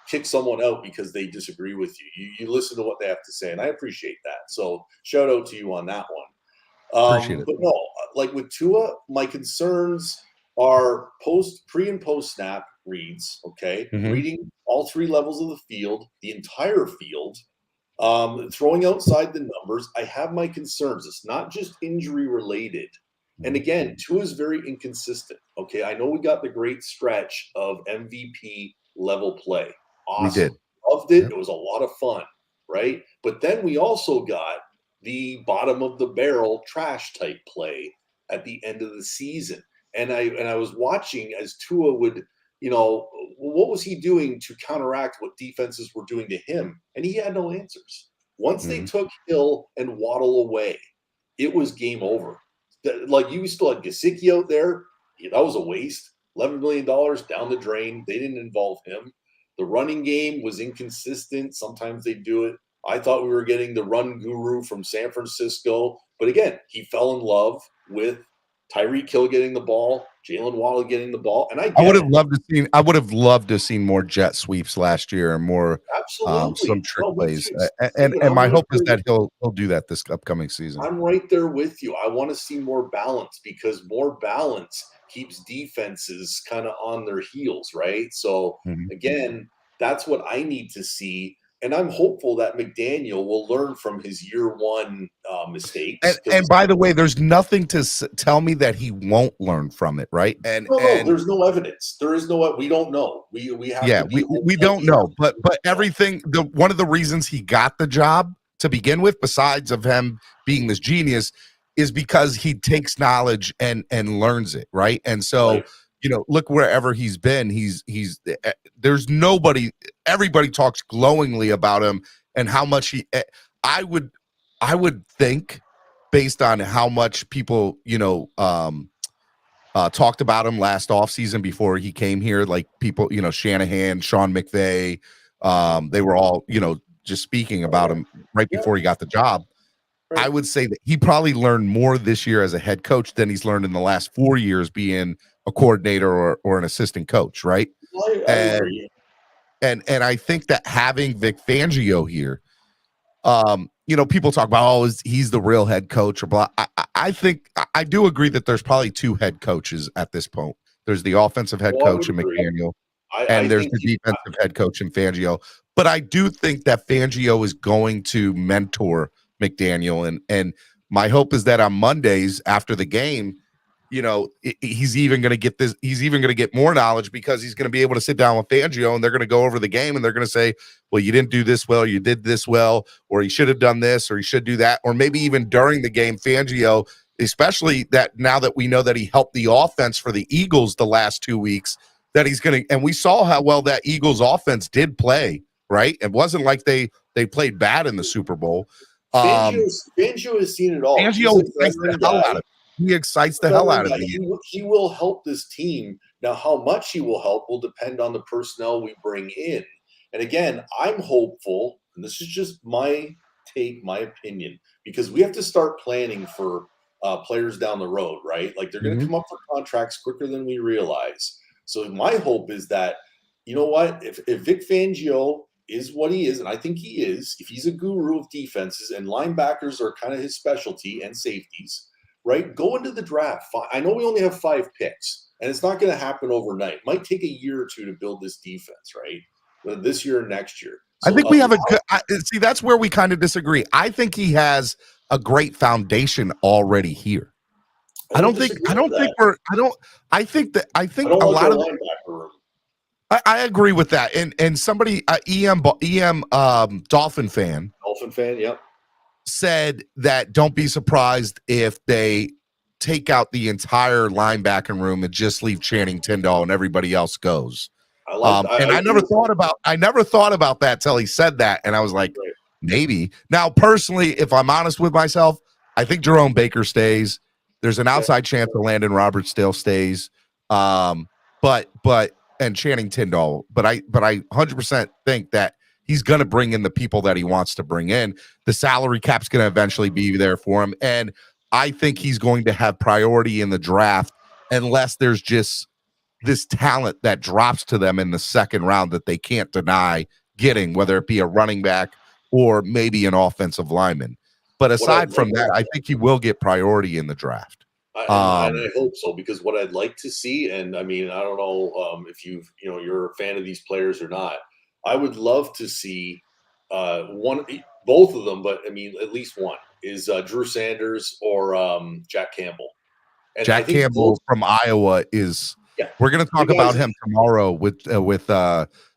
kick someone out because they disagree with you. You listen to what they have to say, and I appreciate that. So shout out to you on that one. Appreciate it. But no, like with Tua, my concerns are pre and post snap reads, okay? Mm-hmm. Reading all three levels of the field, the entire field, throwing outside the numbers. I have my concerns. It's not just injury related. And again, Tua is very inconsistent. Okay, I know we got the great stretch of MVP level play. Awesome. We did. Loved it. Yep. It was a lot of fun, right? But then we also got the bottom of the barrel trash type play at the end of the season. And I was watching as Tua would, what was he doing to counteract what defenses were doing to him? And he had no answers. Once they took Hill and Waddle away, it was game over. Like, you still had Gesicki out there. That was a waste. $11 million down the drain. They didn't involve him. The running game was inconsistent. Sometimes they do it. I thought we were getting the run guru from San Francisco. But again, he fell in love with Tyreek Hill getting the ball, Jalen Waddle getting the ball, and I would have it. loved to seen. I would have loved to have seen more jet sweeps last year and more Absolutely. some trick No, me plays. too. And Steven, I'm my right hope is there that he'll do that this upcoming season. I'm right there with you. I want to see more balance because more balance keeps defenses kind of on their heels, right? So again, that's what I need to see. And I'm hopeful that McDaniel will learn from his year one mistakes. And by the way, there's nothing to tell me that he won't learn from it, right? And no, there's no evidence. There is no. We don't know. We have. Yeah, to be we don't know, but everything. One of the reasons he got the job to begin with, besides of him being this genius, is because he takes knowledge and learns it, right? And so look wherever he's been, he's there's nobody. Everybody talks glowingly about him and how much he. I would think, based on how much people talked about him last offseason before he came here, like people, Shanahan, Sean McVay, they were all just speaking about him right before he got the job. I would say that he probably learned more this year as a head coach than he's learned in the last 4 years being a coordinator or an assistant coach, right? I agree. And I think that having Vic Fangio here, people talk about, he's the real head coach or blah. I think I do agree that there's probably two head coaches at this point. There's the offensive head coach in McDaniel, and there's the defensive head coach in Fangio. But I do think that Fangio is going to mentor McDaniel, and my hope is that on Mondays after the game, he's even going to get this. He's even going to get more knowledge because he's going to be able to sit down with Fangio, and they're going to go over the game, and they're going to say, "Well, you didn't do this well. You did this well, or you should have done this, or you should do that." Or maybe even during the game, Fangio, especially that now that we know that he helped the offense for the Eagles the last 2 weeks, that he's going to. And we saw how well that Eagles offense did play. Right? It wasn't like they played bad in the Super Bowl. Fangio has seen it all. Fangio excites the hell out of it. He excites the hell out of it. He will help this team. Now, how much he will help will depend on the personnel we bring in. And again, I'm hopeful, and this is just my take, my opinion, because we have to start planning for players down the road, right? Like they're going to come up for contracts quicker than we realize. So my hope is that, you know what, if Vic Fangio is what he is, and I think he is, if he's a guru of defenses and linebackers are kind of his specialty and safeties, right? Go into the draft. I know we only have 5 picks, and it's not going to happen overnight. It might take a year or two to build this defense, right? This year and next year. So I think we have a good see, that's where we kind of disagree. I think he has a great foundation already here. I think a lot of I agree with that. And somebody, EM Dolphin fan, yep, said that don't be surprised if they take out the entire linebacking room and just leave Channing Tindall and everybody else goes. I never thought about that till he said that, and I was like, maybe. Now, personally, if I'm honest with myself, I think Jerome Baker stays. There's an outside chance that Landon Roberts still stays. But and Channing Tindall, but I 100% think that he's going to bring in the people that he wants to bring in. The salary cap's going to eventually be there for him, and I think he's going to have priority in the draft unless there's just this talent that drops to them in the second round that they can't deny getting, whether it be a running back or maybe an offensive lineman. But aside from that, I think he will get priority in the draft. And I hope so, because what I'd like to see, and I mean, I don't know if you're a fan of these players or not. I would love to see both of them, but I mean, at least one is Drew Sanders or Jack Campbell. And Jack Campbell from Iowa is. Yeah. We're going to talk about him tomorrow with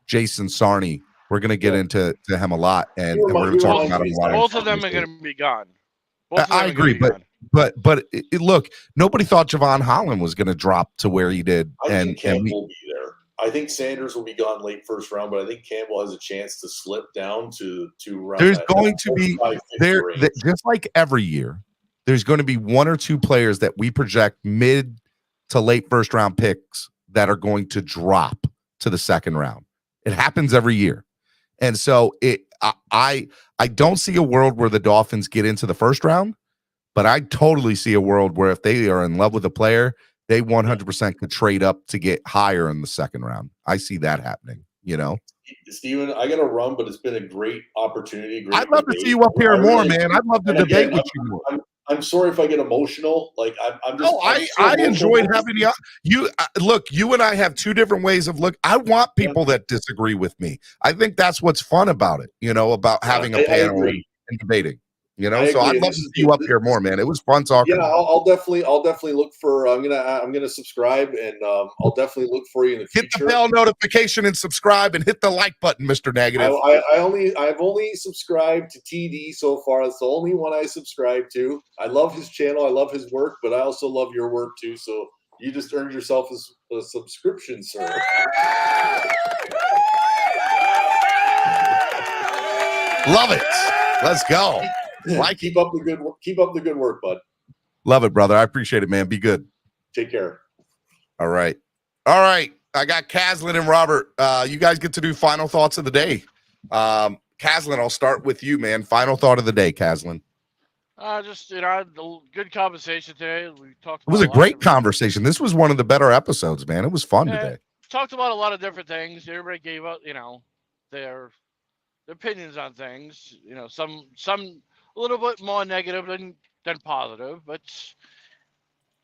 Jason Sarney. We're going to get into him a lot, and we're going to talk about him a lot. Both of them are going to be gone. I agree, but look, nobody thought Javon Holland was going to drop to where he did. I think Campbell will be there. I think Sanders will be gone late first round, but I think Campbell has a chance to slip down to round. There's going to be there, just like every year. There's going to be one or two players that we project mid to late first round picks that are going to drop to the second round. It happens every year. And so I don't see a world where the Dolphins get into the first round, But I totally see a world where if they are in love with a player, they 100% could trade up to get higher in the second round. I see that happening, you know? Steven, I got to run, but it's been a great opportunity. Great I'd love to debate. see you up here more, really, man. I'd love to and debate again, with you more. I'm sorry if I get emotional. Like I'm just. No, I'm so I emotional. enjoyed having you. Look, you and I have two different ways of look. I want people that disagree with me. I think that's what's fun about it. You know, about having a panel and debating. You know, so I'd love to see you up here more, man. It was fun talking. Yeah, I'll definitely look for. I'm gonna subscribe, and I'll definitely look for you in the future. Hit the bell notification and subscribe, and hit the like button, Mr. Negative. I've only subscribed to TD so far. That's the only one I subscribe to. I love his channel. I love his work, but I also love your work too. So you just earned yourself a subscription, sir. Love it. Let's go. Keep up the good work, bud. Love it, brother. I appreciate it, man. Be good. Take care. All right. I got Caslin and Robert. You guys get to do final thoughts of the day. Caslin, I'll start with you, man. Final thought of the day, Caslin. Just a good conversation today. We talked. It was a great conversation. This was one of the better episodes, man. It was fun today. Talked about a lot of different things. Everybody gave up, their opinions on things. Some a little bit more negative than positive, but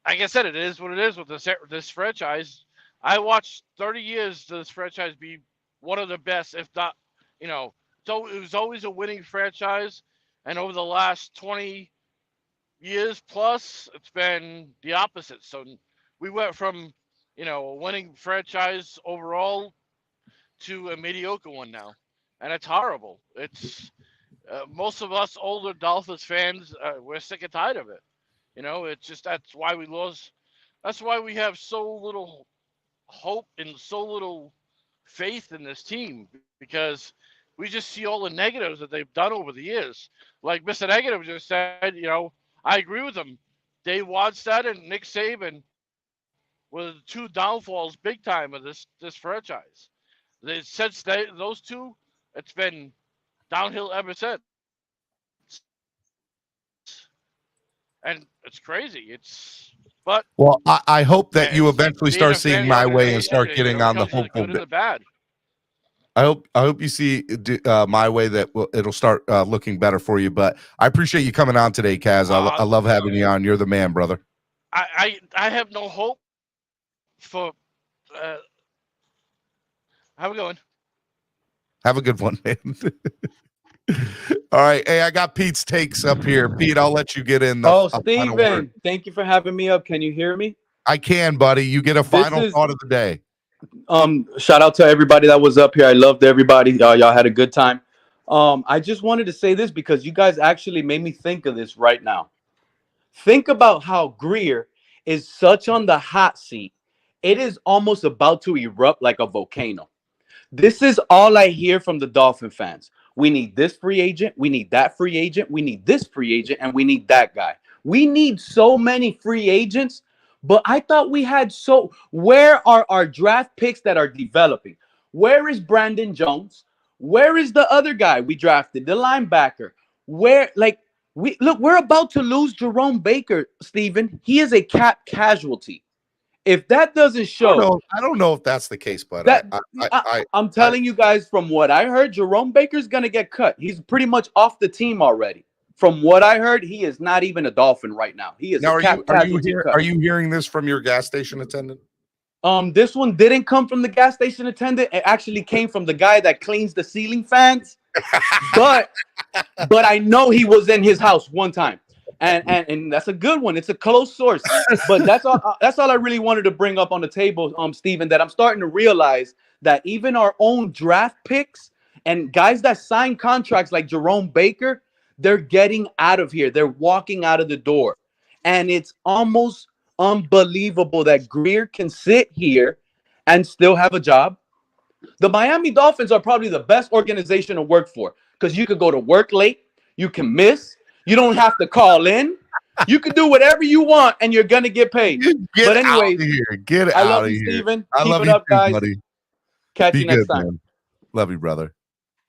like I said, it is what it is with this franchise. I watched 30 years of this franchise be one of the best, if not, so it was always a winning franchise, and over the last 20 years plus, it's been the opposite. So we went from, a winning franchise overall to a mediocre one now, and it's horrible. It's most of us older Dolphins fans, we're sick and tired of it. It's just that's why we lost. That's why we have so little hope and so little faith in this team, because we just see all the negatives that they've done over the years. Like Mr. Negative just said, I agree with him. Dave Wadstad and Nick Saban were the two downfalls big time of this franchise. Since those two, it's been downhill ever since. And it's crazy. Well, I hope that you eventually start seeing my way and start getting on the hopeful bit. I hope you see my way that it'll start looking better for you. But I appreciate you coming on today, Kaz. I love having you on. You're the man, brother. I have no hope for. How we going? Have a good one, man. All right. Hey, I got Pete's takes up here. Pete, I'll let you get in. Steven, thank you for having me up. Can you hear me? I can, buddy. You get a final thought of the day. Shout out to everybody that was up here. I loved everybody. Y'all had a good time. I just wanted to say this because you guys actually made me think of this right now. Think about how Greer is such on the hot seat. It is almost about to erupt like a volcano. This is all I hear from the Dolphin fans. We need this free agent. We need that free agent. We need this free agent. And we need that guy. We need so many free agents. But I thought we had where are our draft picks that are developing? Where is Brandon Jones? Where is the other guy we drafted, the linebacker? We're about to lose Jerome Baker, Steven. He is a cap casualty. If that doesn't show, I don't know if that's the case, but I'm telling you guys from what I heard, Jerome Baker's gonna get cut. He's pretty much off the team already. From what I heard, he is not even a Dolphin right now. He is now. Are you hearing this from your gas station attendant? This one didn't come from the gas station attendant. It actually came from the guy that cleans the ceiling fans. but I know he was in his house one time. And that's a good one. It's a close source. But that's all I really wanted to bring up on the table, Steven, that I'm starting to realize that even our own draft picks and guys that sign contracts like Jerome Baker, they're getting out of here. They're walking out of the door. And it's almost unbelievable that Greer can sit here and still have a job. The Miami Dolphins are probably the best organization to work for because you could go to work late, you can miss, you don't have to call in, you can do whatever you want, and you're gonna get paid. But anyway, get I out love of you, here, Steven. I Keep love it you up, too, guys. buddy. Catch Be you next good, time. Man. Love you, brother.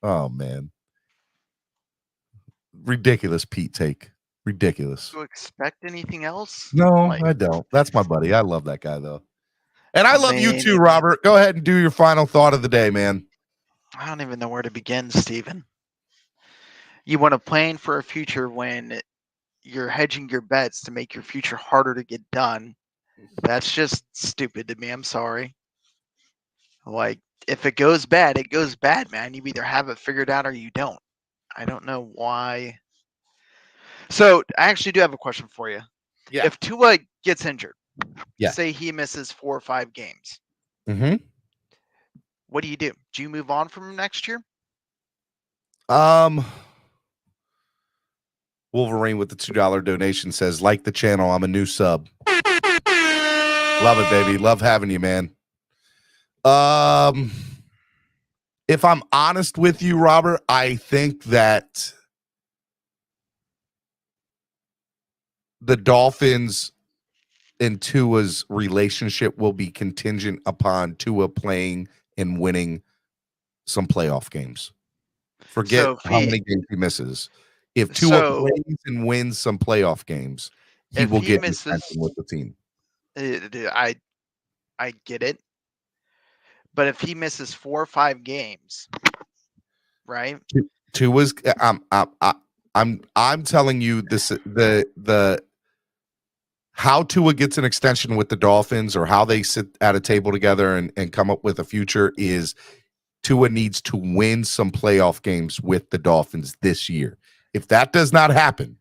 Oh man, ridiculous Pete take. Ridiculous. To expect anything else? No, Like, I don't. That's my buddy. I love that guy though. And I I love you mean, too, Robert. Go ahead and do your final thought of the day, man. I don't even know where to begin, Steven. You want to plan for a future when you're hedging your bets to make your future harder to get done. That's just stupid to me. I'm sorry. Like, if it goes bad, it goes bad, man. You either have it figured out or you don't. I don't know why. So, I actually do have a question for you. Yeah. If Tua gets injured, Yeah. say he misses 4 or 5 games, Mm-hmm. what do you do? Do you move on from him next year? Wolverine with the $2 donation says, like the channel, I'm a new sub. Love it, baby. Love having you, man. If I'm honest with you, Robert, I think that the Dolphins and Tua's relationship will be contingent upon Tua playing and winning some playoff games. Forget how many games he misses. If Tua plays and wins some playoff games, he will get an extension with the team. I get it. But if he misses 4 or 5 games, right? Tua's I'm telling you this, the how Tua gets an extension with the Dolphins or how they sit at a table together and come up with a future is Tua needs to win some playoff games with the Dolphins this year. If that does not happen,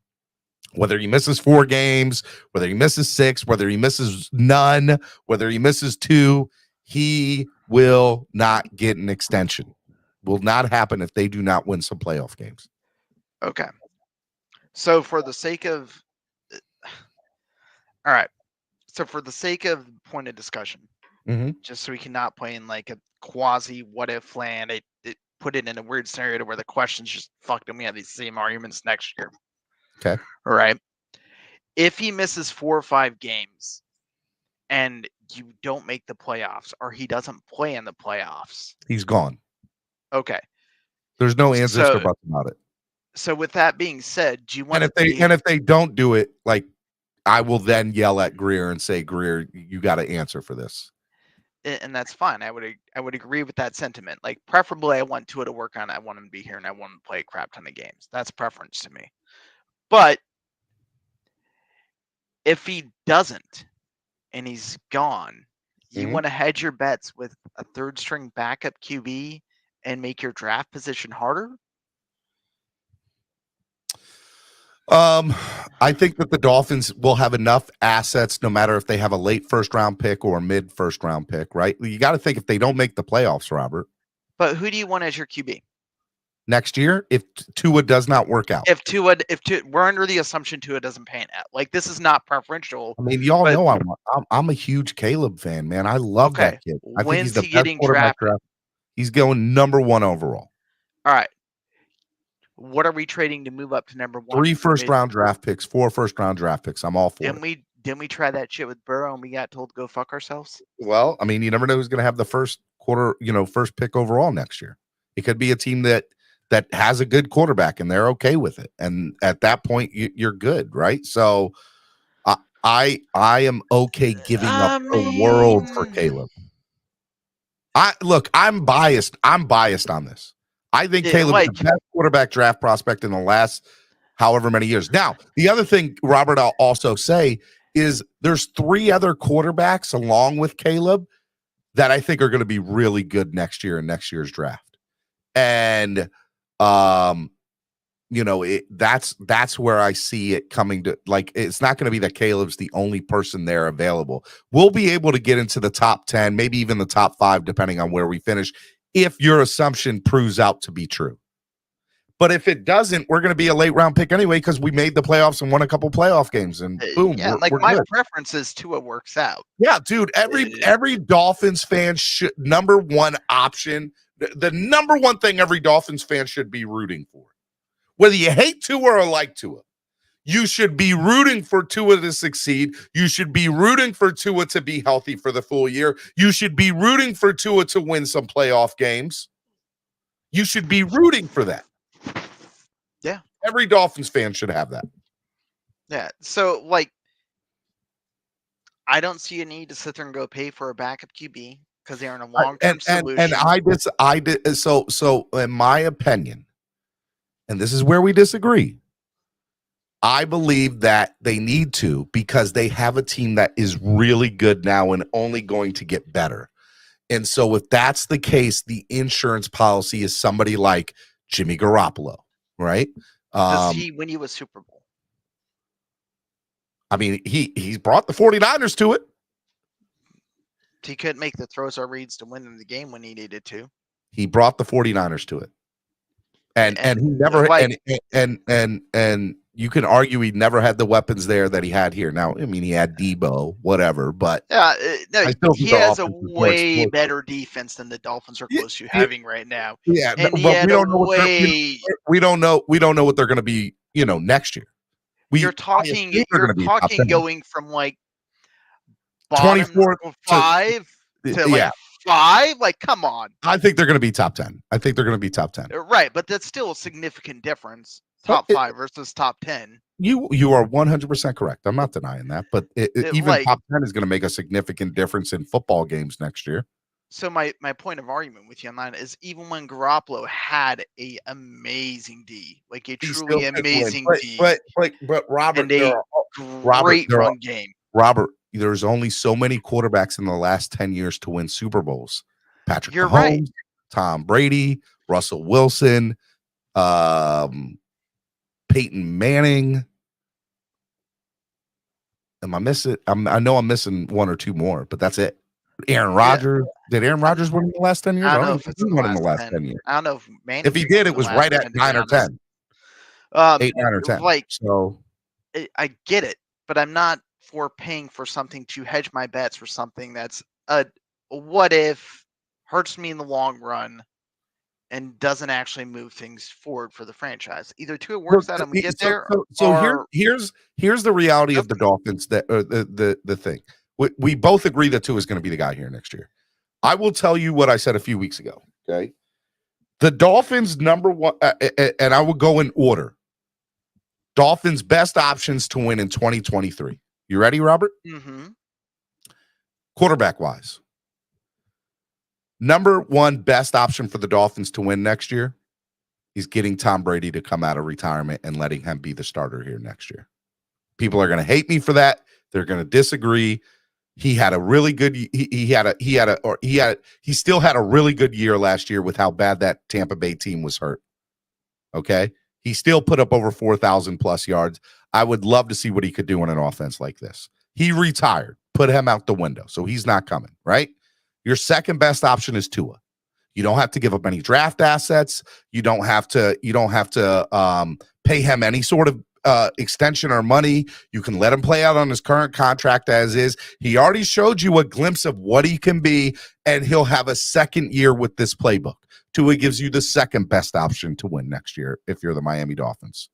whether he misses 4 games, whether he misses 6, whether he misses none, whether he misses 2, he will not get an extension. Will not happen if they do not win some playoff games. Okay. So for the sake of all right. So for the sake of point of discussion, just so we cannot play in like a quasi what if land, it put it in a weird scenario to where the questions just fucked and we have these same arguments next year. Okay. All right. If he misses 4 or 5 games and you don't make the playoffs or he doesn't play in the playoffs, he's gone. Okay. There's no ands or buts about it. So with that being said, do you want and if they don't do it, like I will then yell at Greer and say, Greer, you got to answer for this. And that's fine. I would agree with that sentiment. Like preferably I want Tua to work on it. I want him to be here and I want him to play a crap ton of games. That's preference to me. But if he doesn't and he's gone, you want to hedge your bets with a 3rd string backup QB and make your draft position harder? I think that the Dolphins will have enough assets no matter if they have a late 1st round pick or a mid 1st round pick, right? You got to think if they don't make the playoffs, Robert. But who do you want as your QB? Next year, if Tua does not work out. If Tua, we're under the assumption Tua doesn't pan out. Like this is not preferential. I mean, y'all know I'm a huge Caleb fan, man. I love that kid. I think he's the best quarterback draft. He's going number 1 overall. All right. What are we trading to move up to number 1? 3 1st round draft picks, 4 1st round draft picks. I'm all for it. Didn't we try that shit with Burrow and we got told to go fuck ourselves? Well, I mean, you never know who's going to have the first pick overall next year. It could be a team that has a good quarterback and they're okay with it. And at that point, you're good, right? So I am okay giving up the world for Caleb. I'm biased. I'm biased on this. I think Caleb is the best quarterback draft prospect in the last however many years. Now, the other thing, Robert, I'll also say is there's 3 other quarterbacks along with Caleb that I think are going to be really good next year in next year's draft. And that's where I see it coming to, like, it's not going to be that Caleb's the only person there available. We'll be able to get into the top 10, maybe even the top 5, depending on where we finish, if your assumption proves out to be true. But if it doesn't, we're going to be a late round pick anyway because we made the playoffs and won a couple playoff games, and boom, we're my good. preference is Tua works out. Yeah, dude. Every Dolphins fan should number 1 option. The number 1 thing every Dolphins fan should be rooting for, whether you hate Tua or like Tua, you should be rooting for Tua to succeed. You should be rooting for Tua to be healthy for the full year. You should be rooting for Tua to win some playoff games. You should be rooting for that. Yeah. Every Dolphins fan should have that. Yeah. So like, I don't see a need to sit there and go pay for a backup QB because they're in a long-term solution. And I did so in my opinion, and this is where we disagree. I believe that they need to because they have a team that is really good now and only going to get better. And so if that's the case, the insurance policy is somebody like Jimmy Garoppolo, right? Does he win you a Super Bowl? I mean, he's brought the 49ers to it. He couldn't make the throws or reads to win in the game when he needed to. He brought the 49ers to it. And he never like, and you can argue he never had the weapons there that he had here. Now, I mean, he had Debo, whatever, but no, he has a way better defense than the Dolphins are close to having right now. Yeah, and but we don't know we don't know what they're going to be, next year. You're talking going from like 24 5 to like 5. Like, come on. I think they're going to be top 10. I think they're going to be top 10. Right, but that's still a significant difference. Top 5 versus top 10. You are 100% correct. I'm not denying that, but even top 10 is going to make a significant difference in football games next year. So my point of argument with you on that is even when Garoppolo had a amazing D, like a truly amazing D, but Robert, and a great run game. Robert, there's only so many quarterbacks in the last 10 years to win Super Bowls. Patrick Mahomes, right. Tom Brady, Russell Wilson, Peyton Manning. Am I missing? I know I'm missing one or two more, but that's it. Aaron Rodgers. Did Aaron Rodgers win in the last 10 years? I don't know if it's in the last 10 years. I don't know if Manning. If he did, it was right at 9 or 10. 8, 9, or 10. Like, so I get it, but I'm not for paying for something to hedge my bets for something that's a what if, hurts me in the long run, and doesn't actually move things forward for the franchise. Either two, it works out and we get there. So here's the reality of the Dolphins. That the thing we both agree that Tua is going to be the guy here next year. I will tell you what I said a few weeks ago. Okay, the Dolphins number one, and I will go in order. Dolphins best options to win in 2023. You ready, Robert? Mm-hmm. Quarterback wise. Number one best option for the Dolphins to win next year is getting Tom Brady to come out of retirement and letting him be the starter here next year. People are going to hate me for that. They're going to disagree. He had a really good he still had a really good year last year with how bad that Tampa Bay team was hurt. Okay? He still put up over 4,000 plus yards. I would love to see what he could do in an offense like this. He retired, put him out the window, so he's not coming, right? Your second best option is Tua. You don't have to give up any draft assets. You don't have to pay him any sort of extension or money. You can let him play out on his current contract as is. He already showed you a glimpse of what he can be, and he'll have a second year with this playbook. Tua gives you the second best option to win next year if you're the Miami Dolphins.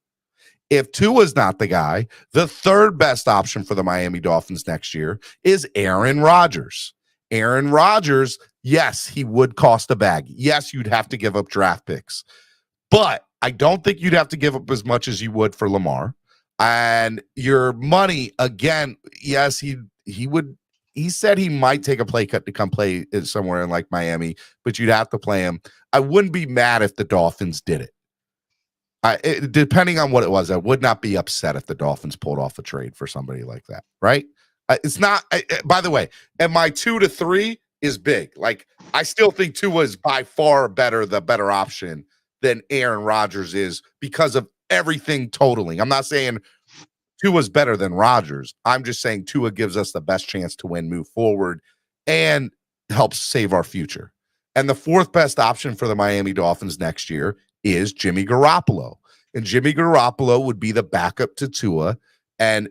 If Tua's not the guy, the third best option for the Miami Dolphins next year is Aaron Rodgers. Aaron Rodgers, yes, he would cost a bag. Yes, you'd have to give up draft picks. But I don't think you'd have to give up as much as you would for Lamar. And your money, again, yes, he would. He said he might take a play cut to come play somewhere in like Miami, but you'd have to play him. I wouldn't be mad if the Dolphins did it. Depending on what it was, I would not be upset if the Dolphins pulled off a trade for somebody like that, right? It's not, by the way, and my 2 to 3 is big. Like, I still think Tua is by far the better option than Aaron Rodgers is because of everything totaling. I'm not saying Tua's better than Rodgers. I'm just saying Tua gives us the best chance to win, move forward, and helps save our future. And the fourth best option for the Miami Dolphins next year is Jimmy Garoppolo. And Jimmy Garoppolo would be the backup to Tua. And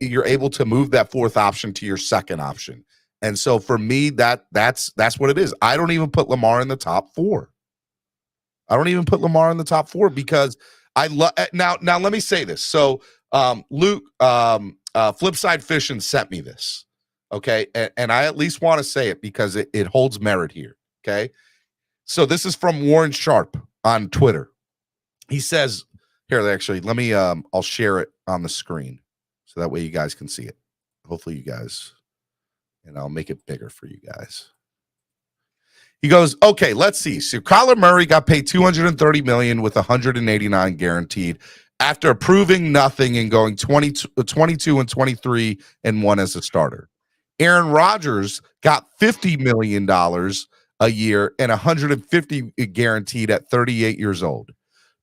you're able to move that fourth option to your second option. And so for me, that's what it is. I don't even put Lamar in the top 4. Because I love now let me say this. So Luke, Flipside Fishing sent me this. Okay. And I at least want to say it because it holds merit here. Okay. So this is from Warren Sharp on Twitter. He says, Here, actually, let me I'll share it on the screen so that way you guys can see it. Hopefully you guys, and I'll make it bigger for you guys. He goes, okay, let's see. So Kyler Murray got paid $230 million with $189 guaranteed after proving nothing and going 22 and 23 and 1 as a starter. Aaron Rodgers got $50 million a year and $150 guaranteed at 38 years old.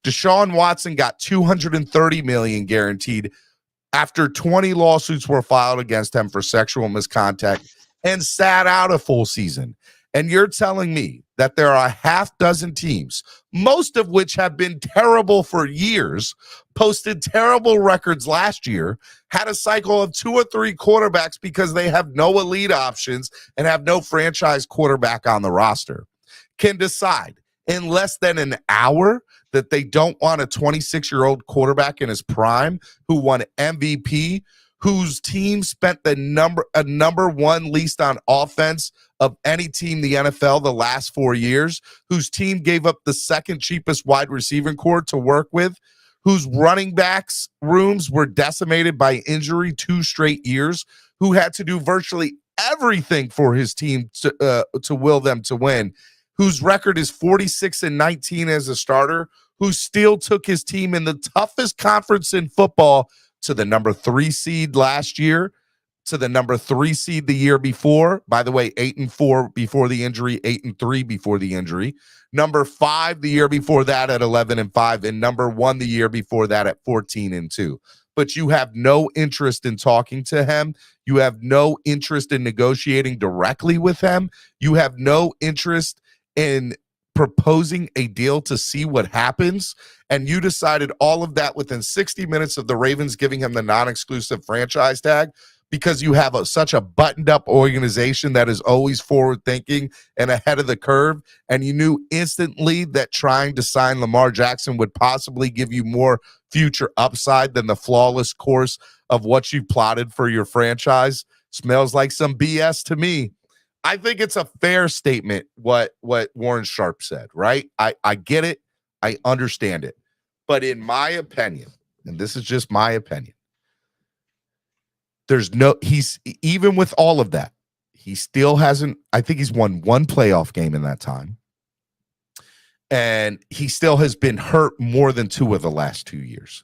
Deshaun Watson got $230 million guaranteed after 20 lawsuits were filed against him for sexual misconduct and sat out a full season. And you're telling me that there are a half dozen teams, most of which have been terrible for years, posted terrible records last year, had a cycle of 2 or 3 quarterbacks because they have no elite options and have no franchise quarterback on the roster, can decide in less than an hour that they don't want a 26-year-old quarterback in his prime who won MVP, whose team spent the number one least on offense of any team in the NFL the last 4 years, whose team gave up the second cheapest wide receiving core to work with, whose running backs rooms were decimated by injury 2 straight years, who had to do virtually everything for his team to will them to win, whose record is 46 and 19 as a starter, who still took his team in the toughest conference in football to the number 3 seed last year, to the number 3 seed the year before. By the way, 8-4 before the injury, 8-3 before the injury. Number 5 the year before that at 11-5, and number 1 the year before that at 14-2. But you have no interest in talking to him. You have no interest in negotiating directly with him. You have no interest in proposing a deal to see what happens, and you decided all of that within 60 minutes of the Ravens giving him the non-exclusive franchise tag because you have such a buttoned-up organization that is always forward-thinking and ahead of the curve, and you knew instantly that trying to sign Lamar Jackson would possibly give you more future upside than the flawless course of what you plotted for your franchise. Smells like some BS to me. I think it's a fair statement what Warren Sharp said, right? I get it. I understand it. But in my opinion, and this is just my opinion, he's even with all of that, he still hasn't, I think he's won 1 playoff game in that time. And he still has been hurt more than 2 of the last 2 years.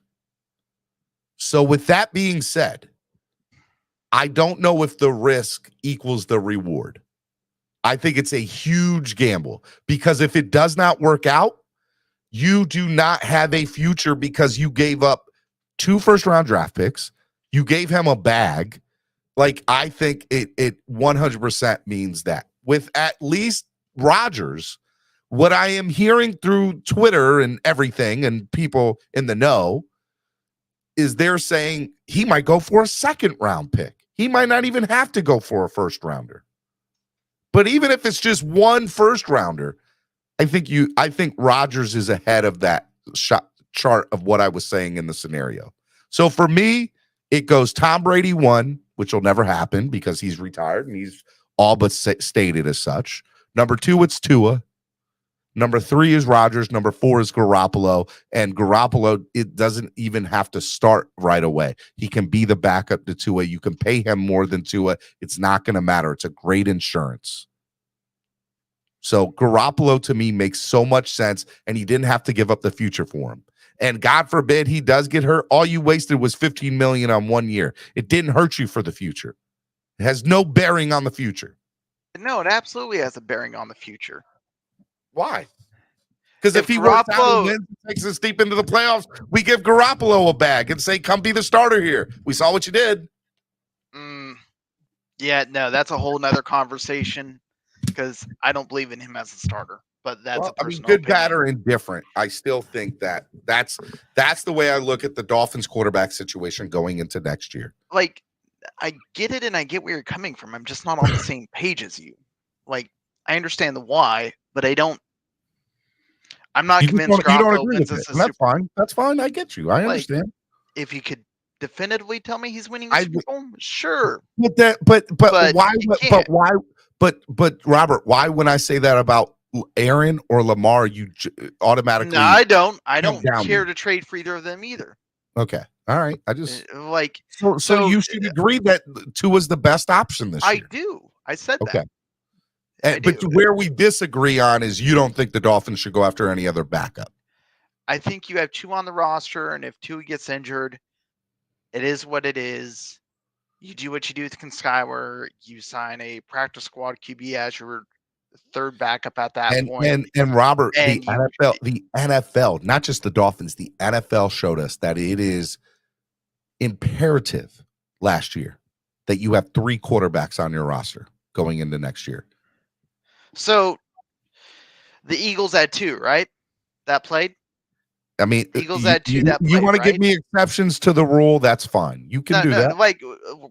So with that being said, I don't know if the risk equals the reward. I think it's a huge gamble because if it does not work out, you do not have a future because you gave up 2 first-round draft picks. You gave him a bag. Like, I think it 100% means that. With at least Rodgers, what I am hearing through Twitter and everything and people in the know is they're saying he might go for a 2nd-round pick. He might not even have to go for a 1st-rounder. But even if it's just 1 first-rounder, I think Rodgers is ahead of that chart of what I was saying in the scenario. So for me, it goes Tom Brady 1, which will never happen because he's retired and he's all but stated as such. Number 2, it's Tua. Number 3 is Rodgers. Number 4 is Garoppolo. And Garoppolo, it doesn't even have to start right away. He can be the backup to Tua. You can pay him more than Tua. It's not going to matter. It's a great insurance. So Garoppolo to me makes so much sense, and he didn't have to give up the future for him. And God forbid he does get hurt. All you wasted was $15 million on 1 year. It didn't hurt you for the future. It has no bearing on the future. No, it absolutely has a bearing on the future. Why? Because if he works out and wins, takes us deep into the playoffs, we give Garoppolo a bag and say, come be the starter here. We saw what you did. Yeah, no, that's a whole nother conversation because I don't believe in him as a starter. But that's a personal good, opinion. bad, or indifferent. I still think that's the way I look at the Dolphins quarterback situation going into next year. Like, I get it and I get where you're coming from. I'm just not on the same page as you. Like, I understand the why, but I don't. I'm not convinced. You don't agree with it. That's fine. That's fine. I get you. I understand. If you could definitively tell me he's winning the Super Bowl, sure. But why? But Robert, why when I say that about Aaron or Lamar, you automatically. No, I don't. I count don't down care them. to trade for either of them either. Okay. All right. I just Like so you should agree that Tua is the best option this I year. do. I said Okay. that. But where we disagree on is you don't think the Dolphins should go after any other backup. I think you have two on the roster, and if two gets injured, it is what it is. You do what you do with Skyward. You sign a practice squad QB as your third backup at that point. And Robert, And the NFL, not just the Dolphins, the NFL showed us that it is imperative last year that you have 3 quarterbacks on your roster going into next year. So the Eagles had 2, right? That played. I mean, Eagles had 2 that played. You want to right? give me exceptions to the rule? That's fine. You can do that. Like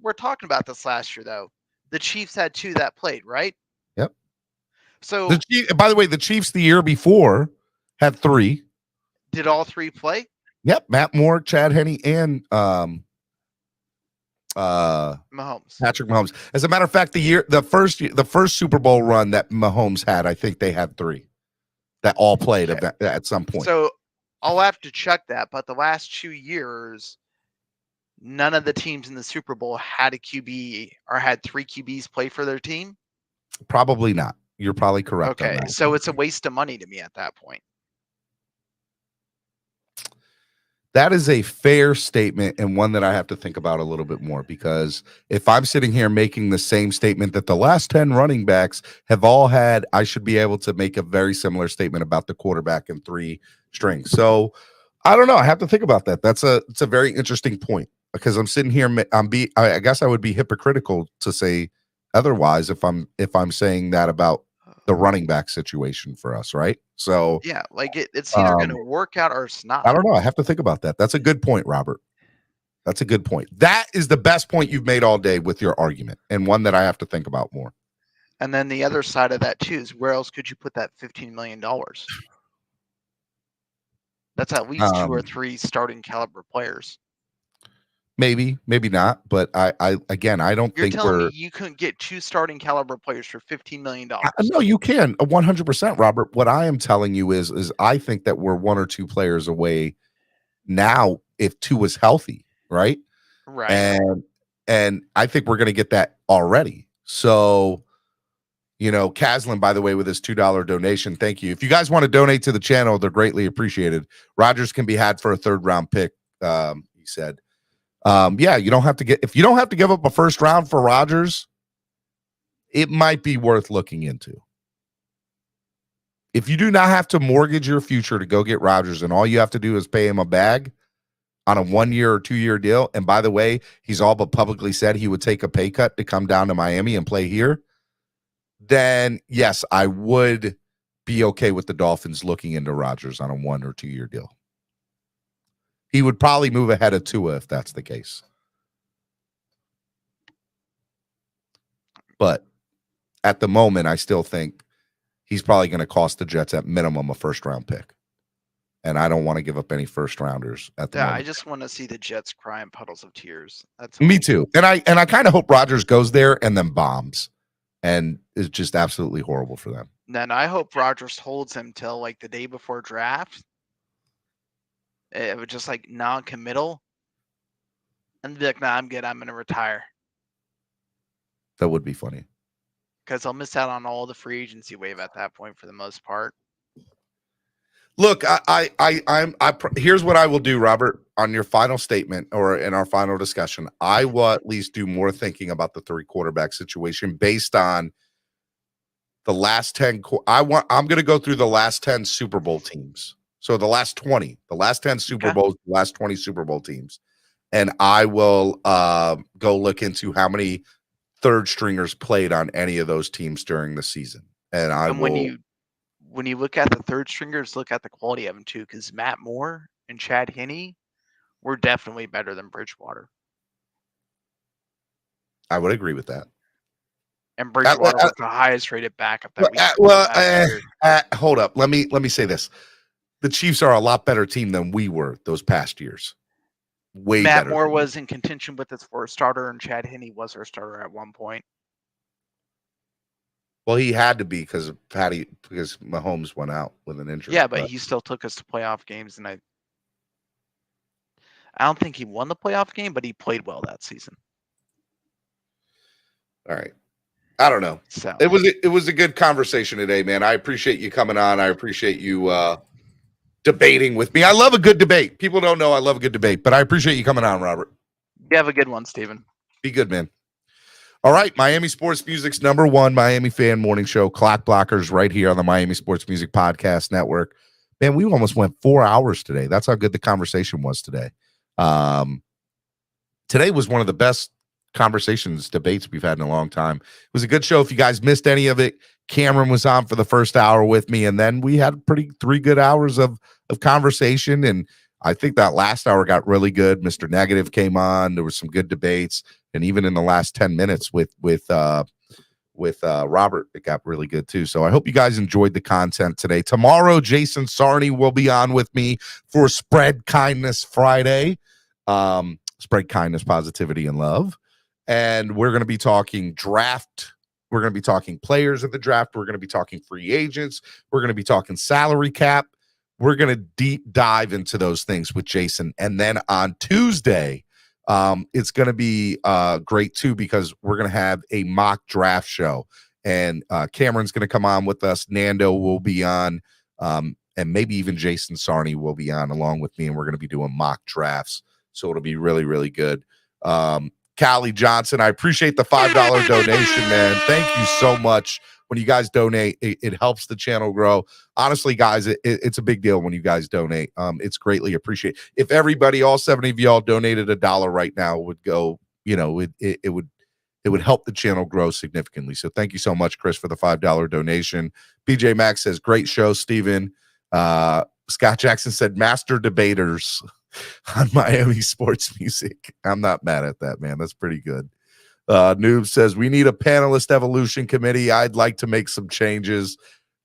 we're talking about this last year, though. The Chiefs had 2 that played, right? Yep. So, by the way, the Chiefs the year before had 3. Did all 3 play? Yep, Matt Moore, Chad Henne, and Mahomes. Patrick Mahomes. As a matter of fact, the first Super Bowl run that Mahomes had, I think they had 3 that all played at some point. So I'll have to check that, but the last 2 years, none of the teams in the Super Bowl had a QB or had 3 QBs play for their team. Probably not. You're probably correct. Okay, so it's a waste of money to me at that point. That is a fair statement and one that I have to think about a little bit more, because if I'm sitting here making the same statement that the last 10 running backs have all had, I should be able to make a very similar statement about the quarterback and 3 strings. So I don't know. I have to think about that. It's a very interesting point, because I'm sitting here. I guess I would be hypocritical to say otherwise if I'm saying that about the running back situation for us, right? So yeah, like it's either going to work out or it's not. I don't know. I have to think about that. That's a good point, Robert. That's a good point. That is the best point you've made all day with your argument, and one that I have to think about more. And then the other side of that too is, where else could you put that $15 million? That's at least 2 or 3 starting caliber players. Maybe not, but I don't You're think telling me you couldn't get 2 starting caliber players for $15 million. No, you can 100%, Robert. What I am telling you is I think that we're 1 or 2 players away now if 2 was healthy, right? Right. And I think we're going to get that already. So, Caslin, by the way, with his $2 donation, thank you. If you guys want to donate to the channel, they're greatly appreciated. Rodgers can be had for a 3rd round pick, he said. Yeah, if you don't have to give up a 1st round for Rodgers, it might be worth looking into. If you do not have to mortgage your future to go get Rodgers, and all you have to do is pay him a bag on a 1-year or 2-year deal, and by the way, he's all but publicly said he would take a pay cut to come down to Miami and play here, then yes, I would be okay with the Dolphins looking into Rodgers on a 1 or 2-year deal. He would probably move ahead of Tua if that's the case. But at the moment, I still think he's probably going to cost the Jets at minimum a 1st round pick. And I don't want to give up any 1st rounders at the moment. I just want to see the Jets cry in puddles of tears. That's me too. And I kind of hope Rodgers goes there and then bombs and is just absolutely horrible for them. Then I hope Rodgers holds him till like the day before draft. It was just like non-committal, and be like, "Nah, I'm good. I'm gonna retire." That would be funny, because I'll miss out on all the free agency wave at that point for the most part. Look, here's what I will do, Robert, on your final statement or in our final discussion. I will at least do more thinking about the 3 quarterback situation based on the last 10. I'm going to go through the last 10 Super Bowl teams. So the last 20, the last 10 Super Bowls, the last 20 Super Bowl teams. And I will go look into how many 3rd stringers played on any of those teams during the season. And when you look at the 3rd stringers, look at the quality of them too, because Matt Moore and Chad Henne were definitely better than Bridgewater. I would agree with that. And Bridgewater was the highest rated backup that we hold up. Let me say this. The Chiefs are a lot better team than we were those past years. Way Matt better. Moore was in contention with us for a starter, and Chad Henne was our starter at one point. Well, he had to be because Mahomes went out with an injury. Yeah, but he still took us to playoff games, and I don't think he won the playoff game, but he played well that season. All right. I don't know. So it was a good conversation today, man. I appreciate you coming on. I appreciate you debating with me. I love a good debate. People don't know I love a good debate, but I appreciate you coming on, Robert. You have a good one, Steven. Be good, man. All right, Miami Sports Music's #1 Miami fan morning show, Clock Blockers, right here on the Miami Sports Music Podcast Network. Man, we almost went 4 hours today. That's how good the conversation was today. Today was one of the best debates we've had in a long time. It was a good show. If you guys missed any of it, Cameron was on for the first hour with me, and then we had 3 good hours of conversation, and I think that last hour got really good. Mr. Negative came on. There was some good debates, and even in the last 10 minutes with Robert, it got really good too. So I hope you guys enjoyed the content today. Tomorrow, Jason Sarney will be on with me for Spread Kindness Friday. Spread kindness, positivity, and love. And we're going to be talking draft. We're going to be talking players of the draft. We're going to be talking free agents. We're going to be talking salary cap. We're going to deep dive into those things with Jason. And then on Tuesday, it's going to be great too, because we're going to have a mock draft show. And Cameron's going to come on with us. Nando will be on. And maybe even Jason Sarney will be on along with me. And we're going to be doing mock drafts. So it'll be really, really good. Callie Johnson, I appreciate the $5 donation, man. Thank you so much. When you guys donate, it helps the channel grow. Honestly, guys, it's a big deal when you guys donate. It's greatly appreciated. If everybody, all 70 of y'all donated $1 right now, would go, it would help the channel grow significantly. So thank you so much, Chris, for the $5 donation. BJ Max says, great show, Steven. Scott Jackson said, master debaters on Miami Sports Music. I'm not mad at that, man. That's pretty good. Noob says, we need a panelist evolution committee. I'd like to make some changes.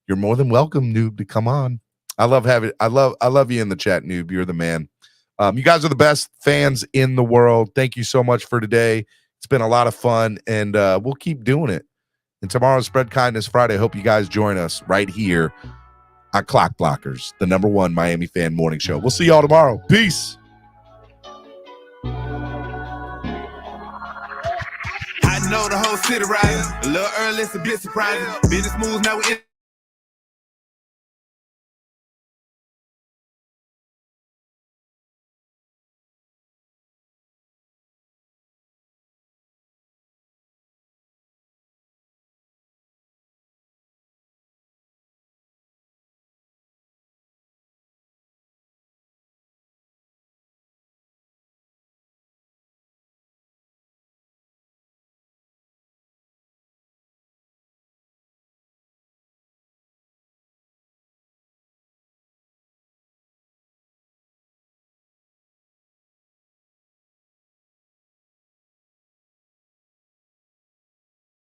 You're more than welcome, Noob, to come on. I love you in the chat, Noob. You're the man. You guys are the best fans in the world. Thank you so much for today. It's been a lot of fun, and we'll keep doing it. And tomorrow's Spread Kindness Friday. I hope you guys join us right here on Clock Blockers, the #1 Miami fan morning show. We'll see y'all tomorrow. Peace. I know the whole city riding. A little early, it's a bit surprising. Business moves, now we in.